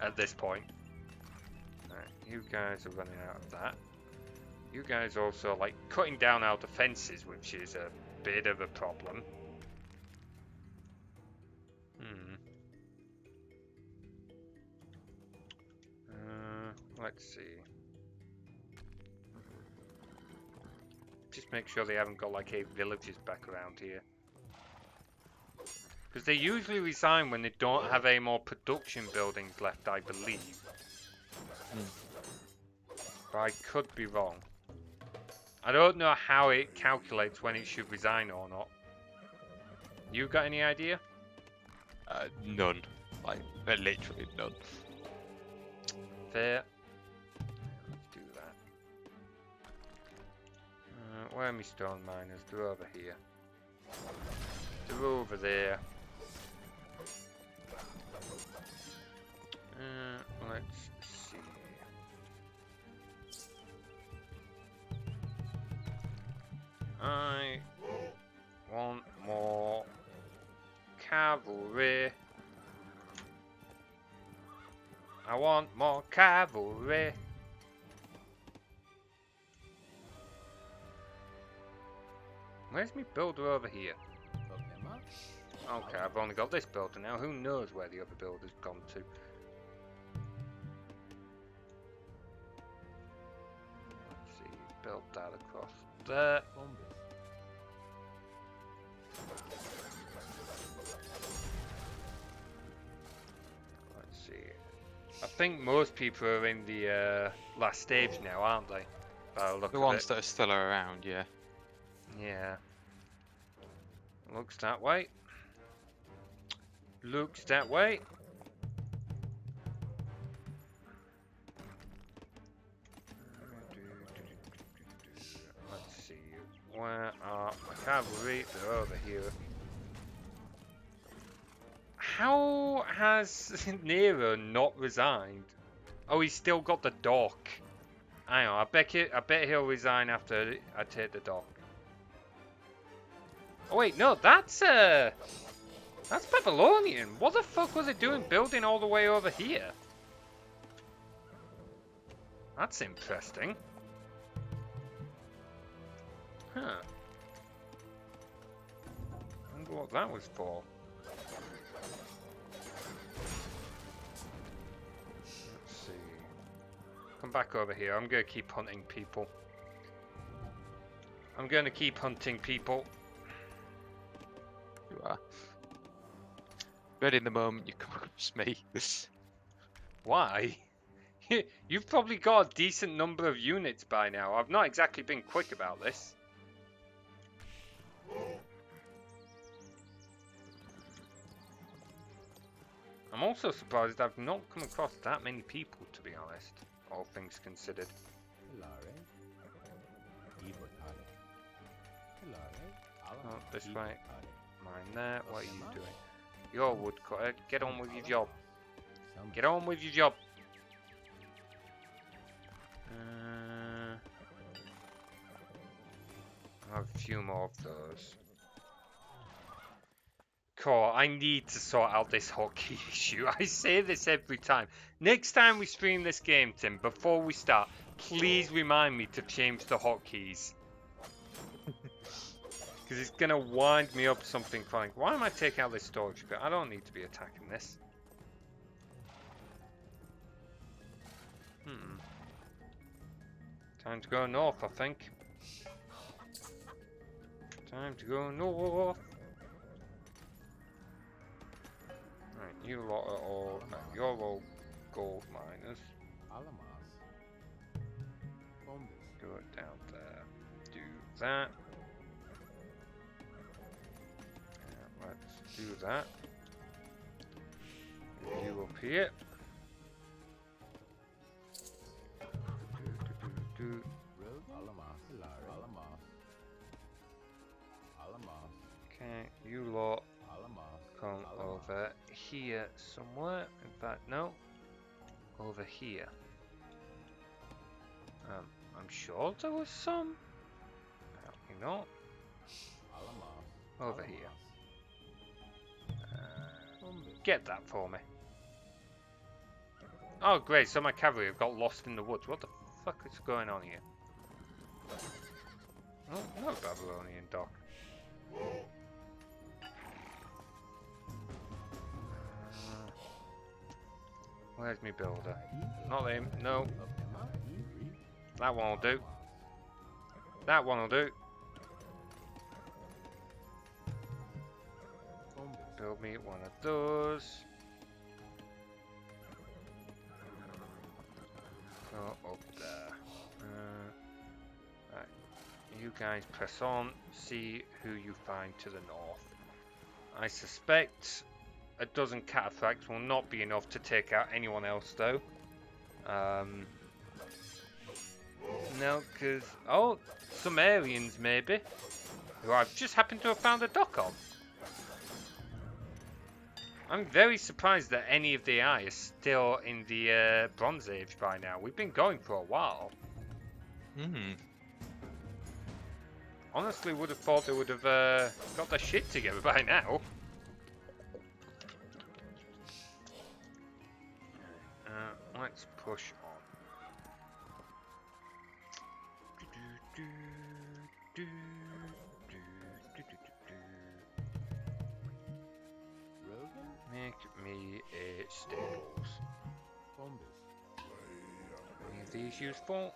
at this point. Right, you guys are running out of that. You guys also like cutting down our defenses, which is a bit of a problem. Let's see. Just make sure they haven't got like 8 villages back around here. Because they usually resign when they don't have any more production buildings left, I believe. But I could be wrong. I don't know how it calculates when it should resign or not. You got any idea? None. Like, literally none. Fair. Let's do that. Where are my stone miners? They're over here. They're over there. Let's see. I want more cavalry. I want more cavalry. Where's my builder over here? Okay, I've only got this builder now. Who knows where the other builder's gone to? Let's see, build that across there. Let's see. I think most people are in the last stage now, aren't they? The ones that are still around, yeah. Yeah. Looks that way. Looks that way. Let's see. Where are my cavalry? They're over here. How has Nero not resigned? Oh, he's still got the dock. Hang on, I bet he'll resign after I take the dock. Oh wait, no, that's Babylonian. What the fuck was it doing building all the way over here? That's interesting. Huh. I wonder what that was for. Let's see. Come back over here. I'm going to keep hunting people. I'm going to keep hunting people. You are. Ready in the moment you come across me. Why? You've probably got a decent number of units by now. I've not exactly been quick about this. I'm also surprised I've not come across that many people, to be honest, all things considered. Oh, this way. Mine there. What are you doing? You're a woodcutter. Get on with your job. Get on with your job. I have a few more of those. Cool, I need to sort out this hotkey issue. I say this every time. Next time we stream this game, Tim, before we start, please remind me to change the hotkeys. Because it's going to wind me up something funny. Why am I taking out this storage bit? I don't need to be attacking this. Time to go north, I think. Time to go north. Right, you lot are all... you're all gold miners. Do it down there. Do that. Let's do that. You up here. Okay, you lot come over here somewhere. In fact, no. Over here. I'm sure there was some. Apparently not. Over here. Get that for me. Oh great, so my cavalry have got lost in the woods. What the fuck is going on here? Oh, no Babylonian dock. Where's my builder? Not him, no. That one will do. That one will do. Build me one of those. Go up there. Right. You guys press on. See who you find to the north. I suspect a dozen cataphracts will not be enough to take out anyone else, though. No, because... oh, Sumerians, maybe. Who I've just happened to have found a dock on. I'm very surprised that any of the AI is still in the Bronze Age by now. We've been going for a while. Honestly, would have thought they would have got their shit together by now. Let's push on. Make me a stables. Any of these useful?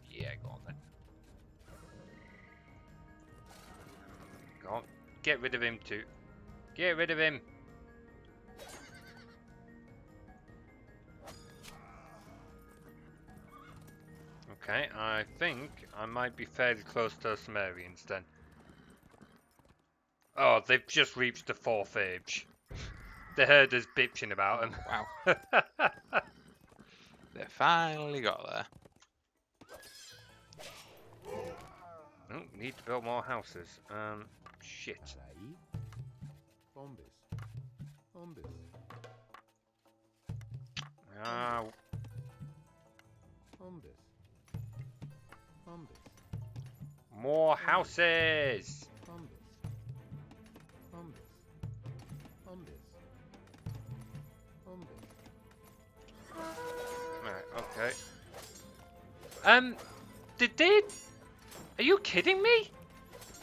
Yeah, go on then. Go on. Get rid of him too. Get rid of him. Okay, I think I might be fairly close to the Sumerians then. Oh, they've just reached the 4th age. The herders bitching about them. Wow. They finally got there. Oh, need to build more houses. Shit. Ah. More houses! Right, okay. Did they... Are you kidding me?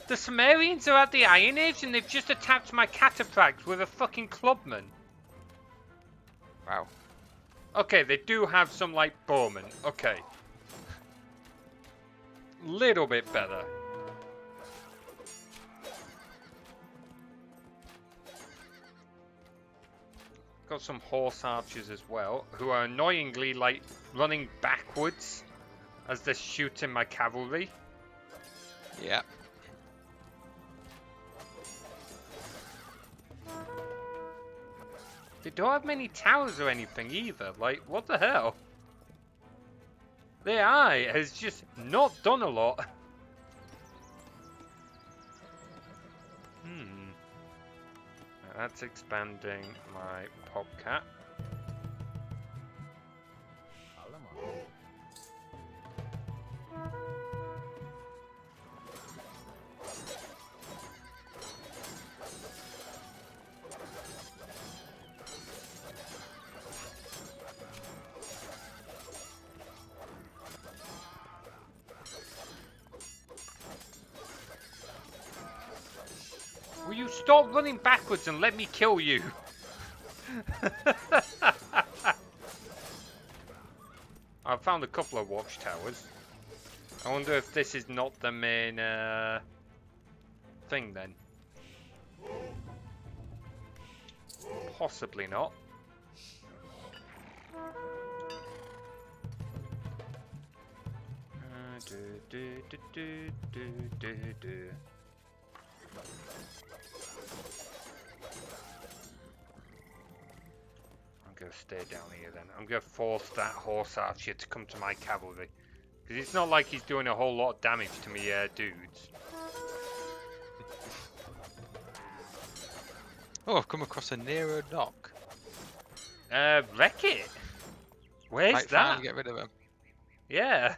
The Sumerians are at the Iron Age and they've just attacked my cataphracts with a fucking clubman. Wow. Okay, they do have some, like, bowmen. Okay. Little bit better. Got some horse archers as well, who are annoyingly, like, running backwards as they're shooting my cavalry. Yeah. They don't have many towers or anything either. Like, what the hell? The AI has just not done a lot. That's expanding my popcat. Will you stop running backwards and let me kill you? I've found a couple of watchtowers. I wonder if this is not the main thing then. Possibly not. I'm going to stay down here then. I'm going to force that horse archer to come to my cavalry. Because it's not like he's doing a whole lot of damage to me dudes. Oh, I've come across a Nero dock. Wreck it? Where's Right, that? finally get rid of him. Yeah.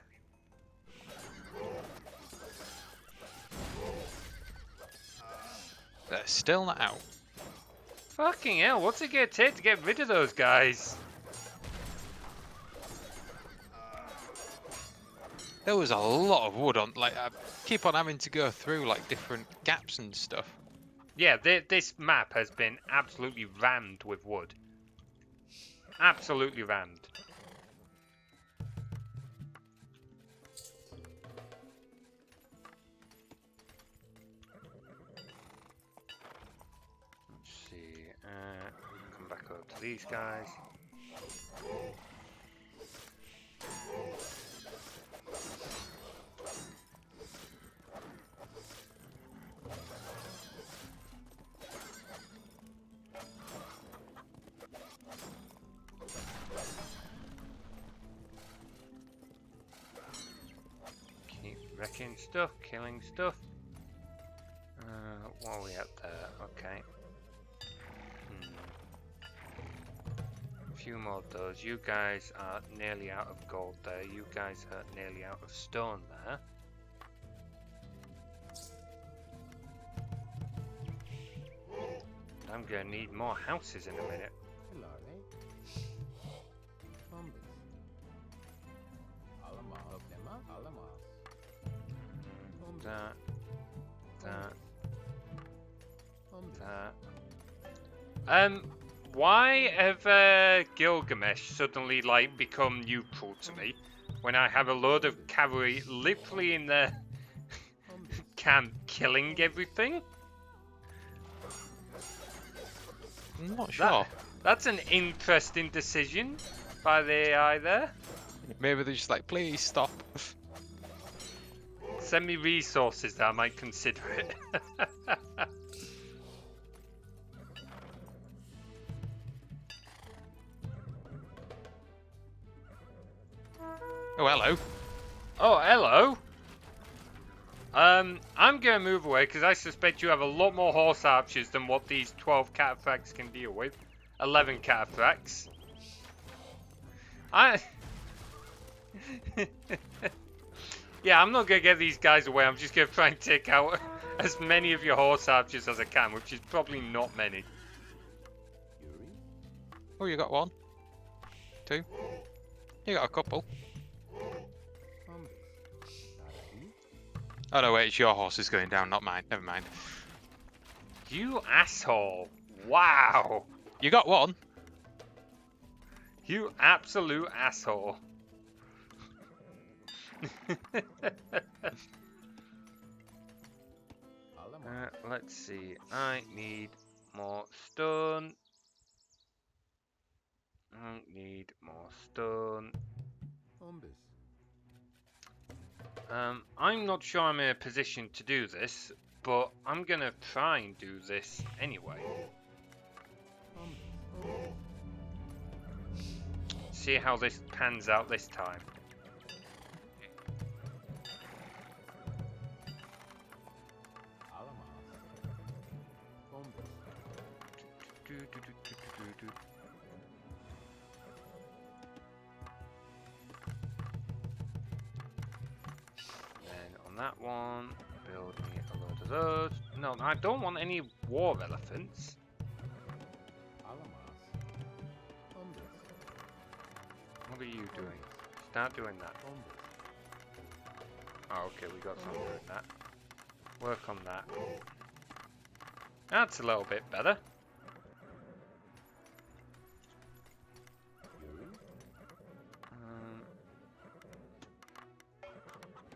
They're still not out. Fucking hell, what's it going to take to get rid of those guys? There was a lot of wood on, like, I keep on having to go through, like, different gaps and stuff. Yeah, this map has been absolutely rammed with wood. Absolutely rammed. Let's see, come back up to these guys. Wrecking stuff, killing stuff. What are we at there? Okay. A few more of those. You guys are nearly out of gold there. You guys are nearly out of stone there. I'm gonna need more houses in a minute. That. Why have Gilgamesh suddenly like become neutral to me when I have a load of cavalry literally in the camp killing everything? I'm not sure. That's an interesting decision by the AI there. Maybe they're just like, please stop. Send me resources that I might consider it. Oh, hello. Oh, hello. I'm gonna move away because I suspect you have a lot more horse archers than what these 12 cataphracts can deal with. 11 cataphracts. Yeah, I'm not gonna get these guys away. I'm just gonna try and take out as many of your horse archers as I can, which is probably not many. Oh, you got one. Two. You got a couple. Oh no, wait, it's your horse is going down, not mine. Never mind. You asshole. Wow. You got one. You absolute asshole. Let's see. I need more stone. I need more stone. I'm not sure I'm in a position to do this, but I'm gonna try and do this anyway. see how this pans out this time. Then on that one, build me a load of those. No, I don't want any war elephants. What are you doing? Start doing that. Oh, okay, we got something with that. Work on that. That's a little bit better.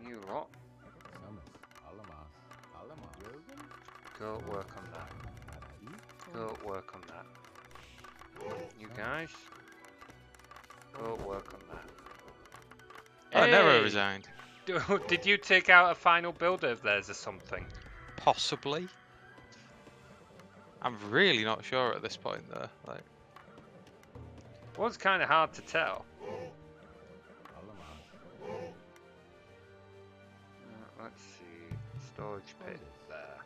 You lot. Go work on that. Go work on that. You guys. Go work on that. I never Hey! resigned. Did you take out a final builder of theirs or something? Possibly. I'm really not sure at this point though. Like, Was kind of hard to tell. Let's see. Storage pit there.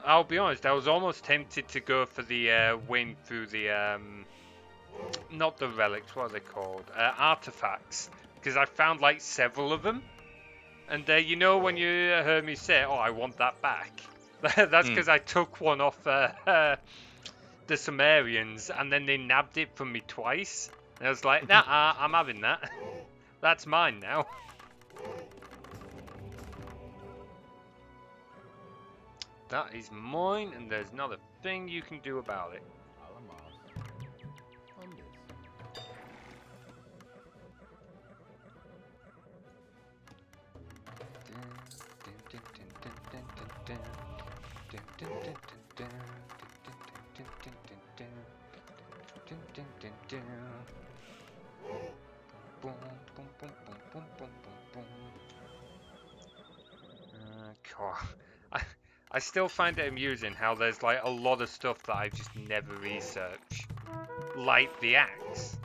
I'll be honest, I was almost tempted to go for the win through the not the relics, what are they called? Artifacts, because I found like several of them, and you know when you heard me say, "Oh, I want that back," that's because I took one off the Sumerians, and then they nabbed it from me twice, and I was like, "Nah, I'm having that. That's mine now." That is mine, and there's not a thing you can do about it. God. I still find it amusing how there's like a lot of stuff that I've just never researched. Like the axe.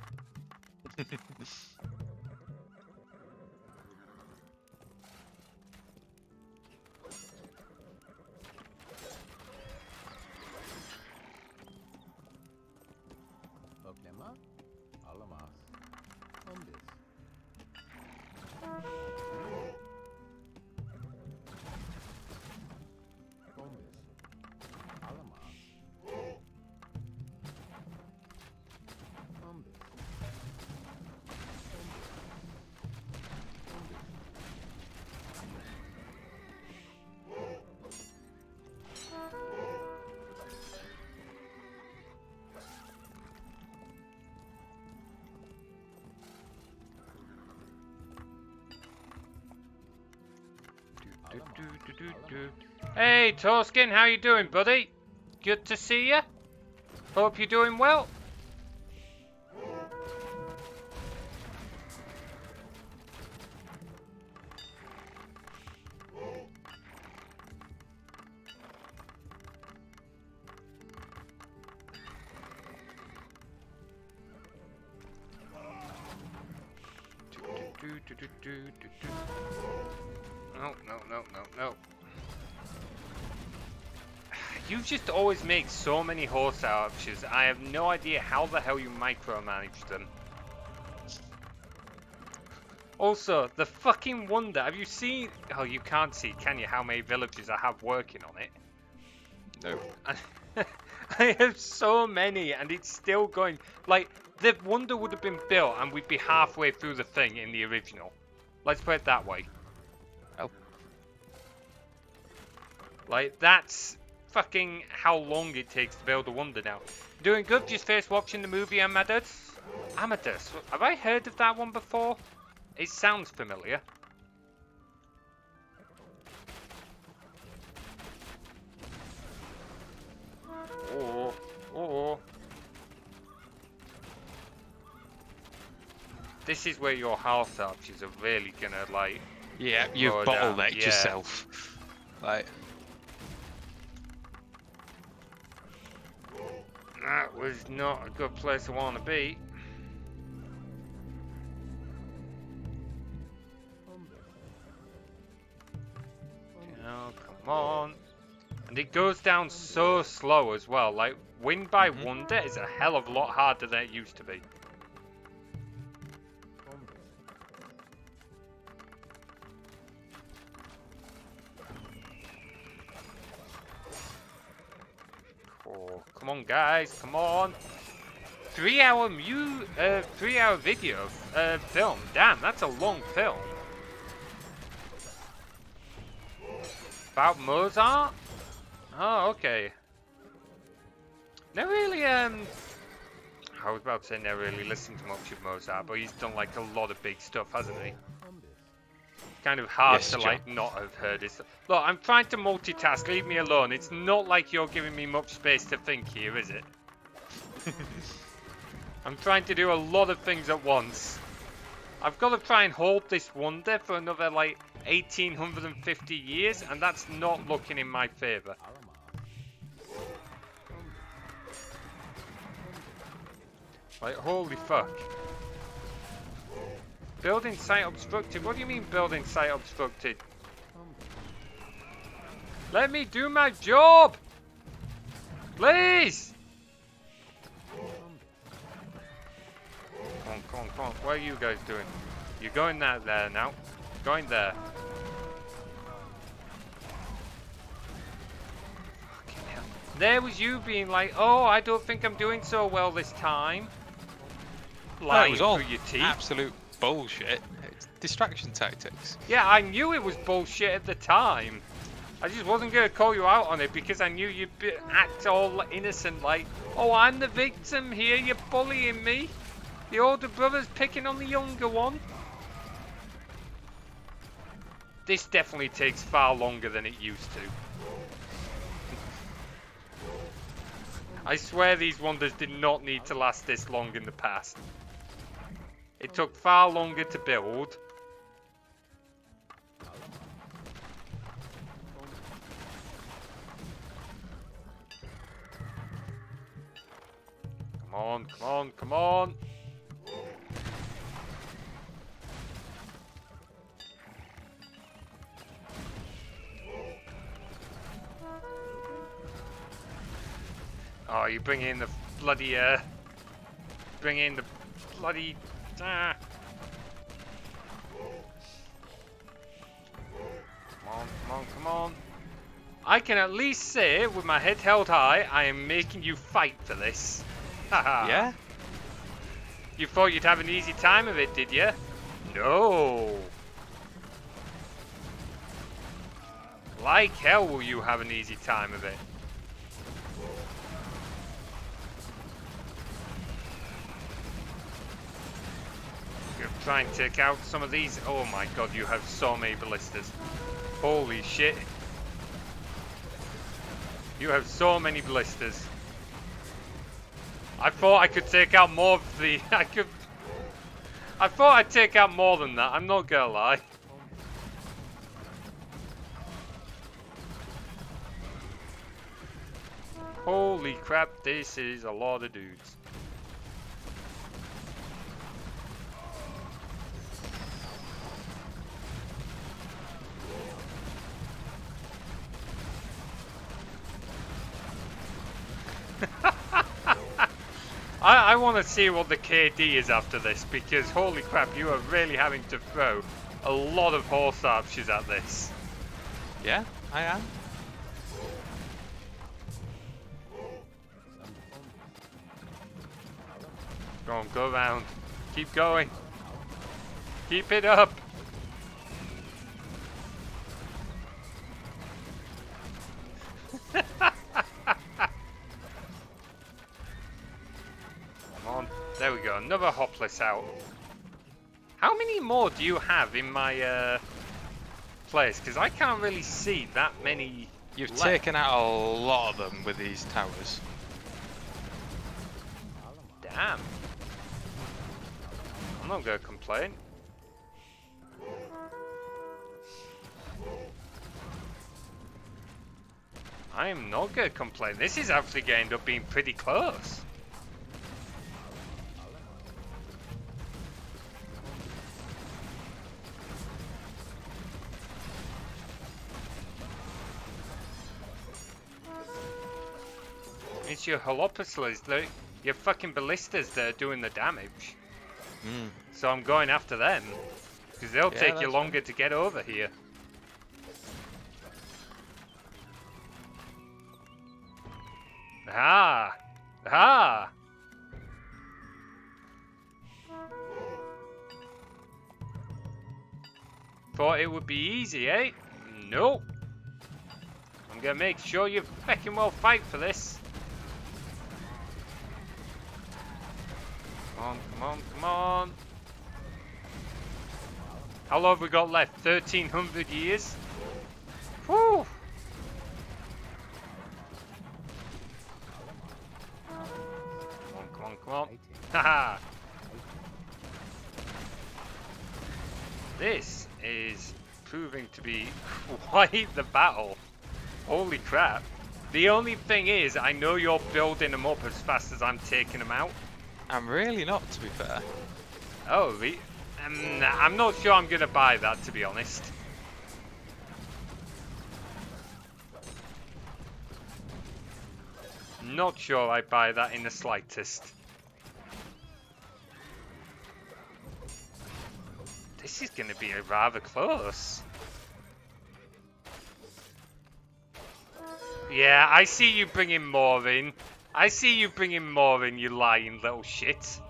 Hey, Torskin, how you doing, buddy? Good to see you. Hope you're doing well. No. You just always make so many horse archers. I have no idea how the hell you micromanage them. Also, the fucking wonder. Have you seen? Oh, you can't see, can you? How many villagers I have working on it? no. I have so many, and it's still going. Like, the wonder would have been built, and we'd be halfway through the thing in the original. Let's put it that way. Oh. Like, that's fucking how long it takes to build a wonder now. Doing good, just first watching the movie Amadeus. Amadeus, have I heard of that one before? It sounds familiar. Oh. This is where your house archers are really gonna, like, Yeah, you've Lower down, bottlenecked yeah. yourself. Like, That was not a good place I want to be. Oh, come on. And it goes down so slow as well. Like, Win by Wonder is a hell of a lot harder than it used to be. Oh, come on, guys, come on. 3-hour 3-hour video film. Damn, that's a long film. About Mozart? Oh, okay. Never really, I was about to say never really listened to much of Mozart, but he's done like a lot of big stuff, hasn't he? It's kind of hard Yes, to John. like not have heard his. Look, I'm trying to multitask, leave me alone. It's not like you're giving me much space to think here, is it? I'm trying to do a lot of things at once. I've got to try and hold this wonder for another like 1850 years, and that's not looking in my favour. Like, holy fuck. Building site obstructed? What do you mean building site obstructed? Let me do my job! Please! Come on, come on, come on. What are you guys doing? You're going there now. Going there. Fucking hell. There was you being like, oh, I don't think I'm doing so well this time. Lying it was all through your teeth. absolute bullshit. It's distraction tactics. Yeah, I knew it was bullshit at the time. I just wasn't going to call you out on it because I knew you'd act all innocent like, oh, I'm the victim here, you're bullying me. The older brother's picking on the younger one. This definitely takes far longer than it used to. I swear these wonders did not need to last this long in the past. It took far longer to build. Come on, come on, come on. Oh, you bring in the bloody, bring in the bloody, Come on, come on, come on. I can at least say, with my head held high, I am making you fight for this. Haha. Yeah? You thought you'd have an easy time of it, did you? No. Like hell will you have an easy time of it. Gonna try and take out some of these. Oh my god, you have so many ballistas. Holy shit. You have so many ballistas. I thought I could take out more of the... I thought I'd take out more than that, I'm not gonna lie. Holy crap, this is a lot of dudes. I want to see what the KD is after this, because holy crap, you are really having to throw a lot of horse archers at this. Yeah, I am. Go on, go around. Keep going. Keep it up. Come on. There we go. Another hopless out. How many more do you have in my place? Because I can't really see that many. You've left. taken out a lot of them with these towers. Damn. I'm not gonna complain. I am not gonna complain. This is actually gonna end up being pretty close. It's your Holoposaurs, your fucking ballistas that are doing the damage. So I'm going after them. Because they'll take you longer to get over here. Ah! Ah! Thought it would be easy, eh? Nope. I'm gonna make sure you fucking well fight for this. Come on, come on, come on. How long have we got left? 1300 years? Whew! Come on, come on, come on. Haha! This is proving to be quite the battle. Holy crap. The only thing is, I know you're building them up as fast as I'm taking them out. I'm really not, to be fair. Oh, I'm not sure I'm going to buy that, to be honest. Not sure I buy that in the slightest. This is going to be rather close. Yeah, I see you bringing more in. I see you bringing more in, you lying little shit.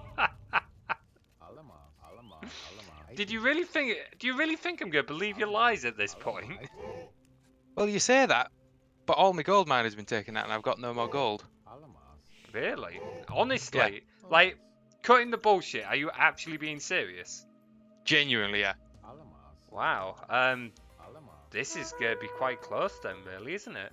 Did you really think? Do you really think I'm gonna believe your lies at this point? Well, you say that, but all my gold mine has been taken out and I've got no more gold. Really? Honestly, like, cutting the bullshit. Are you actually being serious? Genuinely, yeah. Wow. This is gonna be quite close then, really, isn't it?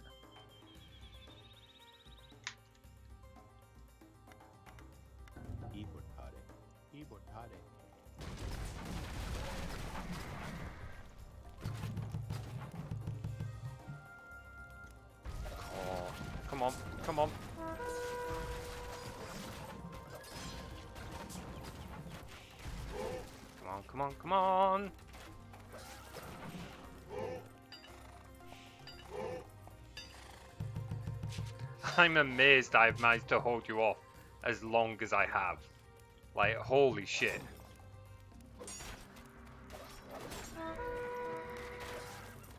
Oh, come on, come on. Come on, come on, come on. I'm amazed I've managed to hold you off as long as I have. Like, holy shit.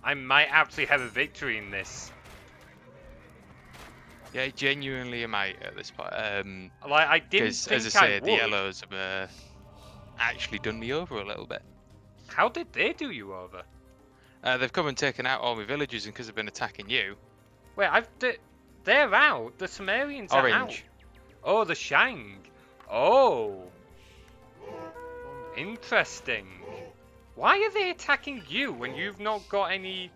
I might actually have a victory in this. Yeah, genuinely I might at this point. Like, I didn't think as I say, I the would. yellows have actually done me over a little bit. How did they do you over? They've come and taken out all my villages, and because they've been attacking you. Wait, they're out. The Sumerians are out. Orange. Oh, the Shang. Oh. Interesting. Why are they attacking you when you've not got any...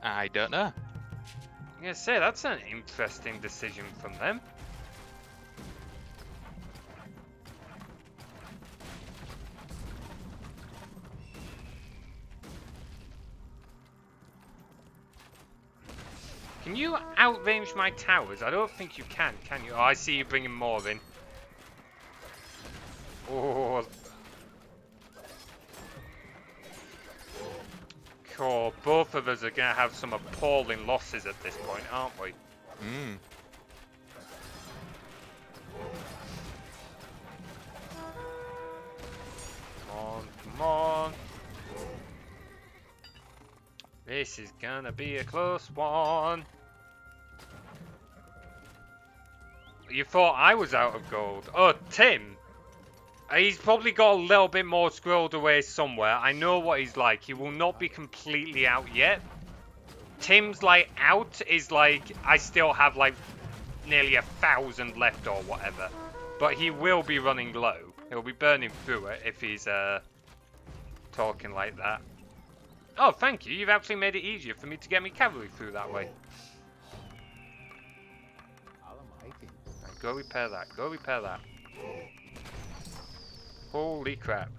I don't know. I'm gonna say, that's an interesting decision from them. Can you outrange my towers? I don't think you can you? Oh, I see you bringing more in. Oh. Cool. Both of us are going to have some appalling losses at this point, aren't we? Come on, come on. This is going to be a close one. You thought I was out of gold. Oh, Tim. He's probably got a little bit more squirreled away somewhere. I know what he's like. He will not be completely out yet. Tim's like out is like, I still have like nearly 1,000 left or whatever. But he will be running low. He'll be burning through it if he's talking like that. Oh, thank you. You've actually made it easier for me to get me cavalry through that way. Right, go repair that. Go repair that. Holy crap.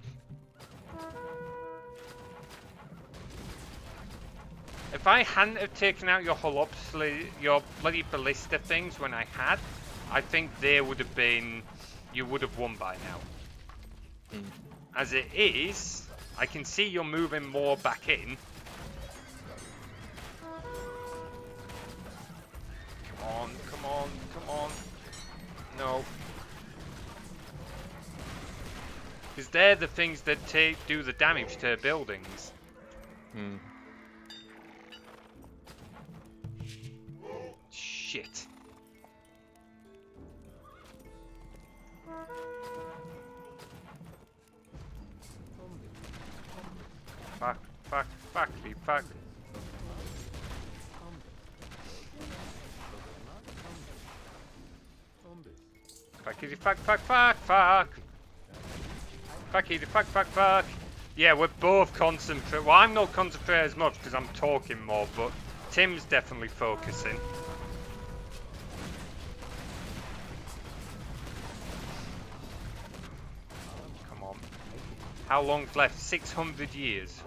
If I hadn't have taken out your your bloody ballista things when I had, I think they would have been... You would have won by now. As it is, I can see you're moving more back in. Come on, come on, come on. No. Because they're the things that do the damage to buildings. Shit. Fuck, fuck, fuckly, fuck. Fuckity, fuck, fuck, fuck, fuck. Fuckity, fuck, fuck, fuck. Yeah, we're both concentrating. Well, I'm not concentrating as much because I'm talking more, but Tim's definitely focusing. Come on. How long's left? 600 years.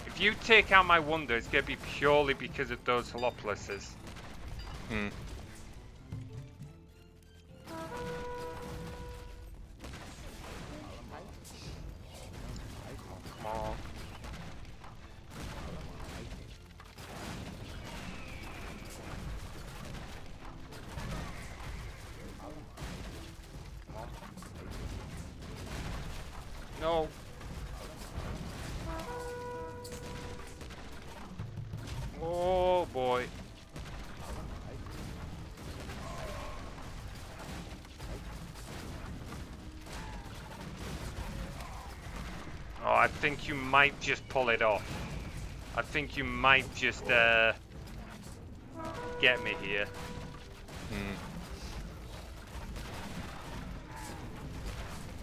If you take out my wonder, it's going to be purely because of those Holopolises. Come on. No. Oh boy. Oh, I think you might just pull it off. I think you might just get me here.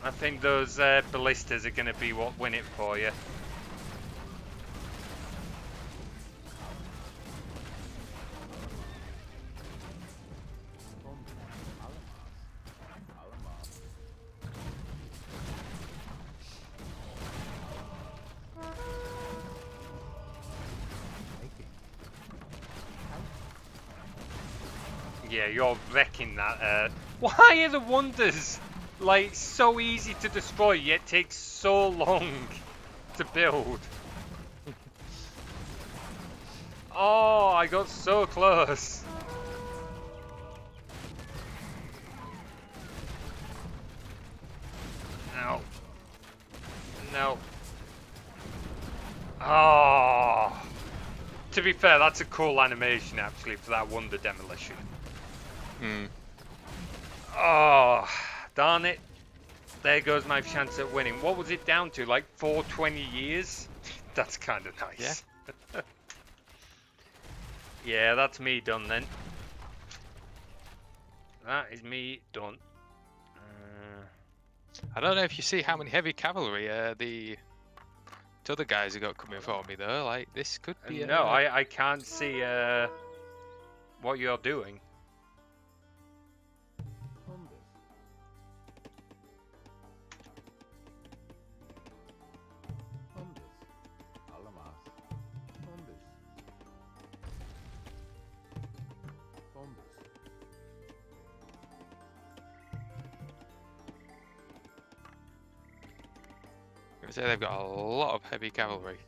I think those ballistas are going to be what win it for you. Yeah, you're wrecking that. Why are the wonders like so easy to destroy yet takes so long to build? Oh, I got so close. No. No. Oh. To be fair, that's a cool animation actually for that wonder demolition. Oh, darn it. There goes my chance at winning. What was it down to? Like 420 years? That's kind of nice. Yeah. Yeah, that's me done then. That is me done. I don't know if you see how many heavy cavalry the other guys have got coming for me though. Like this could be. No, I can't see what you're doing. So they've got a lot of heavy cavalry.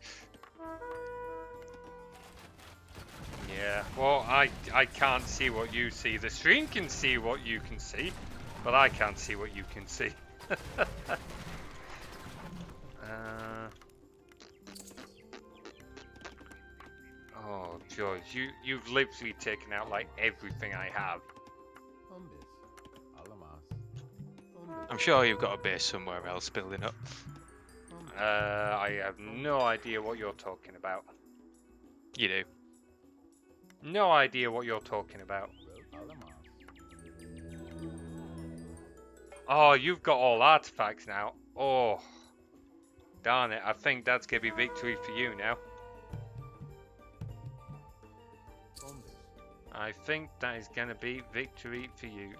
Yeah, well, I can't see what you see. The stream can see what you can see, but I can't see what you can see. Oh, George, you've literally taken out like everything I have. I'm sure you've got a base somewhere else building up. I have no idea what you're talking about. You do. No idea what you're talking about. Oh, you've got all artifacts now. Oh, darn it. I think that's going to be victory for you now. I think that is going to be victory for you.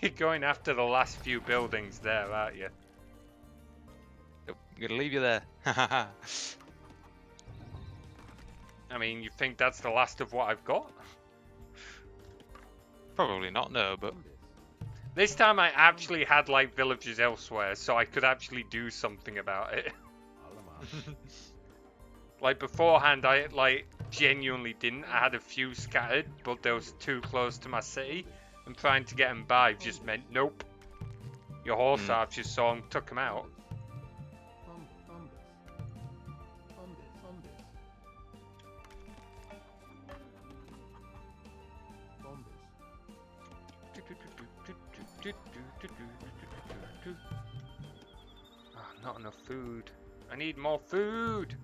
You're going after the last few buildings there, aren't you? I'm gonna leave you there. I mean, you think that's the last of what I've got? Probably not, no, but This time I actually had like villages elsewhere, so I could actually do something about it. Like beforehand, I like genuinely didn't. I had a few scattered, but they was too close to my city, and trying to get them by just meant nope. Your horse archers saw him, took him out. Oh, not enough food. I need more food.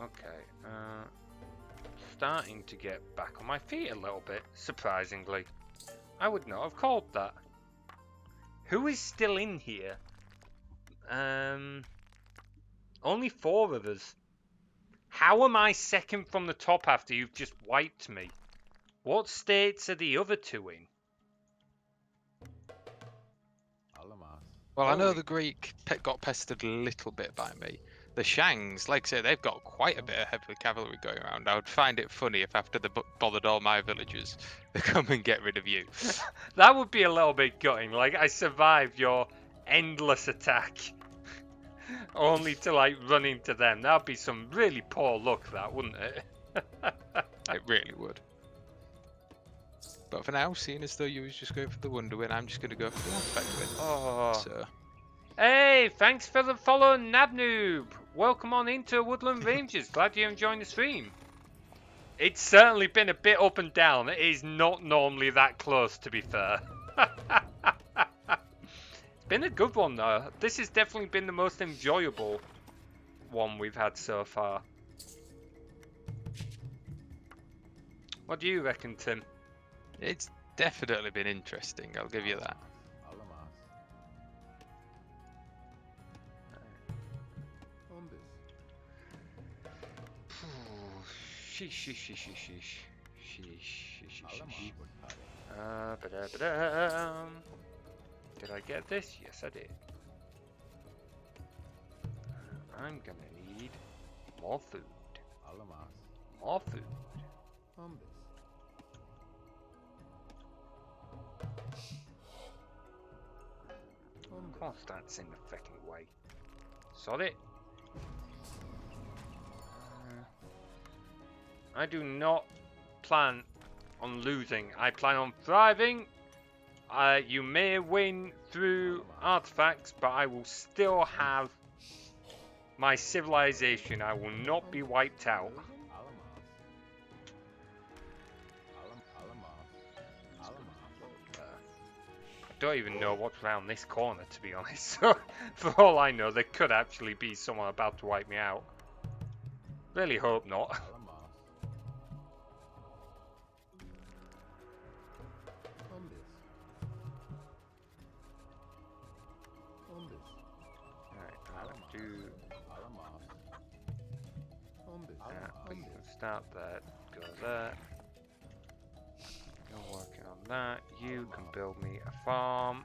Okay, starting to get back on my feet a little bit, surprisingly. I would not have called that. Who is still in here? Only 4 of us. How am I second from the top after you've just wiped me? What states are the other 2 in? well, I know the Greek got pestered a little bit by me. The Shangs, like I say, they've got quite a bit of heavy cavalry going around. I would find it funny if after they bothered all my villagers, they come and get rid of you. That would be a little bit gutting. Like, I survived your endless attack. Only to, like, run into them. That'd be some really poor luck, that, wouldn't it? It really would. But for now, seeing as though you was just going for the Wonder Win, I'm just going to go for the Artifact Win. Oh. So, Hey, thanks for the follow, Nabnoob. Welcome on into Woodland Rangers. Glad you're enjoying the stream. It's certainly been a bit up and down. It is not normally that close, to be fair. It's been a good one, though. This has definitely been the most enjoyable one we've had so far. What do you reckon, Tim? it's definitely been interesting, I'll give you that. Sheesh, sheesh, sheesh, sheesh, sheesh. Sheesh, sheesh, sheesh, sheesh. Ba-da-ba-dam. Did I get this? Yes, I did. I'm gonna need more food. More food. Of course that's in the fucking way. Sod it. I do not plan on losing. I plan on thriving. You may win through artifacts, but I will still have my civilization. I will not be wiped out. I don't even know what's around this corner, to be honest. So, for all I know, there could actually be someone about to wipe me out. Really hope not. Start there, go there. You're working on that. You can build me a farm.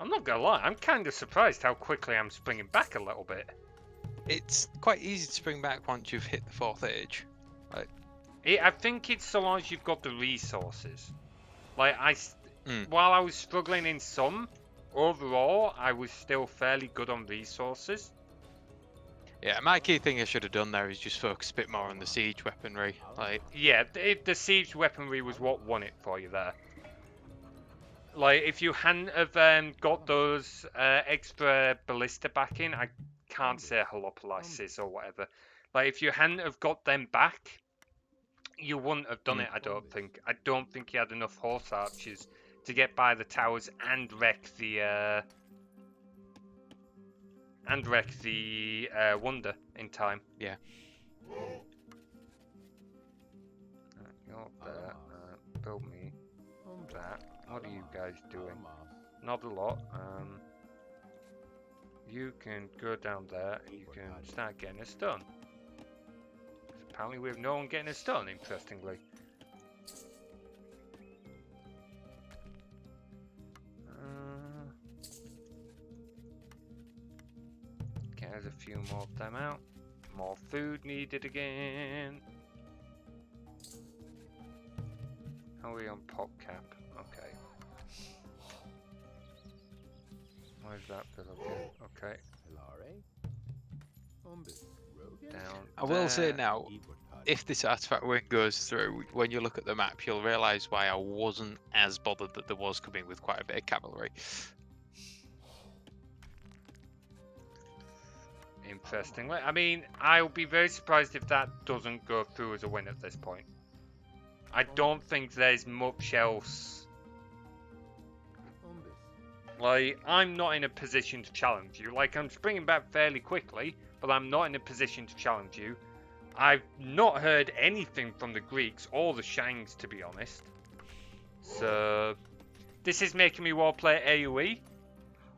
I'm not gonna lie, I'm kind of surprised how quickly I'm springing back a little bit. It's quite easy to spring back once you've hit the 4th age. I think it's so long as you've got the resources. Like, while I was struggling in some, overall, I was still fairly good on resources. Yeah, my key thing I should have done there is just focus a bit more on the siege weaponry. Like, yeah, the siege weaponry was what won it for you there. Like, if you hadn't have got those extra ballista back in, I can't say holopolysis or whatever. Like, if you hadn't have got them back, you wouldn't have done it, I don't think. I don't think you had enough horse archers to get by the towers and wreck the and wreck the Wonder in time. Yeah. You're there. Build me that. What are you guys doing? Not a lot. You can go down there and you can start getting a stone. Apparently we have no one getting a stone, interestingly. Okay, there's a few more of them out. More food needed again. How are we on pop cap? Okay. Where's that villager? Okay. Down I will say there. now, if this artifact win goes through, when you look at the map, you'll realise why I wasn't as bothered that there was coming with quite a bit of cavalry. Interestingly, I mean, I'll be very surprised if that doesn't go through as a win at this point. I don't think there's much else. Like, I'm not in a position to challenge you. Like, I'm springing back fairly quickly, but I'm not in a position to challenge you. I've not heard anything from the Greeks or the Shangs, to be honest. So, this is making me want to play AoE.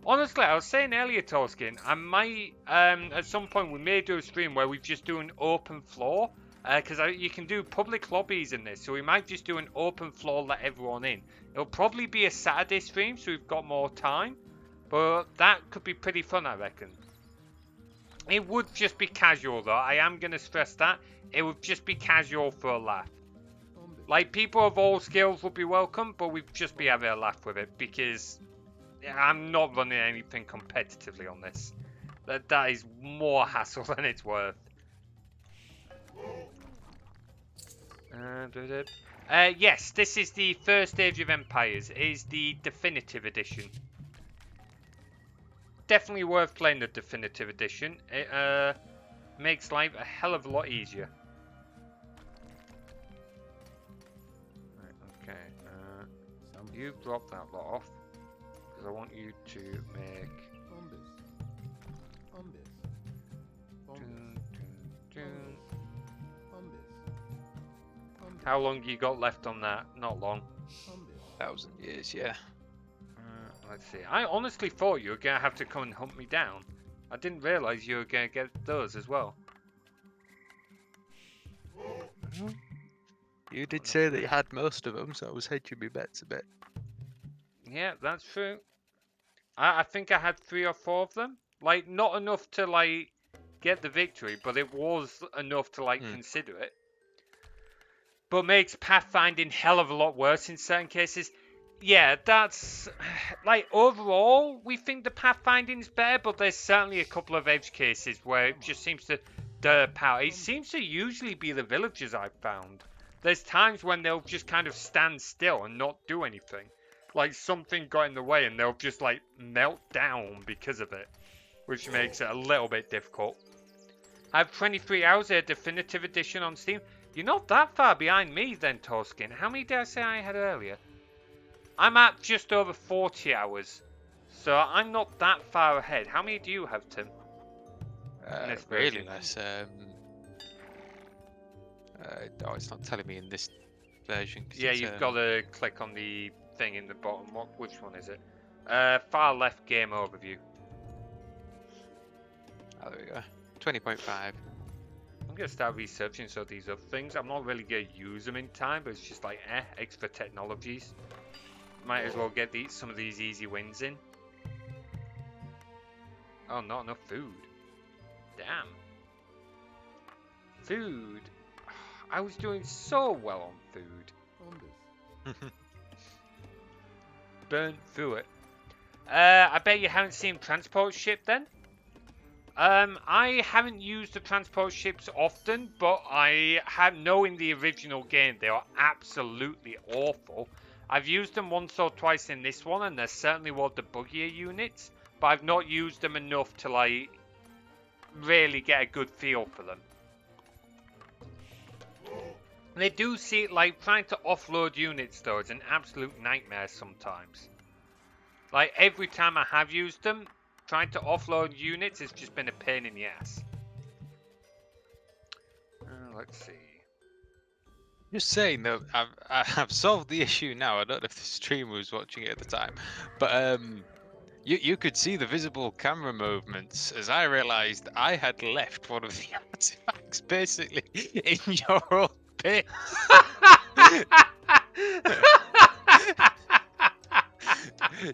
Honestly, I was saying earlier, Toskin, I might, at some point, we may do a stream where we just do an open floor. Because you can do public lobbies in this, so we might just do an open floor, let everyone in. It'll probably be a Saturday stream, so we've got more time. But that could be pretty fun, I reckon. It would just be casual, though. I am going to stress that. It would just be casual for a laugh. Like, people of all skills would be welcome, but we'd just be having a laugh with it. Because I'm not running anything competitively on this. That is more hassle than it's worth. Yes, this is the First Age of Empires. It is the definitive edition. Definitely worth playing the definitive edition. It makes life a hell of a lot easier. Right, okay, you drop that lot off because I want you to make. How long you got left on that? Not long. 1,000 years, yeah. Let's see. I honestly thought you were going to have to come and hunt me down. I didn't realise you were going to get those as well. You did say that you had most of them, so I was hedging my bets a bit. Yeah, that's true. I think I had 3 or 4 of them. Like, not enough to, like, get the victory, but it was enough to, like, consider it. But makes pathfinding hell of a lot worse in certain cases. Yeah, that's... Like, overall, we think the pathfinding's better, but there's certainly a couple of edge cases where it just seems to derp out. It seems to usually be the villagers I've found. There's times when they'll just kind of stand still and not do anything. Like, something got in the way and they'll just, like, melt down because of it. Which makes it a little bit difficult. I have 23 hours of definitive edition on Steam. You're not that far behind me then, Toskin. How many did I say I had earlier? I'm at just over 40 hours. So I'm not that far ahead. How many do you have, Tim? Really less. Oh, it's not telling me in this version. Yeah, you've got to click on the thing in the bottom. Which one is it? Far left game overview. Oh, there we go. 20.5. I'm going to start researching some of these other things. I'm not really going to use them in time, but it's just like, extra technologies. Might as well get some of these easy wins in. Oh, not enough food. Damn. Food. I was doing so well on food. Burnt through it. I bet you haven't seen transport ship then? I haven't used the transport ships often, but I have know in the original game they are absolutely awful. I've used them once or twice in this one, and they're certainly one of the buggier units, but I've not used them enough to, like, really get a good feel for them. They do see, like, trying to offload units, though, is an absolute nightmare sometimes. Like, every time I have used them, trying to offload units has just been a pain in the ass. Let's see. Just saying though, I've solved the issue now. I don't know if the streamer was watching it at the time, but you could see the visible camera movements as I realised I had left one of the artifacts basically in your old base.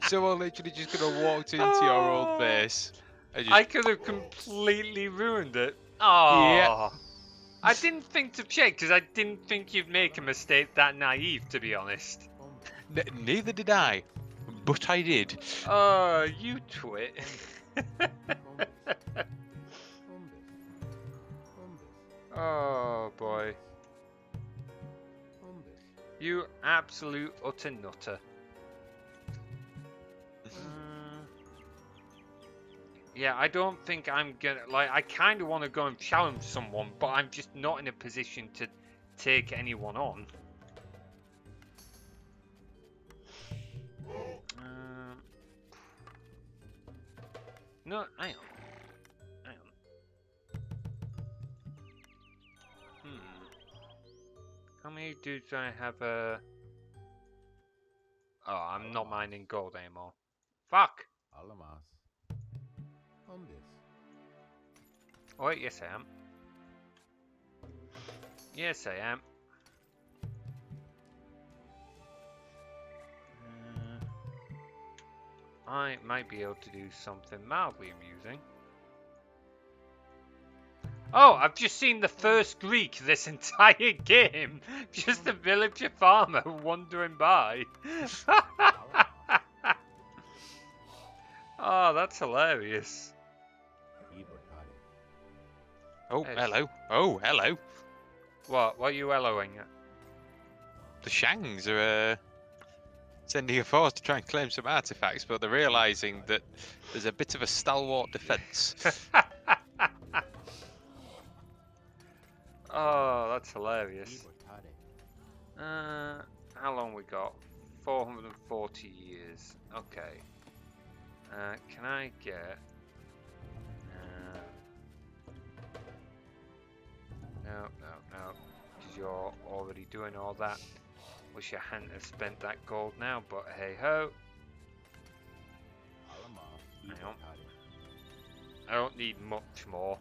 Someone literally just could have walked into your old base. I could have completely ruined it. Yeah. Oh. I didn't think to check because I didn't think you'd make a mistake that naive, to be honest. Neither did I, but I did. Oh, you twit. Oh boy. You absolute utter nutter. Yeah, I don't think I'm gonna, like, I kind of want to go and challenge someone, but I'm just not in a position to take anyone on. No, hang on. Hang on. How many dudes do I have? Oh, I'm not mining gold anymore. Fuck! Oh, wait, yes I am. Yes I am. I might be able to do something mildly amusing. Oh, I've just seen the first Greek this entire game. Just a villager farmer wandering by. Oh, that's hilarious. Oh, hello. Oh, hello. What are you elbowing at? The Shangs are sending a force to try and claim some artifacts, but they're realising that there's a bit of a stalwart defence. Oh, that's hilarious. How long we got? 440 years. Okay. Can I get... No, because you're already doing all that. Wish I hadn't have spent that gold now, but hey ho. Hang on. I don't need much more.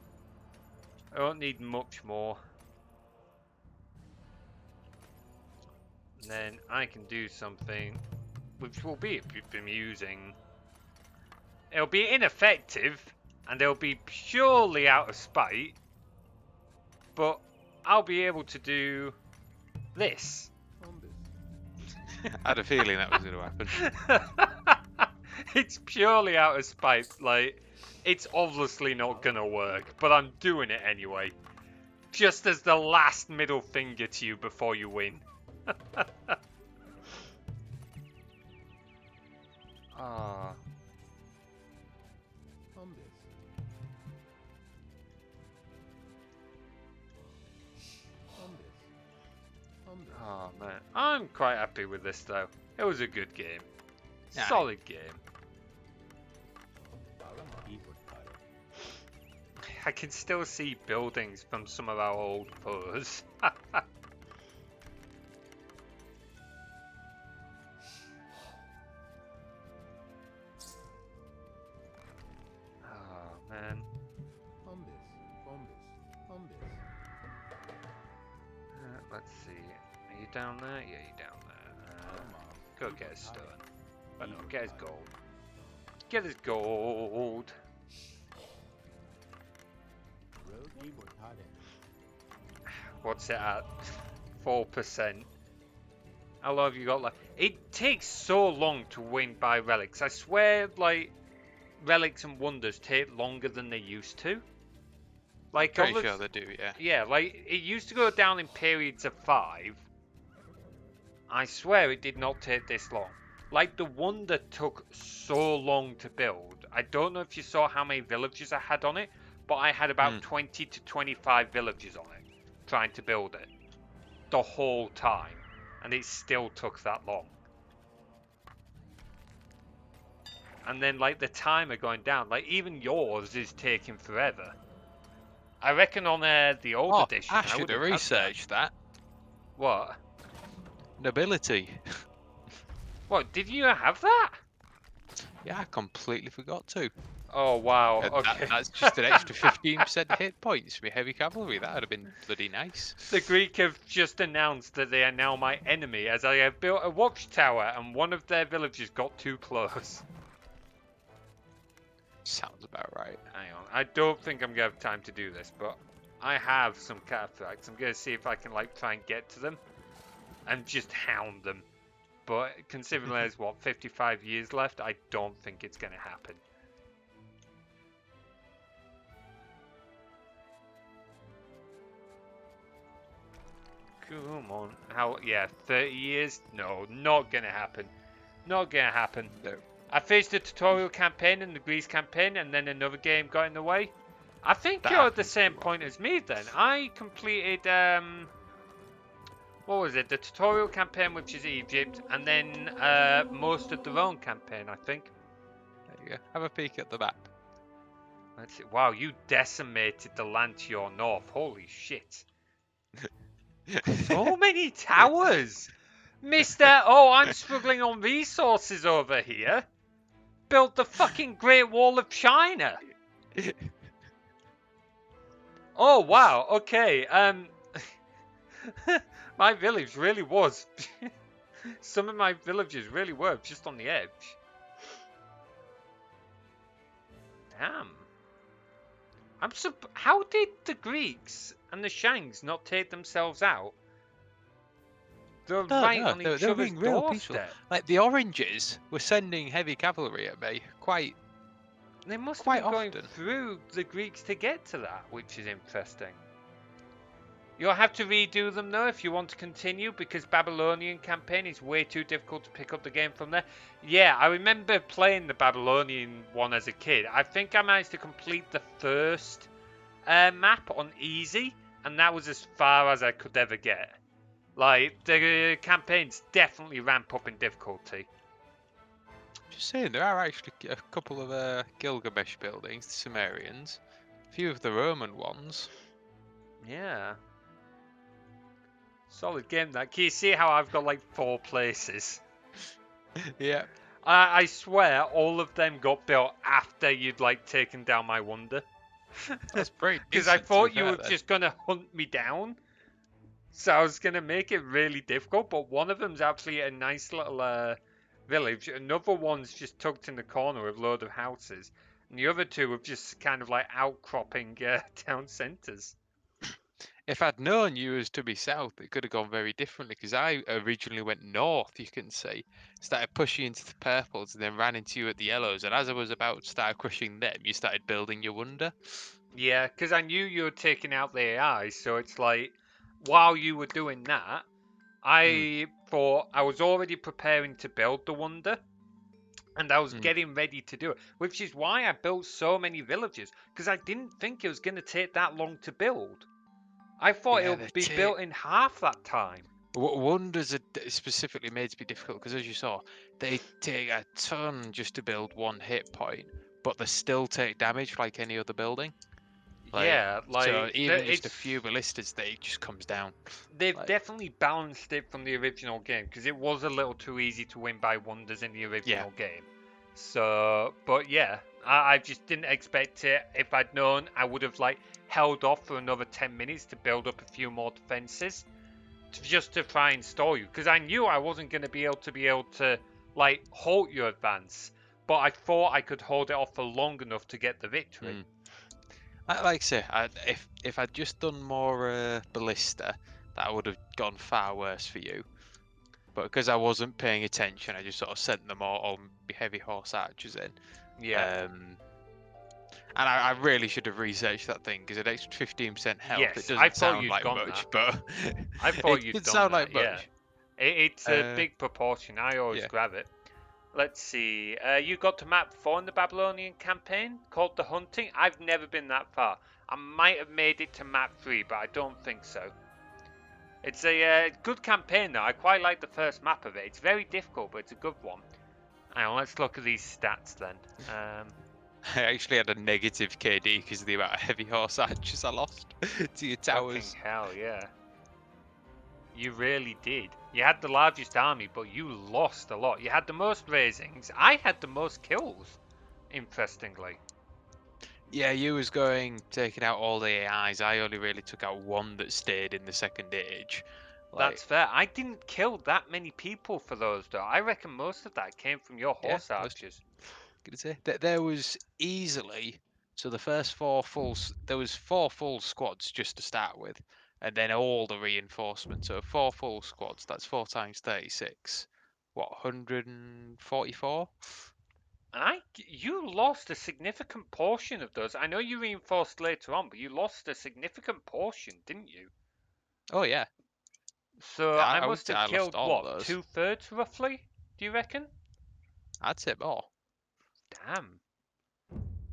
I don't need much more. And then I can do something which will be amusing. It'll be ineffective, and it'll be purely out of spite. But I'll be able to do this. I had a feeling that was going to happen. It's purely out of spite. Like, it's obviously not going to work, but I'm doing it anyway. Just as the last middle finger to you before you win. Ah. Oh man, I'm quite happy with this though. It was a good game. Aye. Solid game. I can still see buildings from some of our old photos. Oh man. Let's see. Are you down there? Yeah, you're down there. Go get his stone. But no, get his gold. Get his gold. What's it at? 4%. How long have you got left? It takes so long to win by relics. I swear, like, relics and wonders take longer than they used to. Like, Pretty sure they do, yeah. Yeah, like, it used to go down in periods of 5. I swear it did not take this long. Like, the wonder took so long to build. I don't know if you saw how many villagers I had on it, but I had about 20 to 25 villagers on it, trying to build it. The whole time. And it still took that long. and then like the timer going down. Like even yours is taking forever. I reckon on the old Oh, edition, I I would should have have had that. researched that. What? Nobility. What? Did you have that? Yeah, I completely forgot to. Oh wow. And Okay. that's just an extra 15% hit points for heavy cavalry. That would have been bloody nice. The Greek have just announced that they are now my enemy as I have built a watchtower and one of their villagers got too close. Sounds about right. Hang on. I don't think I'm going to have time to do this, but I have some cataphracts. I'm going to see if I can like try and get to them and just hound them. But considering there's what 55 years left, I don't think it's going to happen. Come on. How? Yeah, 30 years? No, not going to happen. Not going to happen. No. I faced the tutorial campaign and the Greece campaign, and then another game got in the way. I think That you're at the happens same too point as me then. I completed, what was it? The tutorial campaign, which is Egypt, and then most of the Rome campaign, I think. There you go. Have a peek at the map. Let's see. Wow, you decimated the land to your north. Holy shit. So many towers! Mister, oh, I'm struggling on resources over here. Build the fucking Great Wall of China. Oh, wow, okay, my village really was, some of my villages really were just on the edge. Damn. How did the Greeks and the Shangs not take themselves out? They're right on each they're other's being real peaceful. doorstep. Like the oranges were sending heavy cavalry at me quite. They must Quite have been going often. through the Greeks to get to that, which is interesting. You'll have to redo them though if you want to continue, because Babylonian campaign is way too difficult to pick up the game from there. Yeah, I remember playing the Babylonian one as a kid. I think I managed to complete the first map on easy, and that was as far as I could ever get. Like, the campaigns definitely ramp up in difficulty. Just saying, there are actually a couple of Gilgamesh buildings, the Sumerians, a few of the Roman ones. Yeah. Solid game that. Can you see how I've got like 4 places? Yeah. I swear all of them got built after you'd like taken down my wonder. That's pretty Because I decent, to thought be you fair were then. just going to hunt me down. So I was going to make it really difficult, but one of them's actually a nice little village. Another one's just tucked in the corner with a load of houses. And the other 2 are just kind of like outcropping town centres. If I'd known you was to be south, it could have gone very differently, because I originally went north, you can see. Started pushing into the purples and then ran into you at the yellows. And as I was about to start crushing them, you started building your wonder. Yeah, because I knew you were taking out the AI, so it's like, while you were doing that, I thought I was already preparing to build the wonder, and I was getting ready to do it, which is why I built so many villages, because I didn't think it was going to take that long to build. I thought Yeah, it would be built in half that time. Wonders are specifically made to be difficult, because as you saw, they take a ton just to build one hit point, but they still take damage like any other building. Yeah, like so even just a it's few ballistas, they just comes down. they've like- definitely balanced it from the original game, because it was a little too easy to win by wonders in the original game. So, but yeah, I just didn't expect it. If I'd known, I would have like held off for another 10 minutes to build up a few more defenses, just to try and stall you, because I knew I wasn't going to be able to like halt your advance, but I thought I could hold it off for long enough to get the victory. Like I say, if I'd just done more ballista, that would have gone far worse for you. But because I wasn't paying attention, I just sort of sent them all heavy horse archers in. Yeah. And I really should have researched that thing, because an extra 15% health, Yes, it I doesn't thought sound you'd like gone much, that. but I thought it you'd did done sound that, like much. Yeah. It's a big proportion. I always yeah. grab it. Let's see. You got to map 4 in the Babylonian campaign called The Hunting. I've never been that far. I might have made it to map 3, but I don't think so. It's a good campaign though. I quite like the first map of it. It's very difficult, but it's a good one. Hang on, let's look at these stats then. I actually had a negative KD because of the amount of heavy horse archers I lost to your towers. Fucking hell, yeah. You really did. You had the largest army, but you lost a lot. You had the most raisings. I had the most kills, interestingly. Yeah, you was taking out all the AIs. I only really took out one that stayed in the second age. That's fair. I didn't kill that many people for those, though. I reckon most of that came from your Yeah, horse archers. gonna say that there was easily the first there was 4 full squads just to start with, and then all the reinforcements. So 4 full squads. That's 4 times 36. What 144? You lost a significant portion of those. I know you reinforced later on, but you lost a significant portion, didn't you? Oh yeah, So I I would must say have I lost killed, all of what, those. 2/3 roughly? Do you reckon? I'd say more. Damn.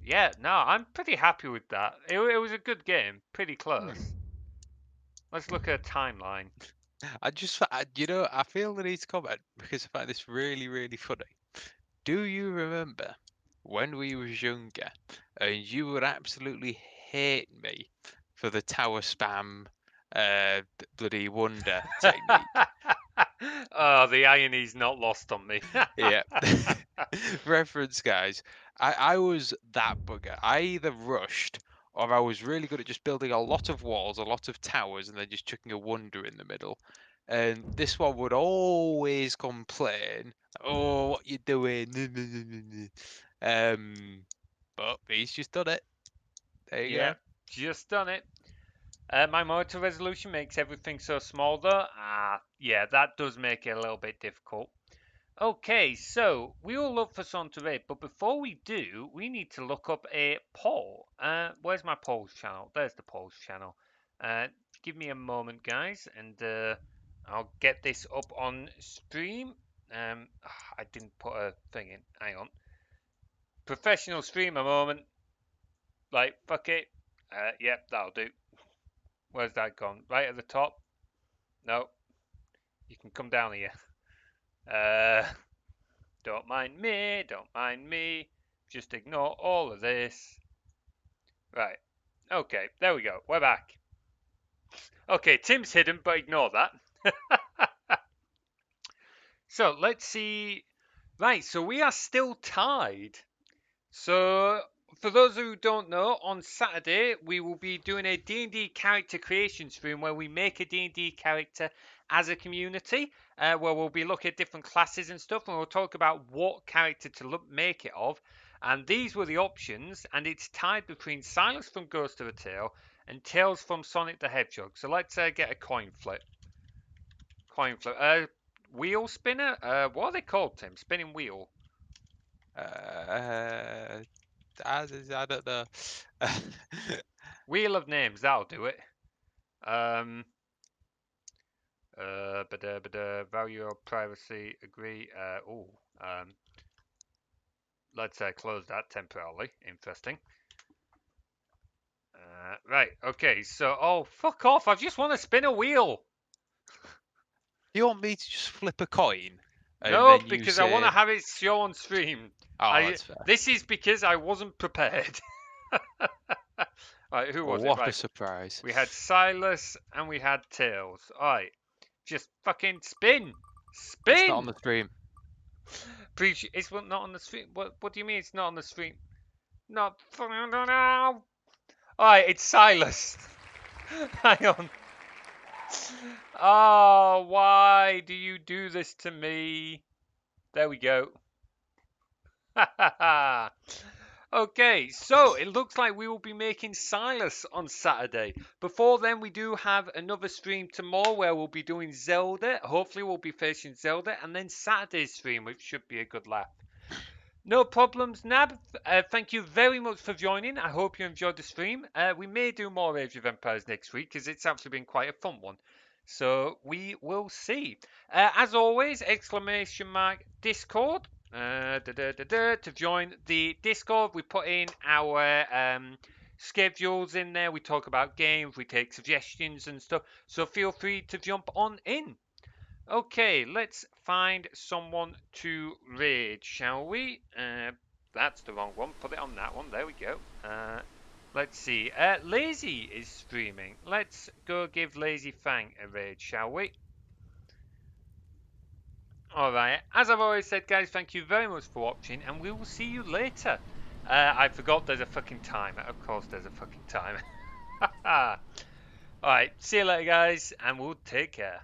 Yeah, no, I'm pretty happy with that. It was a good game. Pretty Hmm. close. Let's look at a timeline. I feel the need to comment because I find this really, really funny. Do you remember when we was younger and you would absolutely hate me for the tower spam bloody wonder technique? Oh, the irony's not lost on me. Yeah. Reference, guys. I was that bugger. I either rushed or I was really good at just building a lot of walls, a lot of towers, and then just chucking a wonder in the middle. And this one would always complain, "Oh, what you doing?" But he's just done it. There you Yeah, go. just done it. My monitor resolution makes everything so small though. Yeah, that does make it a little bit difficult. Okay, so we will look for some to rate, but before we do, we need to look up a poll. Where's my polls channel? There's the polls channel. Give me a moment, guys, and I'll get this up on stream. I didn't put a thing in. Hang on. Professional streamer moment. Like, fuck it. Yep, that'll do. Where's that gone? Right at the top? No. You can come down here. Don't mind me, don't mind me. Just ignore all of this. Right. Okay, there we go. We're back. Okay, Tim's hidden, but ignore that. So let's see. Right, so we are still tied. So for those who don't know, on Saturday we will be doing a D&D character creation stream where we make a D&D character as a community, where we'll be looking at different classes and stuff, and we'll talk about what character to make it of. And these were the options, and it's tied between Silas from Ghost of a Tale and Tails from Sonic the Hedgehog. So let's get a coin flip. Coin flip. Wheel spinner? What are they called, Tim? Spinning wheel. I don't know. Wheel of names, that'll do it. Value of privacy, agree. Let's close that temporarily. Interesting. Right, okay, so, oh, fuck off. I just want to spin a wheel. You want me to just flip a coin and No, then you because I want to say, have it show on stream. "Oh, that's fair." This is because I wasn't prepared. Right, who Well, was it? what a Right, surprise! we had Silas and we had Tails. Alright, just fucking spin. It's not on Spin! the stream. It's not on the stream. What do you mean it's not on the stream? Not now. Alright, it's Silas. Hang on. Oh, why do you do this to me? There we go. Okay, so it looks like we will be making Silas on Saturday. Before then, we do have another stream tomorrow where we'll be doing Zelda. Hopefully, we'll be facing Zelda, and then Saturday's stream, which should be a good laugh. No problems, Nab. Thank you very much for joining. I hope you enjoyed the stream. We may do more Age of Empires next week because it's actually been quite a fun one. So we will see. As always, exclamation mark Discord. To join the Discord, we put in our schedules in there. We talk about games, we take suggestions and stuff. So feel free to jump on in. Okay, let's find someone to raid, shall we? That's the wrong one. Put it on that one. There we go. Let's see. Lazy is streaming. Let's go give Lazy Fang a raid, shall we? Alright, as I've always said, guys, thank you very much for watching, and we will see you later. I forgot there's a fucking timer. Of course there's a fucking timer. Alright, see you later, guys, and we'll take care.